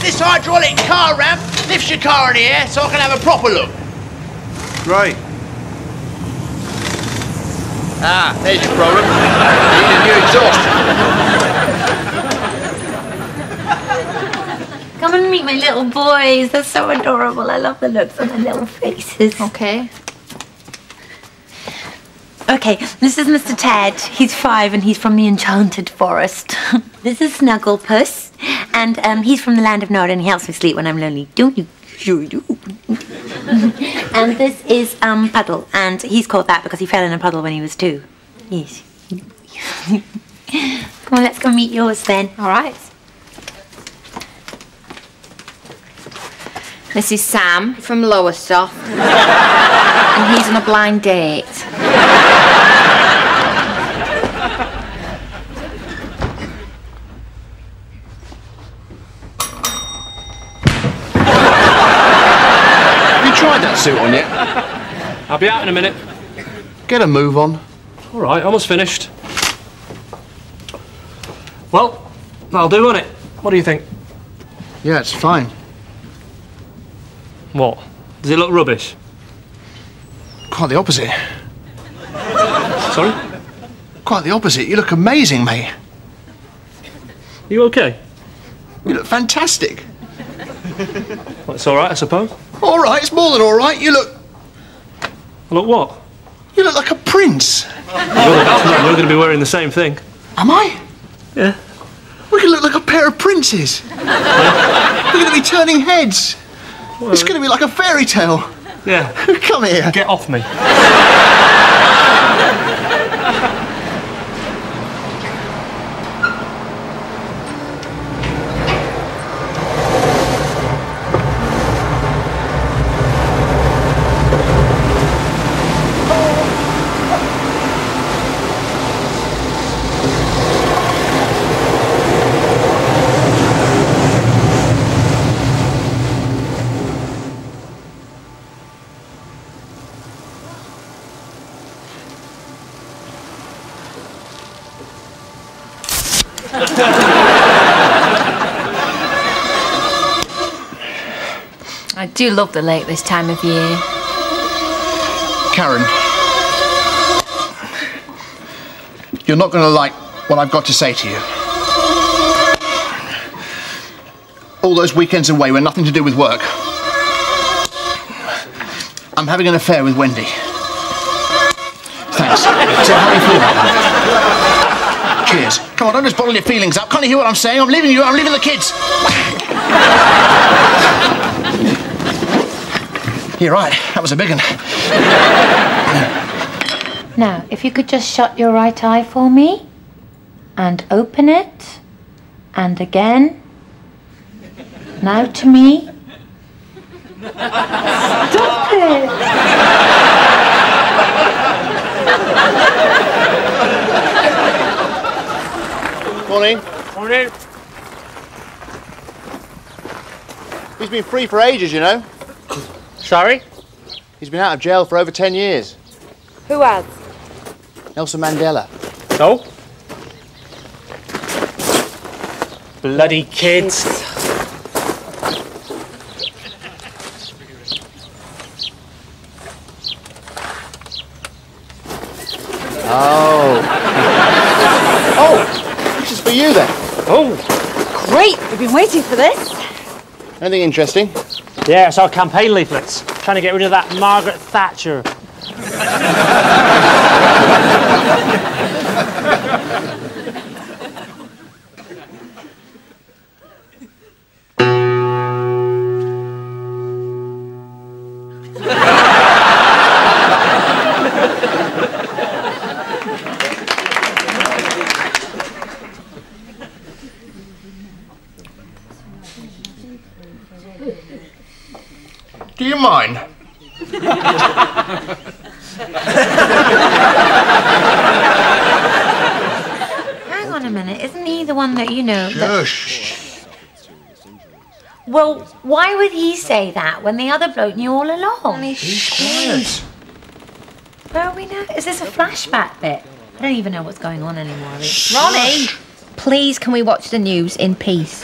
This hydraulic car ramp lifts your car in the air so I can have a proper look. Right. Ah, there's your problem. You need a new exhaust. Come and meet my little boys. They're so adorable. I love the looks on their little faces. Okay. Okay, this is Mr. Ted. He's 5 and he's from the Enchanted Forest. This is Snugglepuss, and he's from the land of Nod and he helps me sleep when I'm lonely. Don't you? Sure you do. And this is Puddle, and he's called that because he fell in a puddle when he was 2. Yes. Come on, let's go meet yours then. All right. This is Sam from Lowestoft, and he's on a blind date. Tried that suit on yet? I'll be out in a minute. Get a move on. All right, almost finished. Well, that'll do, won't it? What do you think? Yeah, it's fine. What? Does it look rubbish? Quite the opposite. Sorry? Quite the opposite. You look amazing, mate. You okay? You look fantastic. Well, it's all right, I suppose. All right, it's more than all right. You look... Look what? You look like a prince. You're going to be wearing the same thing. Am I? Yeah. We can look like a pair of princes. We're going to be turning heads. Well, it's going to be like a fairy tale. Yeah. Come here. Get off me. I do love the lake this time of year. Karen, you're not going to like what I've got to say to you. All those weekends away were nothing to do with work. I'm having an affair with Wendy. Thanks. So how do you feel about that? Cheers. Come on, don't just bottle your feelings up. Can't you hear what I'm saying? I'm leaving you. I'm leaving the kids. You're right. That was a big one. Now, if you could just shut your right eye for me, and open it, and again. Now to me. Stop it! Morning. Morning. He's been free for ages, you know. Sorry? He's been out of jail for over 10 years. Who has? Nelson Mandela. So? Bloody kids. Oh. Oh, this is for you then. Oh. Great, we've been waiting for this. Anything interesting? Yeah, it's our campaign leaflets. Trying to get rid of that Margaret Thatcher. Do you mind? Hang on a minute, isn't he the one that you know? Shush. Well, why would he say that when the other bloke knew all along? Quiet. Where are we now? Is this a flashback bit? I don't even know what's going on anymore. Ronnie! Please, can we watch the news in peace?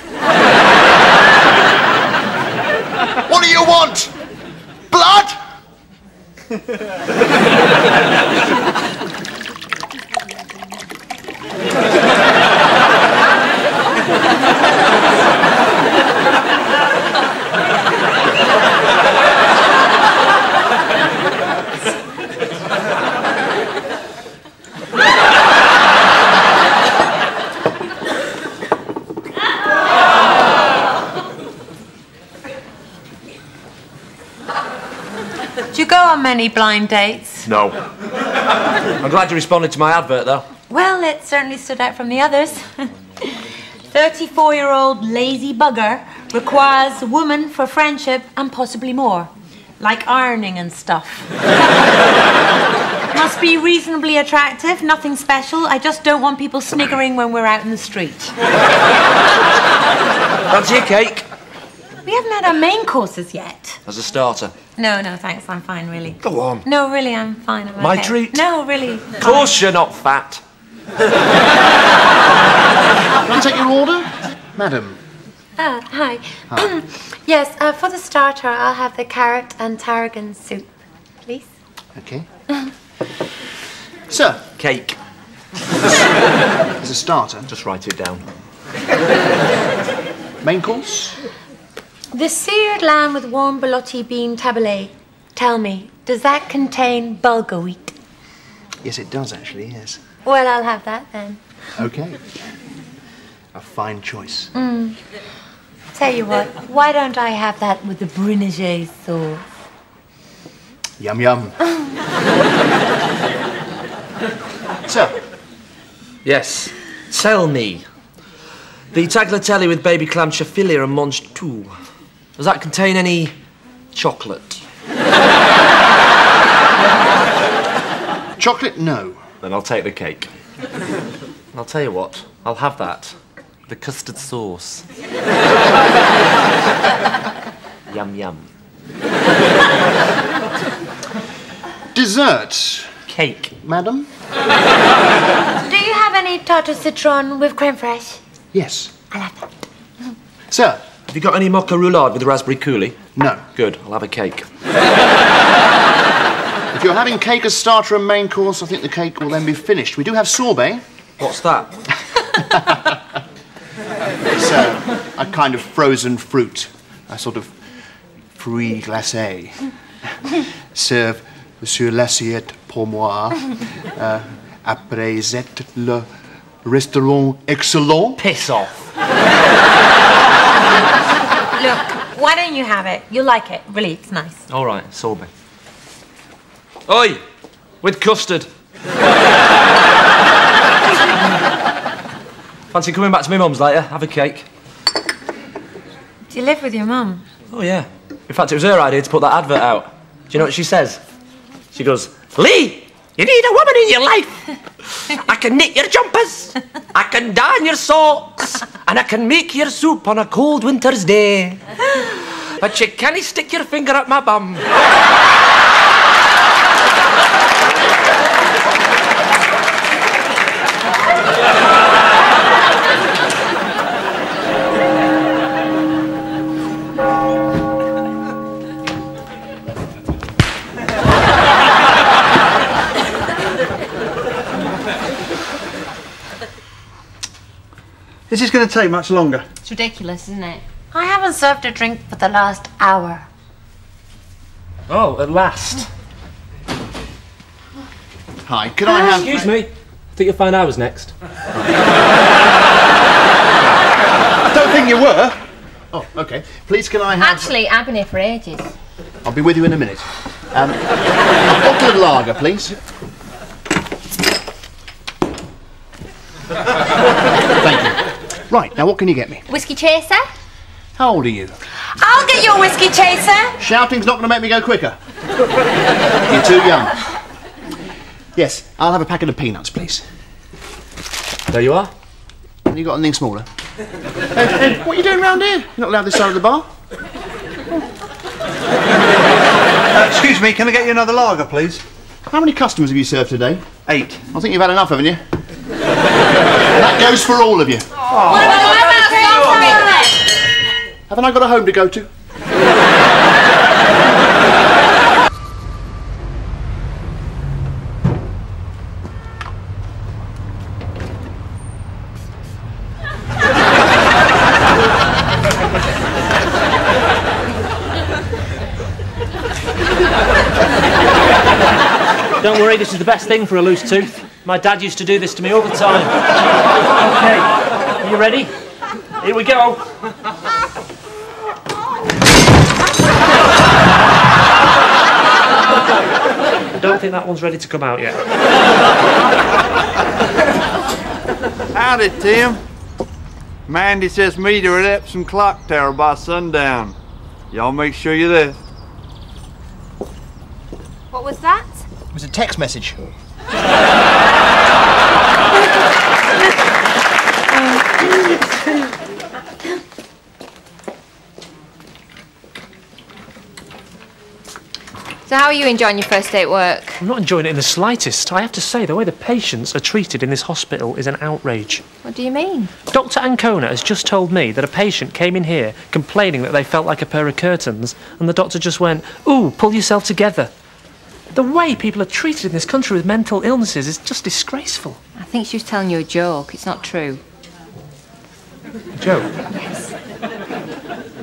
What do you want? Blood? Do you go on many blind dates? No. I'm glad you responded to my advert, though. Well, it certainly stood out from the others. 34-year-old lazy bugger requires a woman for friendship and possibly more. Like ironing and stuff. Must be reasonably attractive, nothing special. I just don't want people sniggering when we're out in the street. Fancy a cake? We haven't had our main courses yet. As a starter. No, thanks. I'm fine, really. Go on. No, really, I'm fine. I'm My okay. treat? No, really. Of course you're not fat. Can I take your order? Madam. Hi. Hi. Yes, for the starter, I'll have the carrot and tarragon soup, please. Okay. Sir. Cake. As a starter. Just write it down. Main course? The seared lamb with warm borlotti bean tabbouleh. Tell me, does that contain bulgur wheat? Yes, it does actually, yes. Well, I'll have that then. Okay. A fine choice. Tell you what, why don't I have that with the Brinagé sauce? Yum yum. Sir. Yes. Tell me. The tagliatelle with baby clam chaffilia and mange tout. Does that contain any chocolate? Chocolate, no. Then I'll take the cake. I'll tell you what, I'll have that. The custard sauce. Yum yum. Dessert. Cake. Madam? Do you have any tarte citron with creme fraiche? Yes. I'll have that. Sir. Have you got any mocha roulade with raspberry coulis? No. Good, I'll have a cake. If you're having cake as starter and main course, I think the cake will then be finished. We do have sorbet. What's that? It's a kind of frozen fruit. A sort of fruit glacé. Serve sur l'assiette pour moi. Après c'est le restaurant excellent. Piss off. Look, why don't you have it? You'll like it. Really, it's nice. All right, sorbet. Oi! With custard. Fancy coming back to my mum's later? Have a cake. Do you live with your mum? Oh, yeah. In fact, it was her idea to put that advert out. Do you know what she says? She goes, Lee, you need a woman in your life. I can knit your jumpers, I can darn your socks, and I can make your soup on a cold winter's day. But you can't stick your finger up my bum. Is this going to take much longer? It's ridiculous, isn't it? I haven't served a drink for the last hour. Oh, at last. Hi, could I have... Excuse me. I think you'll find I was next. I don't think you were. Oh, OK. Please, can I have... Actually, I've been here for ages. I'll be with you in a minute. A bottle of lager, please. Thank you. Right, now what can you get me? Whiskey chaser? How old are you? I'll get you a whiskey chaser. Shouting's not going to make me go quicker. You're too young. Yes, I'll have a packet of peanuts, please. There you are. Have you got anything smaller? What are you doing round here? You're not allowed this side of the bar. Excuse me, can I get you another lager, please? How many customers have you served today? 8. I think you've had enough, haven't you? That goes for all of you. Haven't I got a home to go to? Don't worry, this is the best thing for a loose tooth. My dad used to do this to me all the time. OK, are you ready? Here we go. I don't think that one's ready to come out yet. Howdy, Tim. Mandy says meet her at Epsom Clock Tower by sundown. Y'all make sure you're there. What was that? It was a text message. So how are you enjoying your first day at work? I'm not enjoying it in the slightest. I have to say, the way the patients are treated in this hospital is an outrage. What do you mean? Dr. Ancona has just told me that a patient came in here complaining that they felt like a pair of curtains, and the doctor just went, "Ooh, pull yourself together." The way people are treated in this country with mental illnesses is just disgraceful. I think she was telling you a joke. It's not true. A joke? Yes.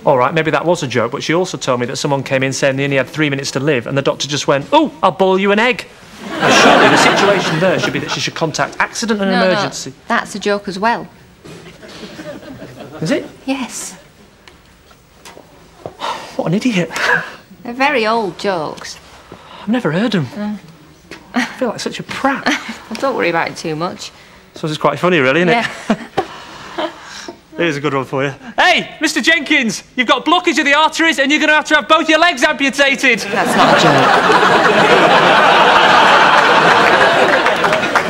All right, maybe that was a joke, but she also told me that someone came in saying they only had 3 minutes to live, and the doctor just went, "Oh, I'll boil you an egg." Now, surely the situation there should be that she should contact accident and emergency. No, that's a joke as well. Is it? Yes. What an idiot. They're very old jokes. I've never heard them. I feel like such a prat. Well, don't worry about it too much. So it's quite funny, really, isn't it? Here's a good one for you. Hey, Mr. Jenkins, you've got blockage of the arteries and you're going to have both your legs amputated. That's not a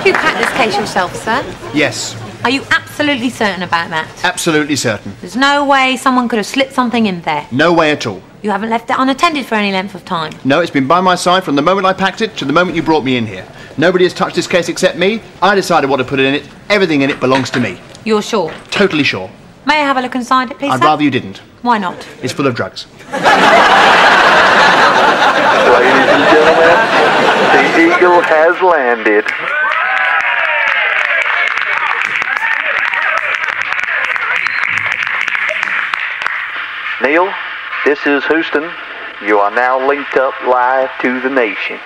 joke. You cracked this case yourself, sir? Yes, Are you absolutely certain about that? absolutely certain. There's no way someone could have slipped something in there. No way at all. You haven't left it unattended for any length of time. No, it's been by my side from the moment I packed it to the moment you brought me in here. Nobody has touched this case except me. I decided what to put in it. Everything in it belongs to me. You're sure? Totally sure. May I have a look inside it, please, I'd sir? rather you didn't. Why not? It's full of drugs. Ladies and gentlemen, the Eagle has landed. Neil, this is Houston. You are now linked up live to the nation.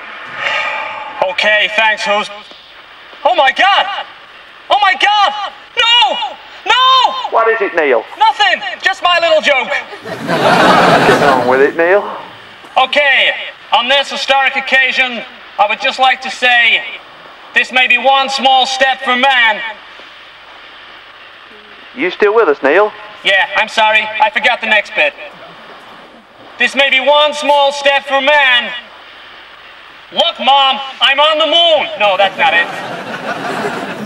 Okay, thanks, Houston. Oh my God! Oh my God! No! No! What is it, Neil? Nothing! Just my little joke. Get on with it, Neil. Okay, on this historic occasion, I would just like to say, this may be one small step for man. You still with us, Neil? Yeah, I'm sorry, I forgot the next bit. This may be one small step for man. Look, Mom, I'm on the moon. No, that's not it.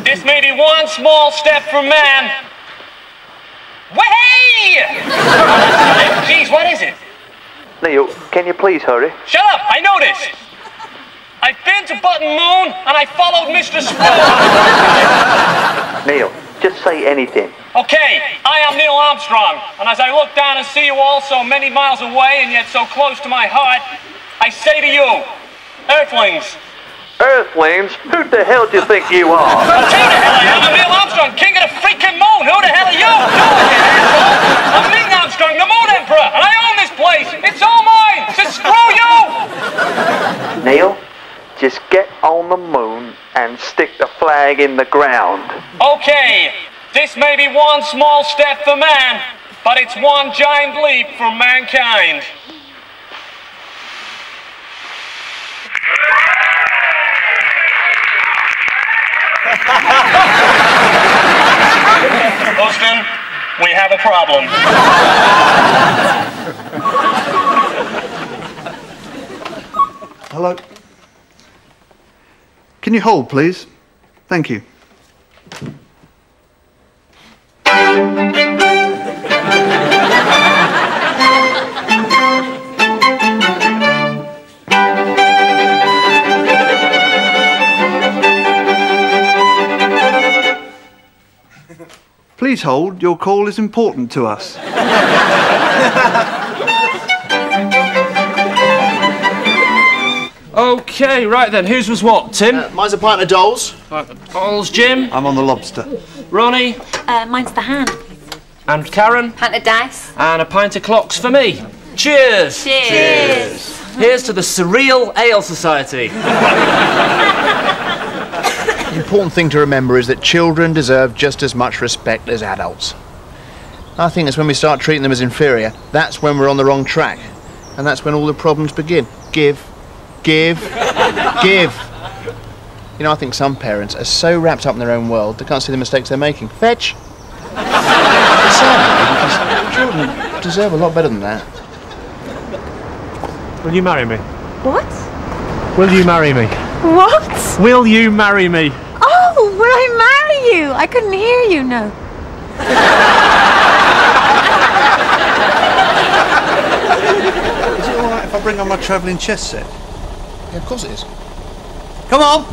This may be one small step for man. Way! Jeez, what is it? Neil, can you please hurry? Shut up, I know this. I've been to Button Moon and I followed Mr. Spoon. Neil, just say anything. Okay, I am Neil Armstrong, and as I look down and see you all so many miles away and yet so close to my heart, I say to you, Earthlings. Earthlings? Who the hell do you think you are? I'll tell you the hell I am. I'm Neil Armstrong, king of the freaking moon. who the hell are you? I'm Ming Armstrong, the Moon Emperor, and I own this place. It's all mine. So screw you. Neil, just get on the moon and stick the flag in the ground. Okay, this may be one small step for man, but it's one giant leap for mankind. Houston, we have a problem. Hello? Can you hold, please? Thank you. Please hold, your call is important to us. Okay, right then, whose was what, Tim? Mine's a pint of Dolls. Dolls, Jim? I'm on the lobster. Ronnie? Mine's the hand. And Karen? Pint of dice. And a pint of clocks for me. Cheers! Cheers! Here's to the Surreal Ale Society. The important thing to remember is that children deserve just as much respect as adults. I think it's when we start treating them as inferior, that's when we're on the wrong track. And that's when all the problems begin. Give. You know, I think some parents are so wrapped up in their own world they can't see the mistakes they're making. Fetch! It's sad, because children deserve a lot better than that. Will you marry me? What? Will you marry me? What? Will you marry me? Oh, will I marry you? I couldn't hear you, no. Is it all right if I bring on my travelling chess set? Yeah, of course it is. Come on!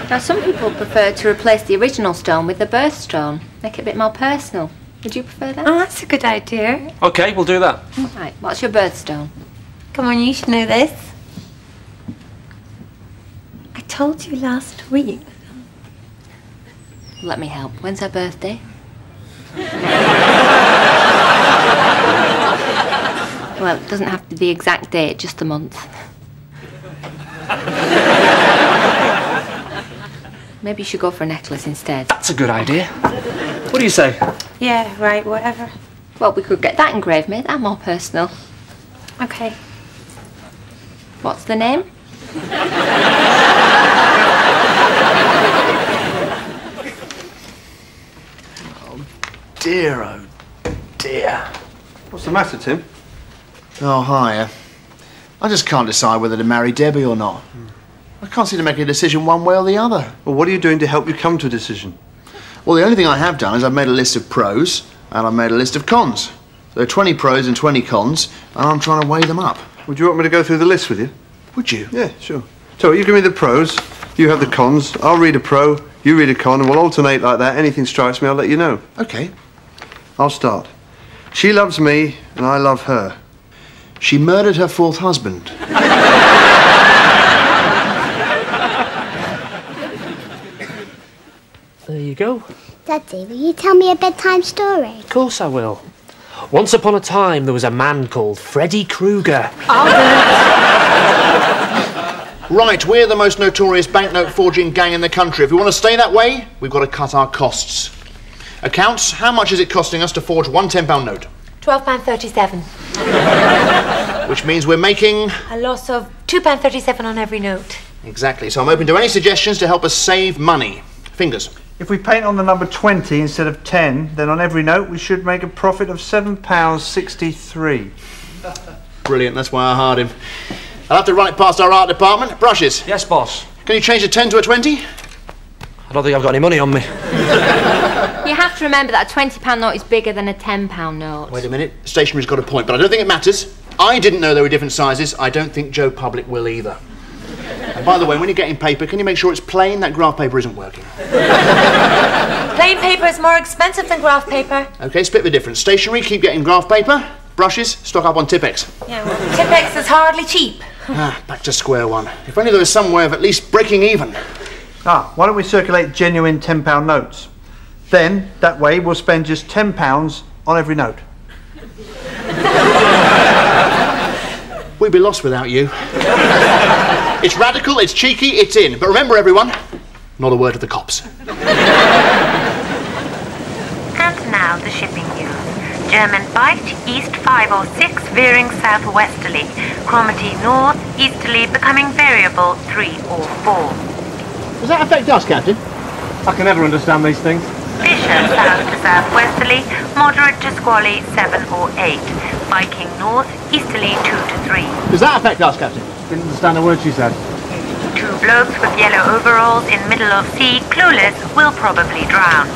Now, some people prefer to replace the original stone with the birthstone. Make it a bit more personal. Would you prefer that? Oh, that's a good idea. Okay, we'll do that. Right, what's your birthstone? Come on, you should know this. I told you last week. Let me help. When's her birthday? Well, it doesn't have to be the exact date, just the month. Maybe you should go for a necklace instead. That's a good idea. What do you say? Yeah, right, whatever. Well, we could get that engraved, make that more personal. Okay. What's the name? Dear, oh dear. What's the matter, Tim? Oh, hi. I just can't decide whether to marry Debbie or not. I can't seem to make a decision one way or the other. Well, what are you doing to help you come to a decision? Well, the only thing I have done is I've made a list of pros and I've made a list of cons. There are 20 pros and 20 cons, and I'm trying to weigh them up. Would you want me to go through the list with you? Would you? Yeah, sure. So you give me the pros, you have the cons, I'll read a pro, you read a con, and we'll alternate like that. Anything strikes me, I'll let you know. Okay. I'll start. She loves me, and I love her. She murdered her fourth husband. There you go. Daddy, will you tell me a bedtime story? Of course I will. Once upon a time, there was a man called Freddy Krueger. Right, we're the most notorious banknote forging gang in the country. If we want to stay that way, we've got to cut our costs. Accounts, how much is it costing us to forge one £10 note? £12.37. Which means we're making... A loss of £2.37 on every note. Exactly, so I'm open to any suggestions to help us save money. Fingers. If we paint on the number 20 instead of 10, then on every note we should make a profit of £7.63. Brilliant, that's why I hired him. I'll have to run it past our art department. Brushes. Yes, boss. Can you change a 10 to a 20? I don't think I've got any money on me. You have to remember that a £20 note is bigger than a £10 note. Wait a minute, stationery's got a point, but I don't think it matters. I didn't know there were different sizes. I don't think Joe Public will either. And by the way, when you're getting paper, can you make sure it's plain? That graph paper isn't working. Plain paper is more expensive than graph paper. OK, split the difference. Stationery, keep getting graph paper. Brushes, stock up on Tipex. Yeah, well, Tipex is hardly cheap. Back to square one. If only there was some way of at least breaking even. Why don't we circulate genuine £10 notes? Then, that way, we'll spend just £10 on every note. We'd be lost without you. It's radical, it's cheeky, it's in. But remember, everyone, not a word to the cops. And now the shipping news. German bite, east 5 or 6, veering southwesterly. Cromarty north, easterly, becoming variable 3 or 4. Does that affect us, Captain? I can never understand these things. Fisher south to southwesterly, moderate to squally 7 or 8. Viking north, easterly 2 to 3. Does that affect us, Captain? Didn't understand a word she said. 2 blokes with yellow overalls in middle of sea, clueless, will probably drown.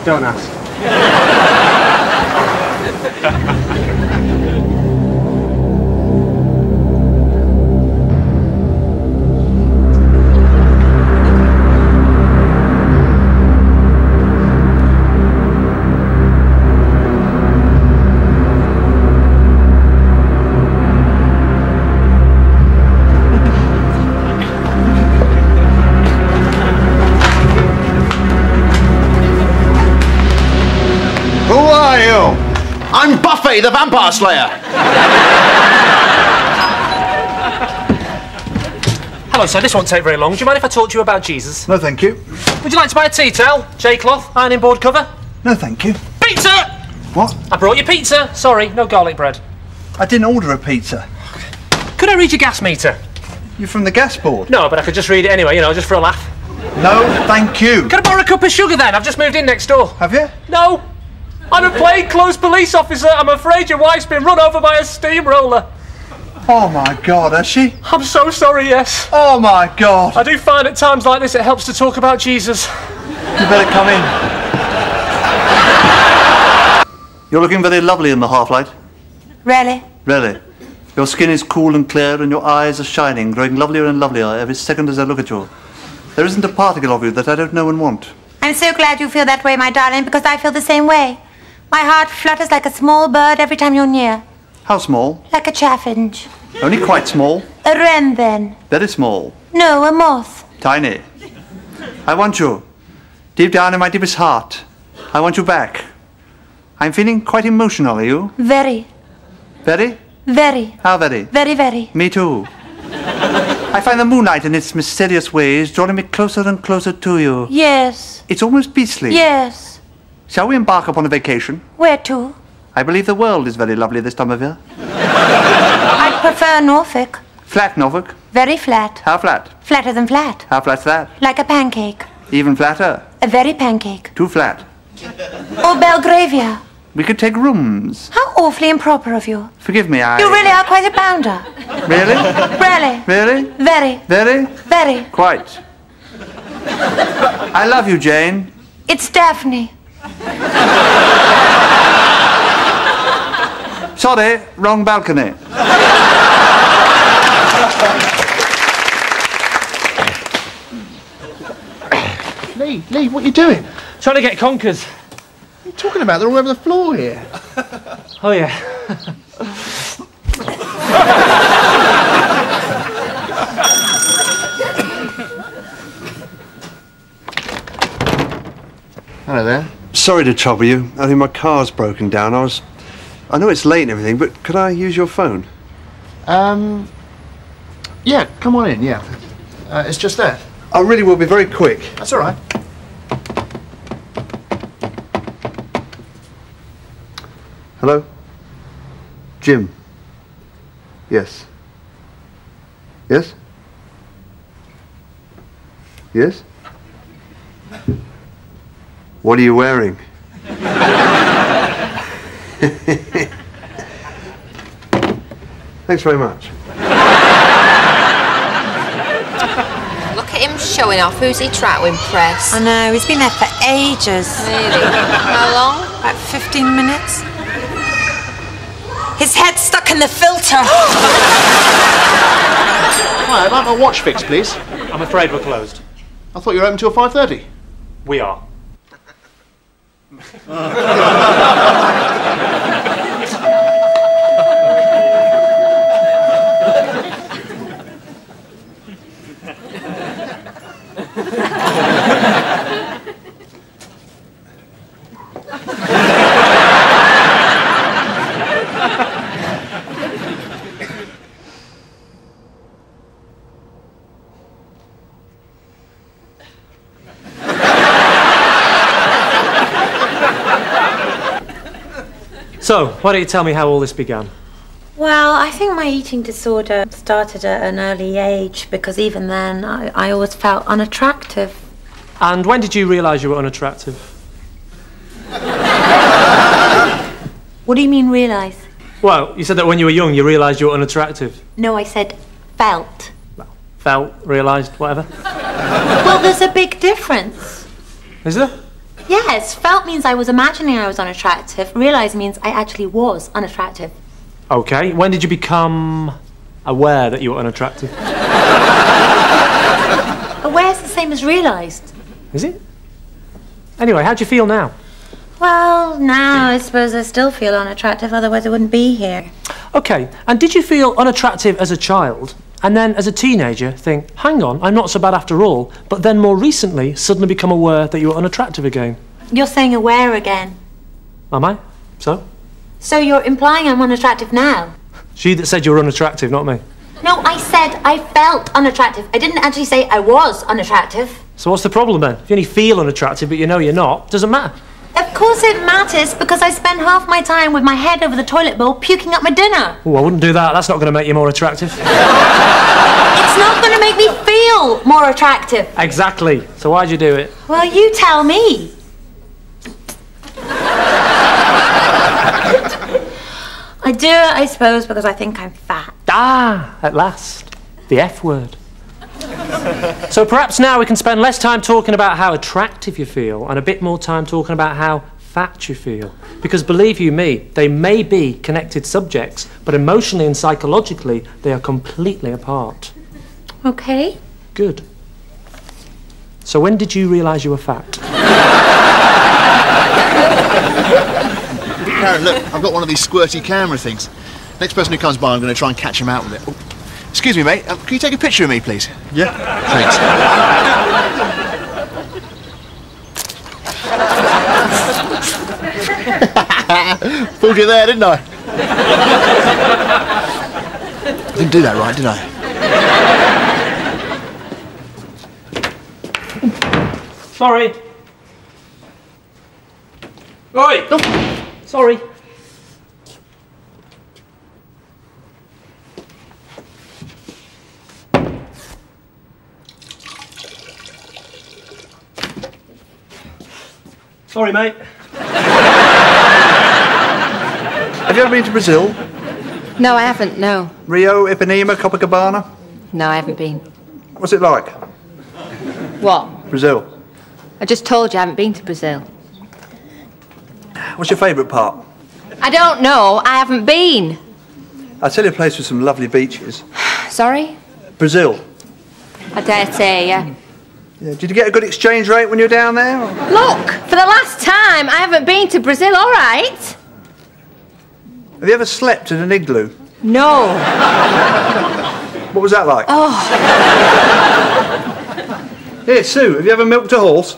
Don't ask. I'm Buffy, the Vampire Slayer. Hello, sir. This won't take very long. Do you mind if I talk to you about Jesus? No, thank you. Would you like to buy a tea towel, J-cloth, ironing board cover? No, thank you. Pizza! What? I brought you pizza. Sorry, no garlic bread. I didn't order a pizza. Could I read your gas meter? You're from the gas board? No, but I could just read it anyway, you know, just for a laugh. No, thank you. Could I borrow a cup of sugar then? I've just moved in next door. Have you? No. I'm a plainclothes police officer. I'm afraid your wife's been run over by a steamroller. Oh my God, has she? I'm so sorry, yes. Oh my God. I do find at times like this it helps to talk about Jesus. You better come in. You're looking very lovely in the half-light. Really? Really. Your skin is cool and clear and your eyes are shining, growing lovelier and lovelier every second as I look at you. There isn't a particle of you that I don't know and want. I'm so glad you feel that way, my darling, because I feel the same way. My heart flutters like a small bird every time you're near. How small? Like a chaffinch. Only quite small. A wren, then. Very small. No, a moth. Tiny. I want you. Deep down in my deepest heart. I want you back. I'm feeling quite emotional, are you? Very. Very? Very. How very? Very, very. Me too. I find the moonlight in its mysterious ways drawing me closer and closer to you. Yes. It's almost beastly. Yes. Shall we embark upon a vacation? Where to? I believe the world is very lovely this time of year. I'd prefer Norfolk. Flat, Norfolk? Very flat. How flat? Flatter than flat. How flat's that? Like a pancake. Even flatter? A very pancake. Too flat. Or Belgravia. We could take rooms. How awfully improper of you. Forgive me, You really are quite a bounder. Really? Really. Really? Very. Very? Very. Quite. I love you, Jane. It's Daphne. Sorry, wrong balcony. Lee, what are you doing? Trying to get conkers. What are you talking about? They're all over the floor here. Oh, yeah. Hello there. Sorry to trouble you. I think my car's broken down. I know it's late and everything, but could I use your phone? Yeah, come on in, yeah. It's just there. I really will be very quick. That's all right. Hello? Jim? Yes. Yes? Yes? What are you wearing? Thanks very much. Look at him showing off. Who's he trying to impress? I know, he's been there for ages. Really? How long? About 15 minutes. His head's stuck in the filter. Hi, I'd like my watch fixed, please. I'm afraid we're closed. I thought you were open till 5:30. We are. So, why don't you tell me how all this began? Well, I think my eating disorder started at an early age because even then I always felt unattractive. And when did you realise you were unattractive? What do you mean, realise? Well, you said that when you were young you realised you were unattractive. No, I said felt. Felt, realised, whatever. Well, there's a big difference. Is there? Yes, felt means I was imagining I was unattractive. Realise means I actually was unattractive. Okay, when did you become aware that you were unattractive? Aware's the same as realised. Is it? Anyway, how do you feel now? Well, now I suppose I still feel unattractive, otherwise I wouldn't be here. Okay, and did you feel unattractive as a child, and then as a teenager think, hang on, I'm not so bad after all, but then more recently suddenly become aware that you were unattractive again? You're saying aware again. Am I? So? So you're implying I'm unattractive now? She that said you were unattractive, not me. No, I said I felt unattractive. I didn't actually say I was unattractive. So what's the problem then? If you only feel unattractive but you know you're not, doesn't matter. Of course it matters, because I spend half my time with my head over the toilet bowl puking up my dinner. Oh, I wouldn't do that. That's not going to make you more attractive. It's not going to make me feel more attractive. Exactly. So why'd you do it? Well, you tell me. I do it, I suppose, because I think I'm fat. Ah, at last. The F word. So perhaps now we can spend less time talking about how attractive you feel and a bit more time talking about how fat you feel. Because believe you me, they may be connected subjects, but emotionally and psychologically, they are completely apart. Okay. Good. So when did you realise you were fat? Karen, look, I've got one of these squirty camera things. Next person who comes by, I'm going to try and catch him out with it. Oh, excuse me, mate. Can you take a picture of me, please? Yeah. Thanks. Fooled you there, didn't I? I didn't do that right, did I? Sorry. Oi! Oh. Sorry. Sorry, mate. Have you ever been to Brazil? No, I haven't, no. Rio, Ipanema, Copacabana? No, I haven't been. What's it like? What? Brazil. I just told you I haven't been to Brazil. What's your favourite part? I don't know, I haven't been. I'll tell you a place with some lovely beaches. Sorry? Brazil. I dare say, yeah. Yeah. Did you get a good exchange rate when you were down there? Or? Look, for the last time, I haven't been to Brazil, all right? Have you ever slept in an igloo? No. What was that like? Oh. Here, Sue, have you ever milked a horse?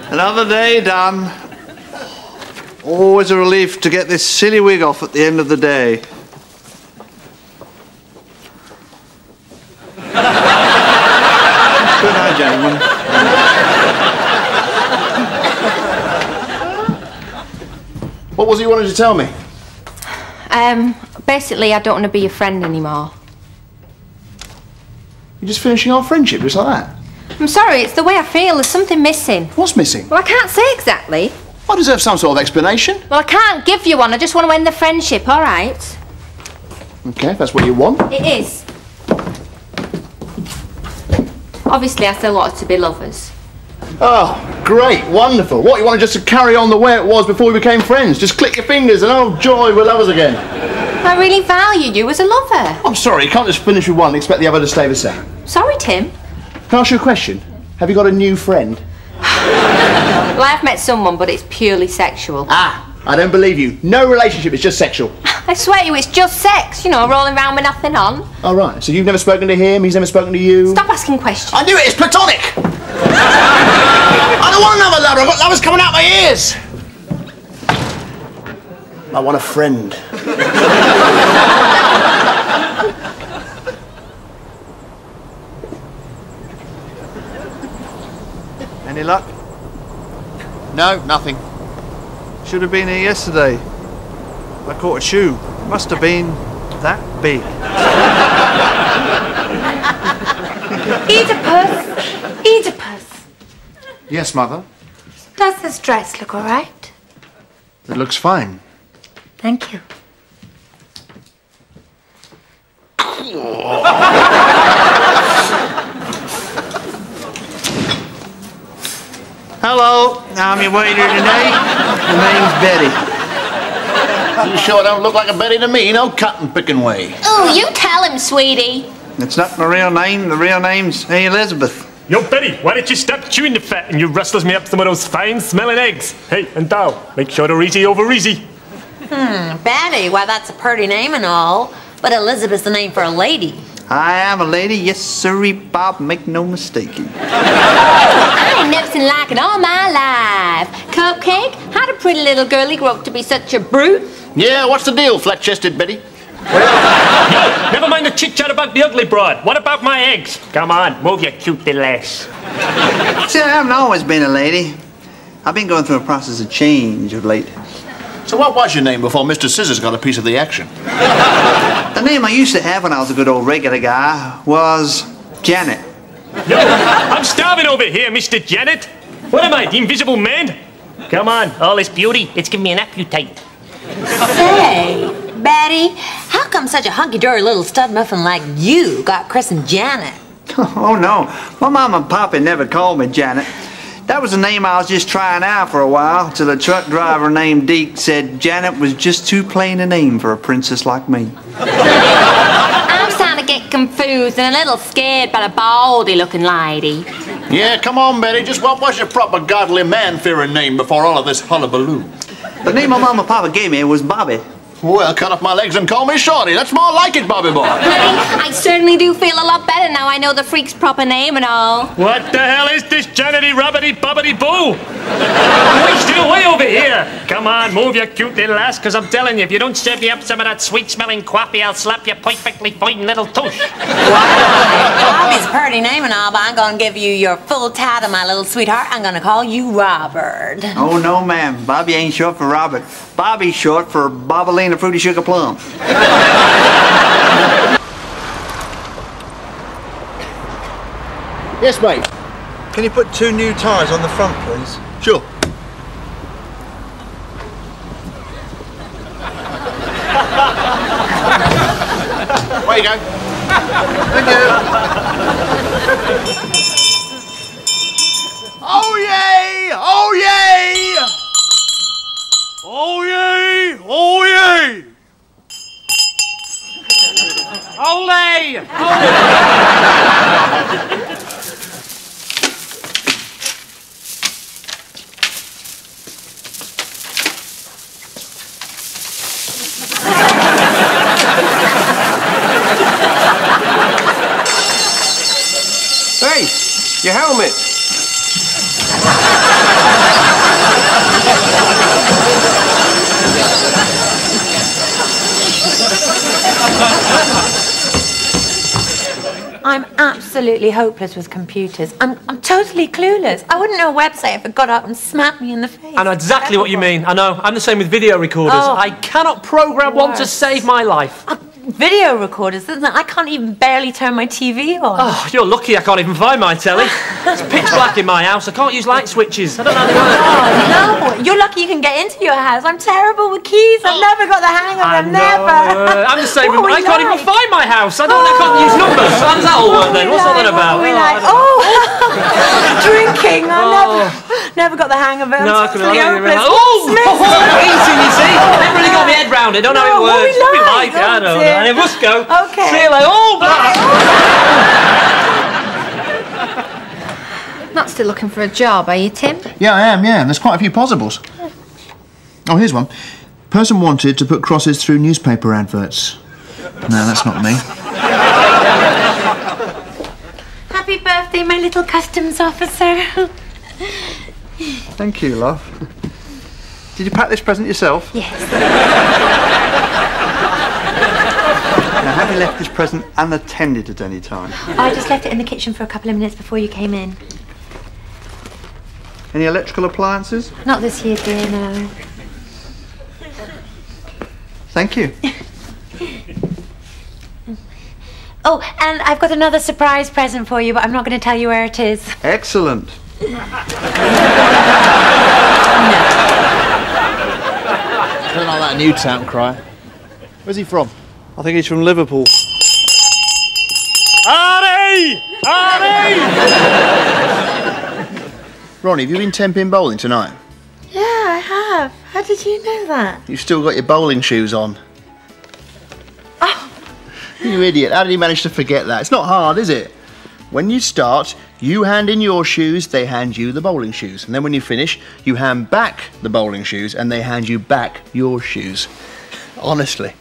Another day done. Always a relief to get this silly wig off at the end of the day. Good night, gentlemen. What was it you wanted to tell me? Basically, I don't want to be your friend anymore. You're just finishing our friendship just like that? I'm sorry, it's the way I feel. There's something missing. What's missing? Well, I can't say exactly. I deserve some sort of explanation. Well, I can't give you one. I just want to end the friendship, all right? Okay, if that's what you want. It is. Obviously, I still want us to be lovers. Oh, great, wonderful. What, you wanted just to carry on the way it was before we became friends? Just click your fingers and oh joy, we're lovers again. I really value you as a lover. I'm sorry, you can't just finish with one and expect the other to stay the same. Sorry, Tim. Can I ask you a question? Have you got a new friend? Well, I've met someone, but it's purely sexual. Ah, I don't believe you. No relationship, it's just sexual. I swear to you, it's just sex, you know, rolling around with nothing on. Oh, right. So you've never spoken to him, he's never spoken to you? Stop asking questions. I knew it, it's platonic! I don't want another lover, I've got lovers coming out my ears! I want a friend. Any luck? No, nothing. Should have been here yesterday. I caught a shoe. Must have been that big. Oedipus! Oedipus! Yes, Mother? Does this dress look all right? It looks fine. Thank you. Hello, I'm your waiter today. My name's Betty. You sure don't look like a Betty to me, no cotton picking way. Oh, you tell him, sweetie. It's not my real name. The real name's Elizabeth. Yo, Betty, why don't you stop chewing the fat and you rustlers me up some of those fine-smelling eggs? Hey, and thou, make sure they're easy over easy. Betty, why that's a pretty name and all, but Elizabeth's the name for a lady. I am a lady, yes sirree, Bob, make no mistaking. I ain't never seen like it all my life. Cupcake, how'd a pretty little girlie grow up to be such a brute? Yeah, what's the deal, flat-chested Betty? Yo, never mind the chit-chat about the ugly broad. What about my eggs? Come on, move your cute little ass. See, I haven't always been a lady. I've been going through a process of change of late. So what was your name before Mr. Scissors got a piece of the action? The name I used to have when I was a good old regular guy was Janet. Yo, I'm starving over here, Mr. Janet. What am I, the invisible man? Come on, all this beauty, it's giving me an appetite. Say, Betty, how come such a hunky-dory little stud muffin like you got christened Janet? Oh, no. My mom and papa never called me Janet. That was a name I was just trying out for a while, till a truck driver named Deke said Janet was just too plain a name for a princess like me. I'm starting to get confused and a little scared by the baldy-looking lady. Yeah, come on, Betty, just what was your proper godly man-fearing name before all of this hullabaloo? The name my mom and papa gave me was Bobby. Well, cut off my legs and call me Shorty. That's more like it, Bobby boy. Honey, I certainly do feel a lot better now I know the freak's proper name and all. What the hell is this Janety Robbity Bobbity Boo? Wait, still way over here. Come on, move your cute little ass, because I'm telling you, if you don't serve me up some of that sweet-smelling quaffy, I'll slap your perfectly fine little tush. Bobby's a pretty name and all, but I'm going to give you your full title, my little sweetheart. I'm going to call you Robert. Oh, no, ma'am. Bobby ain't short for Robert. Bobby's short for Bobolina Fruity Sugar Plum. Yes, mate. Can you put 2 new tyres on the front, please? Sure. Where you go? Thank you. Oh, yay! Oh, yay! Oh, yay! Oh, yay! Ole! Hey, your helmet. I'm absolutely hopeless with computers. I'm totally clueless. I wouldn't know a website if it got up and smacked me in the face. I know exactly what you mean. I know. I'm the same with video recorders. Oh. I cannot program one to save my life. Video recorders, isn't it? I can't even barely turn my TV on. Oh, you're lucky I can't even find my telly. It's pitch black in my house. I can't use light switches. I don't know how they work. Oh, no. You're lucky you can get into your house. I'm terrible with keys. I've never got the hang of them. Never. I'm the same with What I we can't even like? find my house. I can't use numbers. How does that all work then? What's all that about? We like, drinking. I never got the hang of it. No, I I'm can totally imagine. hopeless. Oh, Smith. eating, you see. I never really got my head round it. Don't know how it No, what works. we What like. I don't know. dear. And it must go. Okay. See you later. Oh, Not still looking for a job, are you, Tim? Yeah, I am, yeah. There's quite a few possibles. Oh, here's one. Person wanted to put crosses through newspaper adverts. No, that's not me. Happy birthday, my little customs officer. Thank you, love. Did you pack this present yourself? Yes. Now, have you left this present unattended at any time? I just left it in the kitchen for a couple of minutes before you came in. Any electrical appliances? Not this year, dear, no. Thank you. Oh, and I've got another surprise present for you, but I'm not going to tell you where it is. Excellent. I don't like that new town cry. Where's he from? I think he's from Liverpool. Arnie! Arnie! Ronnie, have you been 10-pin bowling tonight? Yeah, I have. How did you know that? You've still got your bowling shoes on. Oh. You idiot. How did you manage to forget that? It's not hard, is it? When you start, you hand in your shoes, they hand you the bowling shoes. And then when you finish, you hand back the bowling shoes and they hand you back your shoes. Honestly.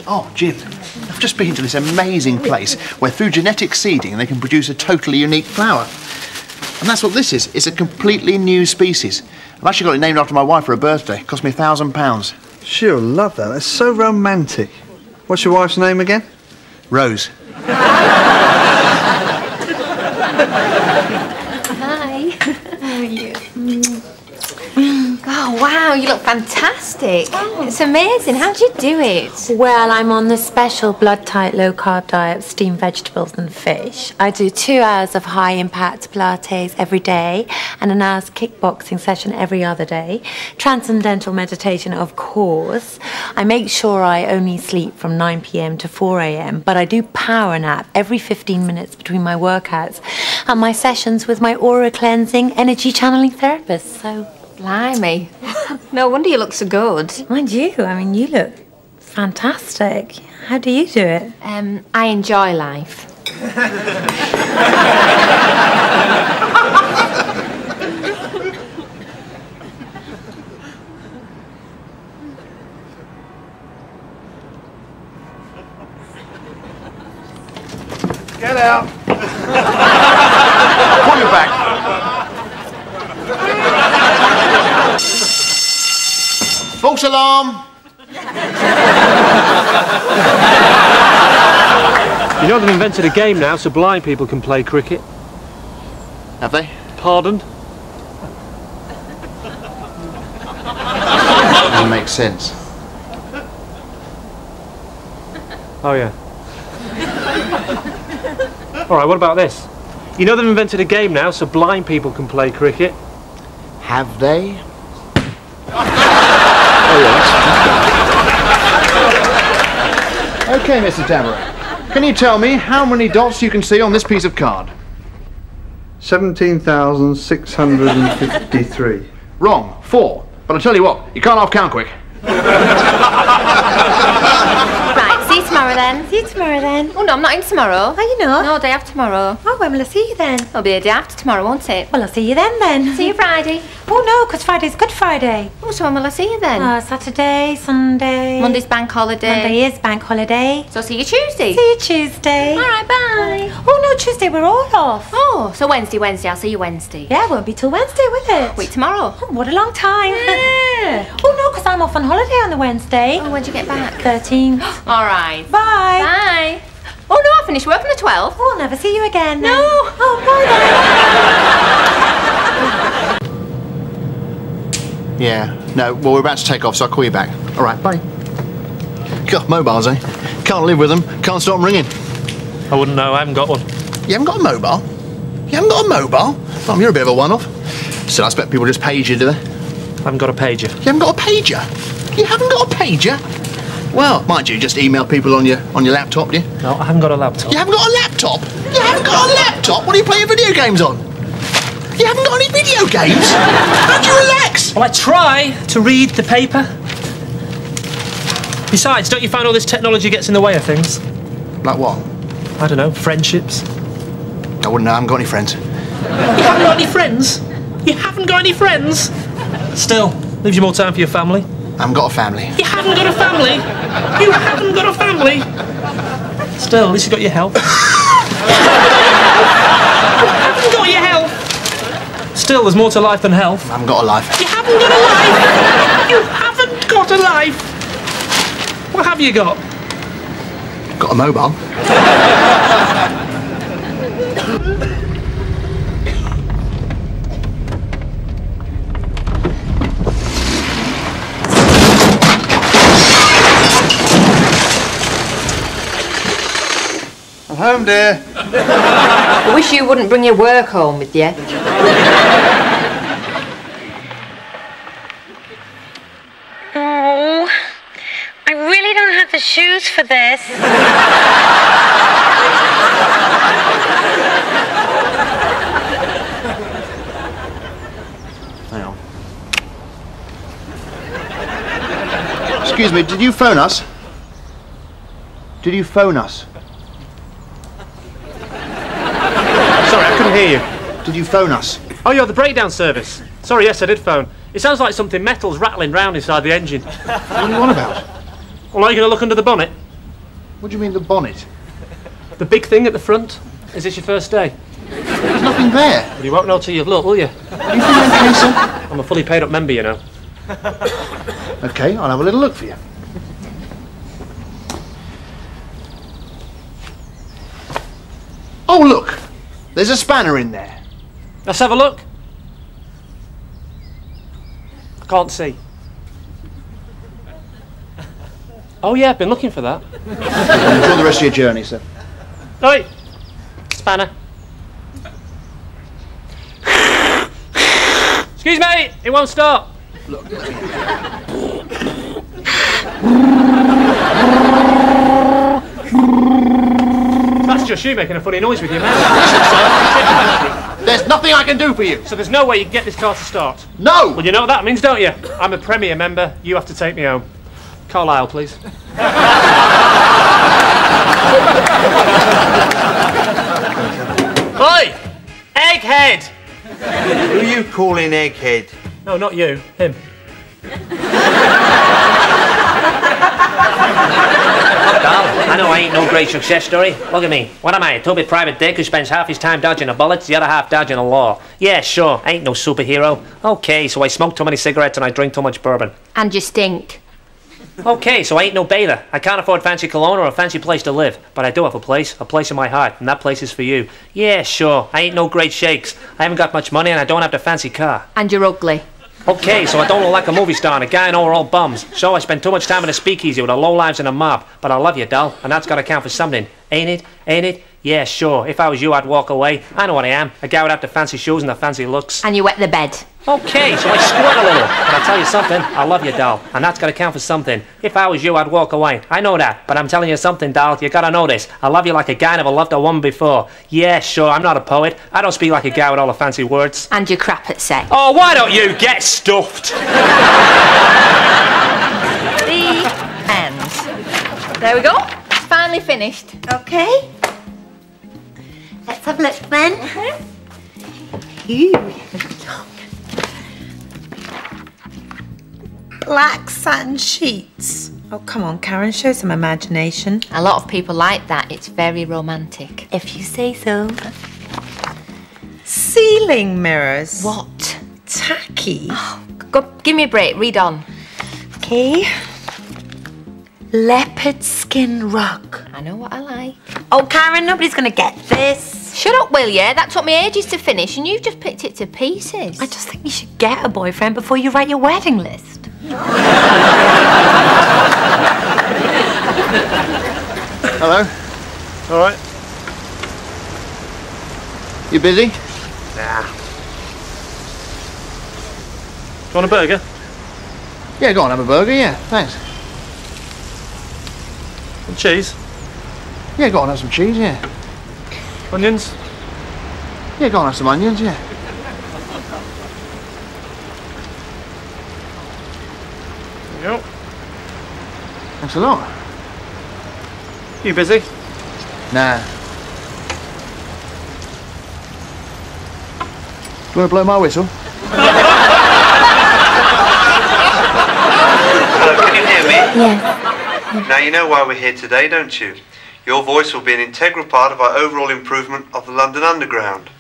Oh, Jim, I've just been to this amazing place where through genetic seeding they can produce a totally unique flower. And that's what this is. It's a completely new species. I've actually got it named after my wife for her birthday. It cost me £1,000. She'll love that. That's so romantic. What's your wife's name again? Rose. Hi. How are you? Oh, wow, you look fantastic. It's amazing. How'd you do it? Well, I'm on the special blood-tight low-carb diet of steamed vegetables and fish. I do 2 hours of high-impact Pilates every day and an hour's kickboxing session every other day. Transcendental meditation, of course. I make sure I only sleep from 9 p.m. to 4 a.m., but I do power nap every 15 minutes between my workouts and my sessions with my aura cleansing, energy channeling therapist, so... Blimey. No wonder you look so good. Mind you, I mean, you look fantastic. How do you do it? I enjoy life. Get out. Pull your back. False alarm! You know they've invented a game now so blind people can play cricket. Have they? Pardon? That makes sense. Oh, yeah. All right, what about this? You know they've invented a game now so blind people can play cricket. Have they? Oh, yes. Okay, Mr. Tamara. Can you tell me how many dots you can see on this piece of card? 17,653. Wrong. 4. But I'll tell you what, you can't half-count quick. Right, see you tomorrow then. See you tomorrow then. Oh, no, I'm not in tomorrow. Are you not? No, day after tomorrow. Oh, when will I see you then? It'll be a day after tomorrow, won't it? Well, I'll see you then. See you Friday. Oh, no, because Friday's Good Friday. Oh, so when will I see you then? Saturday, Sunday. Monday's bank holiday. Monday is bank holiday. So see you Tuesday. See you Tuesday. All right, bye. Oh, no, Tuesday we're all off. Oh, so Wednesday, I'll see you Wednesday. Yeah, it won't be till Wednesday, will it? Wait, tomorrow. Oh, what a long time. Yeah. Oh, no, because I'm off on holiday on the Wednesday. Oh, when do you get back? 13th. All right. Bye. Bye. Oh, no, I finished work on the 12th. Oh, I'll never see you again. No. Oh, bye then. Yeah. No, well, we're about to take off, so I'll call you back. All right, bye. God, mobiles, eh? Can't live with them. Can't stop them ringing. I wouldn't know, I haven't got one. You haven't got a mobile? You haven't got a mobile? Well, you're a bit of a one-off. Still, I expect people just page you, do they? I haven't got a pager. You haven't got a pager? You haven't got a pager? Well, mind you, just email people on your laptop, do you? No, I haven't got a laptop. You haven't got a laptop? You haven't got a laptop? What do you play your video games on? You haven't got any video games? How do you relax? Well, I try to read the paper. Besides, don't you find all this technology gets in the way of things? Like what? I don't know, friendships. I wouldn't know, I haven't got any friends. You haven't got any friends? You haven't got any friends? Still, leaves you more time for your family. I haven't got a family. You haven't got a family? You haven't got a family? Still, at least you got your health. You haven't got your health. Still, there's more to life than health. I haven't got a life. You haven't got a life! You haven't got a life! What have you got? Got a mobile. I'm home, dear. I wish you wouldn't bring your work home with you. Oh, I really don't have the shoes for this. Hang on. Excuse me, did you phone us? Did you phone us? Sorry, I couldn't hear you. Did you phone us? Oh, you're the breakdown service. Sorry, yes, I did phone. It sounds like something metal's rattling round inside the engine. What are you on about? Well, are you going to look under the bonnet? What do you mean, the bonnet? The big thing at the front? Is this your first day? There's nothing there. Well, you won't know till you've looked, will you? Are you feeling okay, sir? I'm a fully paid up member, you know. Okay, I'll have a little look for you. Oh, look! There's a spanner in there. Let's have a look. I can't see. Oh yeah, I've been looking for that. Enjoy the rest of your journey, sir. Oi! Spanner. Excuse me, it won't start. Look. That's just you making a funny noise with your mouth. There's nothing I can do for you. So there's no way you can get this car to start? No! Well, you know what that means, don't you? I'm a Premier member. You have to take me home. Carlisle, please. Oi! Egghead! Who are you calling egghead? No, not you. Him. I know I ain't no great success story. Look at me. What am I, a two-bit private dick who spends half his time dodging the bullets, the other half dodging the law? Yeah, sure, I ain't no superhero. Okay, so I smoke too many cigarettes and I drink too much bourbon. And you stink. Okay, so I ain't no bather. I can't afford fancy cologne or a fancy place to live. But I do have a place in my heart, and that place is for you. Yeah, sure, I ain't no great shakes. I haven't got much money and I don't have the fancy car. And you're ugly. Okay, so I don't look like a movie star and a guy and all bums. So I spend too much time in a speakeasy with the lowlives and a mob. But I love you, doll, and that's gotta count for something. Ain't it? Ain't it? Yeah, sure. If I was you, I'd walk away. I know what I am. A guy without the fancy shoes and the fancy looks. And you wet the bed. Okay, so I squirt a little. But I'll tell you something. I love you, doll, and that's gotta count for something. If I was you, I'd walk away. I know that, but I'm telling you something, doll. You gotta know this. I love you like a guy never loved a woman before. Yeah, sure. I'm not a poet. I don't speak like a guy with all the fancy words. And you're crap at sex. Oh, why don't you get stuffed? The end. There we go. It's finally finished. Okay. Let's have a look then. Ooh. Black satin sheets. Oh, come on, Karen, show some imagination. A lot of people like that. It's very romantic. If you say so. Ceiling mirrors. What? Tacky. Oh, go, give me a break. Read on. Okay. Leopard skin rug. I know what I like. Oh, Karen, nobody's going to get this. Shut up, will you? That took me ages to finish and you've just picked it to pieces. I just think you should get a boyfriend before you write your wedding list. Hello? All right. You busy? Nah. Do you want a burger? Yeah, go on, have a burger, yeah, thanks. And cheese? Yeah, go on, have some cheese, yeah. Onions? Yeah, go on, have some onions, yeah. There you go. Thanks a lot. You busy? Nah. Do you want to blow my whistle? Hello, can you hear me? Yes. Now you know why we're here today, don't you? Your voice will be an integral part of our overall improvement of the London Underground.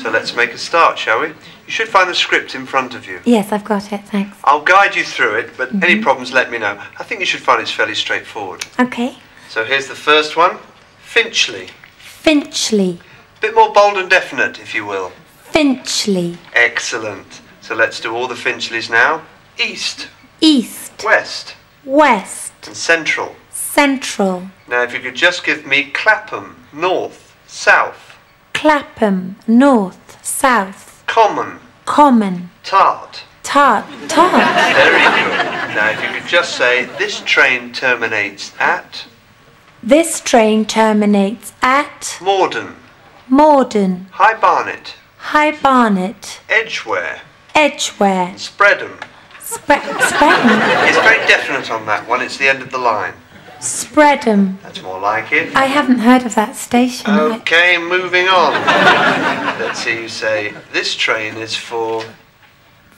So let's make a start, shall we? You should find the script in front of you. Yes, I've got it, thanks. I'll guide you through it, but any problems, let me know. I think you should find it's fairly straightforward. Okay. So here's the first one. Finchley. Finchley. Bit more bold and definite, if you will. Finchley. Excellent. So let's do all the Finchleys now. East. East. West. West. And central. Central. Now, if you could just give me Clapham, north, south. Clapham. North. South. Common. Common. Tart. Tart. Tart. Very good. Now, if you could just say, this train terminates at... This train terminates at... Morden. Morden. High Barnet. High Barnet. Edgware. Edgware. Spreadham. Spreadham. It's very definite on that one. It's the end of the line. Spreadham. That's more like it. I haven't heard of that station. Okay, moving on. Let's see you say, this train is for...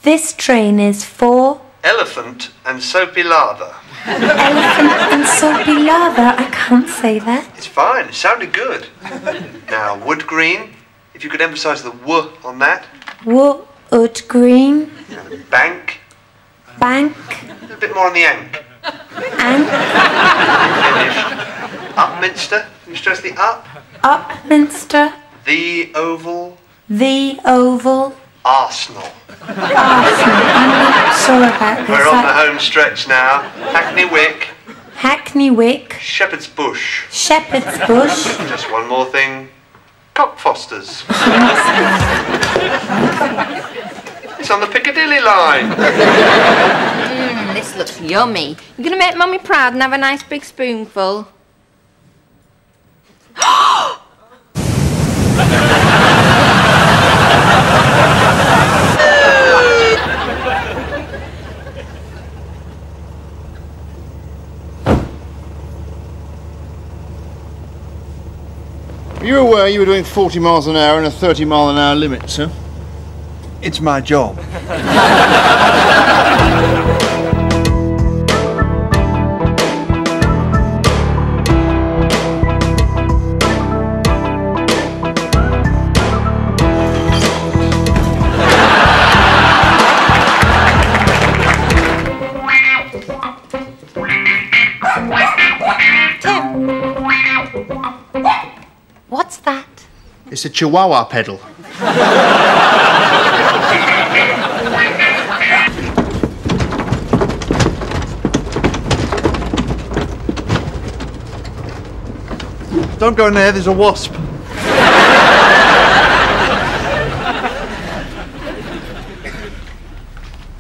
This train is for... Elephant and soapy lather. Elephant and soapy lather. I can't say that. It's fine. It sounded good. Now, wood green. If you could emphasise the w on that. Wood green. Bank. Bank. A bit more on the ank. Ank. Finished. Upminster. Can you stress the up? Upminster. The Oval. The Oval. Arsenal. Arsenal. I'm not sure about this. We're on the home stretch now. Hackney Wick. Hackney Wick. Shepherd's Bush. Shepherd's Bush. Just one more thing. Cockfosters. It's on the Piccadilly line. This looks yummy. You're going to make Mummy proud and have a nice big spoonful. You aware you were doing 40 miles an hour in a 30-mile-an-hour limit, sir? It's my job. What's that? It's a Chihuahua pedal. Don't go in there, there's a wasp.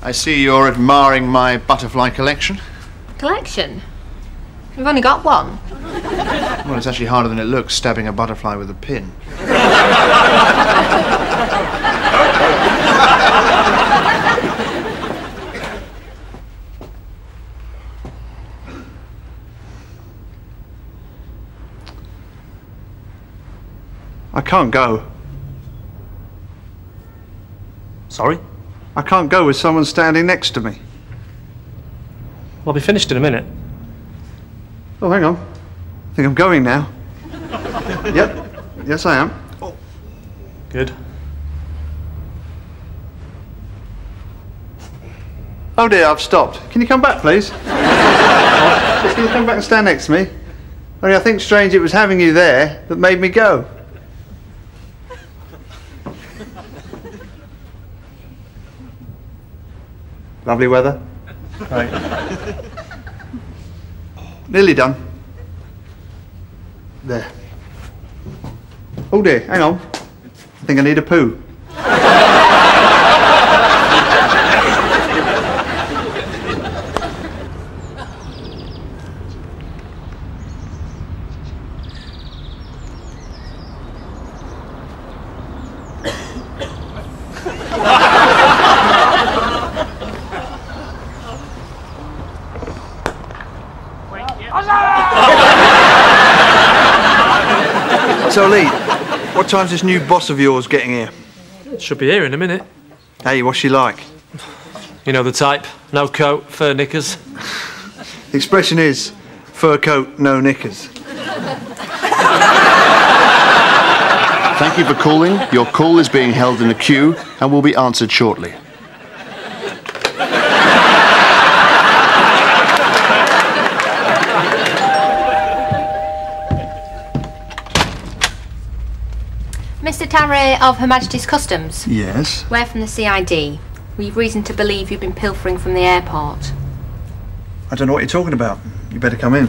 I see you're admiring my butterfly collection. Collection? We've only got one. Well, it's actually harder than it looks, stabbing a butterfly with a pin. I can't go. Sorry? I can't go with someone standing next to me. I'll be finished in a minute. Oh, hang on. I think I'm going now. Yep. Yes, I am. Good. Oh dear, I've stopped. Can you come back, please? Just can you come back and stand next to me? Only I think strange it was having you there that made me go. Lovely weather. Right. Nearly done. There. Oh dear, hang on. I think I need a poo. So, Lee, what time's this new boss of yours getting here? Should be here in a minute. Hey, what's she like? You know the type. No coat, fur knickers. The expression is, fur coat, no knickers. Thank you for calling. Your call is being held in a queue and will be answered shortly. Mr. Tarry of Her Majesty's Customs? Yes? We're from the CID. We've reason to believe you've been pilfering from the airport. I don't know what you're talking about. You better come in.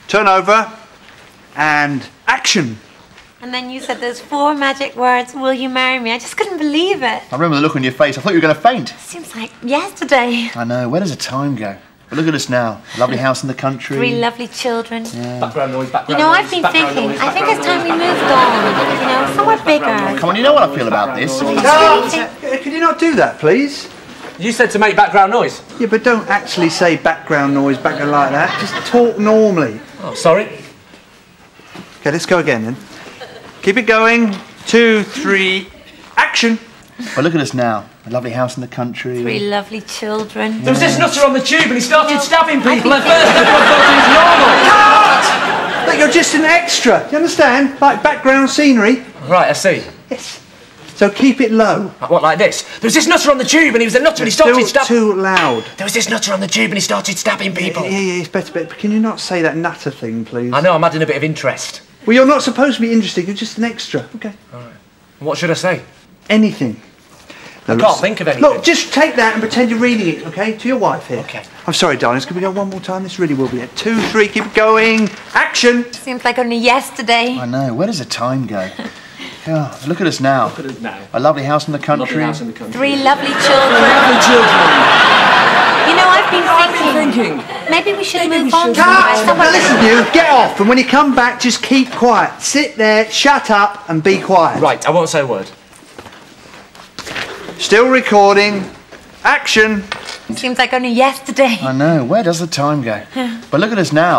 Turn over and action. And then you said those 4 magic words, will you marry me? I just couldn't believe it. I remember the look on your face. I thought you were going to faint. Seems like yesterday. I know. Where does the time go? But look at us now. A lovely house in the country. 3 lovely children. Yeah. Background noise, You know, I've been thinking, I think it's time we moved on. You know, somewhere bigger. Come on, you know what I feel about this. Could you not do that, please? You said to make background noise. Yeah, but don't actually say background noise, background like that. Just talk normally. Oh, sorry. Okay, let's go again then. Keep it going. 2, 3, action. But look at us now. A lovely house in the country. 3 lovely children. There was this nutter on the tube and he started stabbing people at first. Everyone thought he was normal. Cut! Look, you're just an extra. Do you understand? Like background scenery. Right, I see. Yes. So keep it low. What, like this? There was this nutter on the tube and he was a nutter and he started stabbing... too loud. There was this nutter on the tube and he started stabbing people. Yeah, it's better, but can you not say that nutter thing, please? I know, I'm adding a bit of interest. Well, you're not supposed to be interesting, you're just an extra. Okay. All right. What should I say? Anything. I can't think of anything. Look, just take that and pretend you're reading it, okay? To your wife here. Okay. I'm sorry, darlings. Can we go one more time? This really will be it. 2, 3, keep it going. Action! Seems like only yesterday. I know. Where does the time go? Oh, look at us now. Look at us now. A lovely house in the country. 3 lovely children. Lovely children. You know, I've been thinking. Maybe we should move on. Now listen, you. Get off, and when you come back, just keep quiet. Sit there, shut up, and be quiet. Right, I won't say a word. Still recording. Action. Seems like only yesterday. I know. Where does the time go? But look at us now.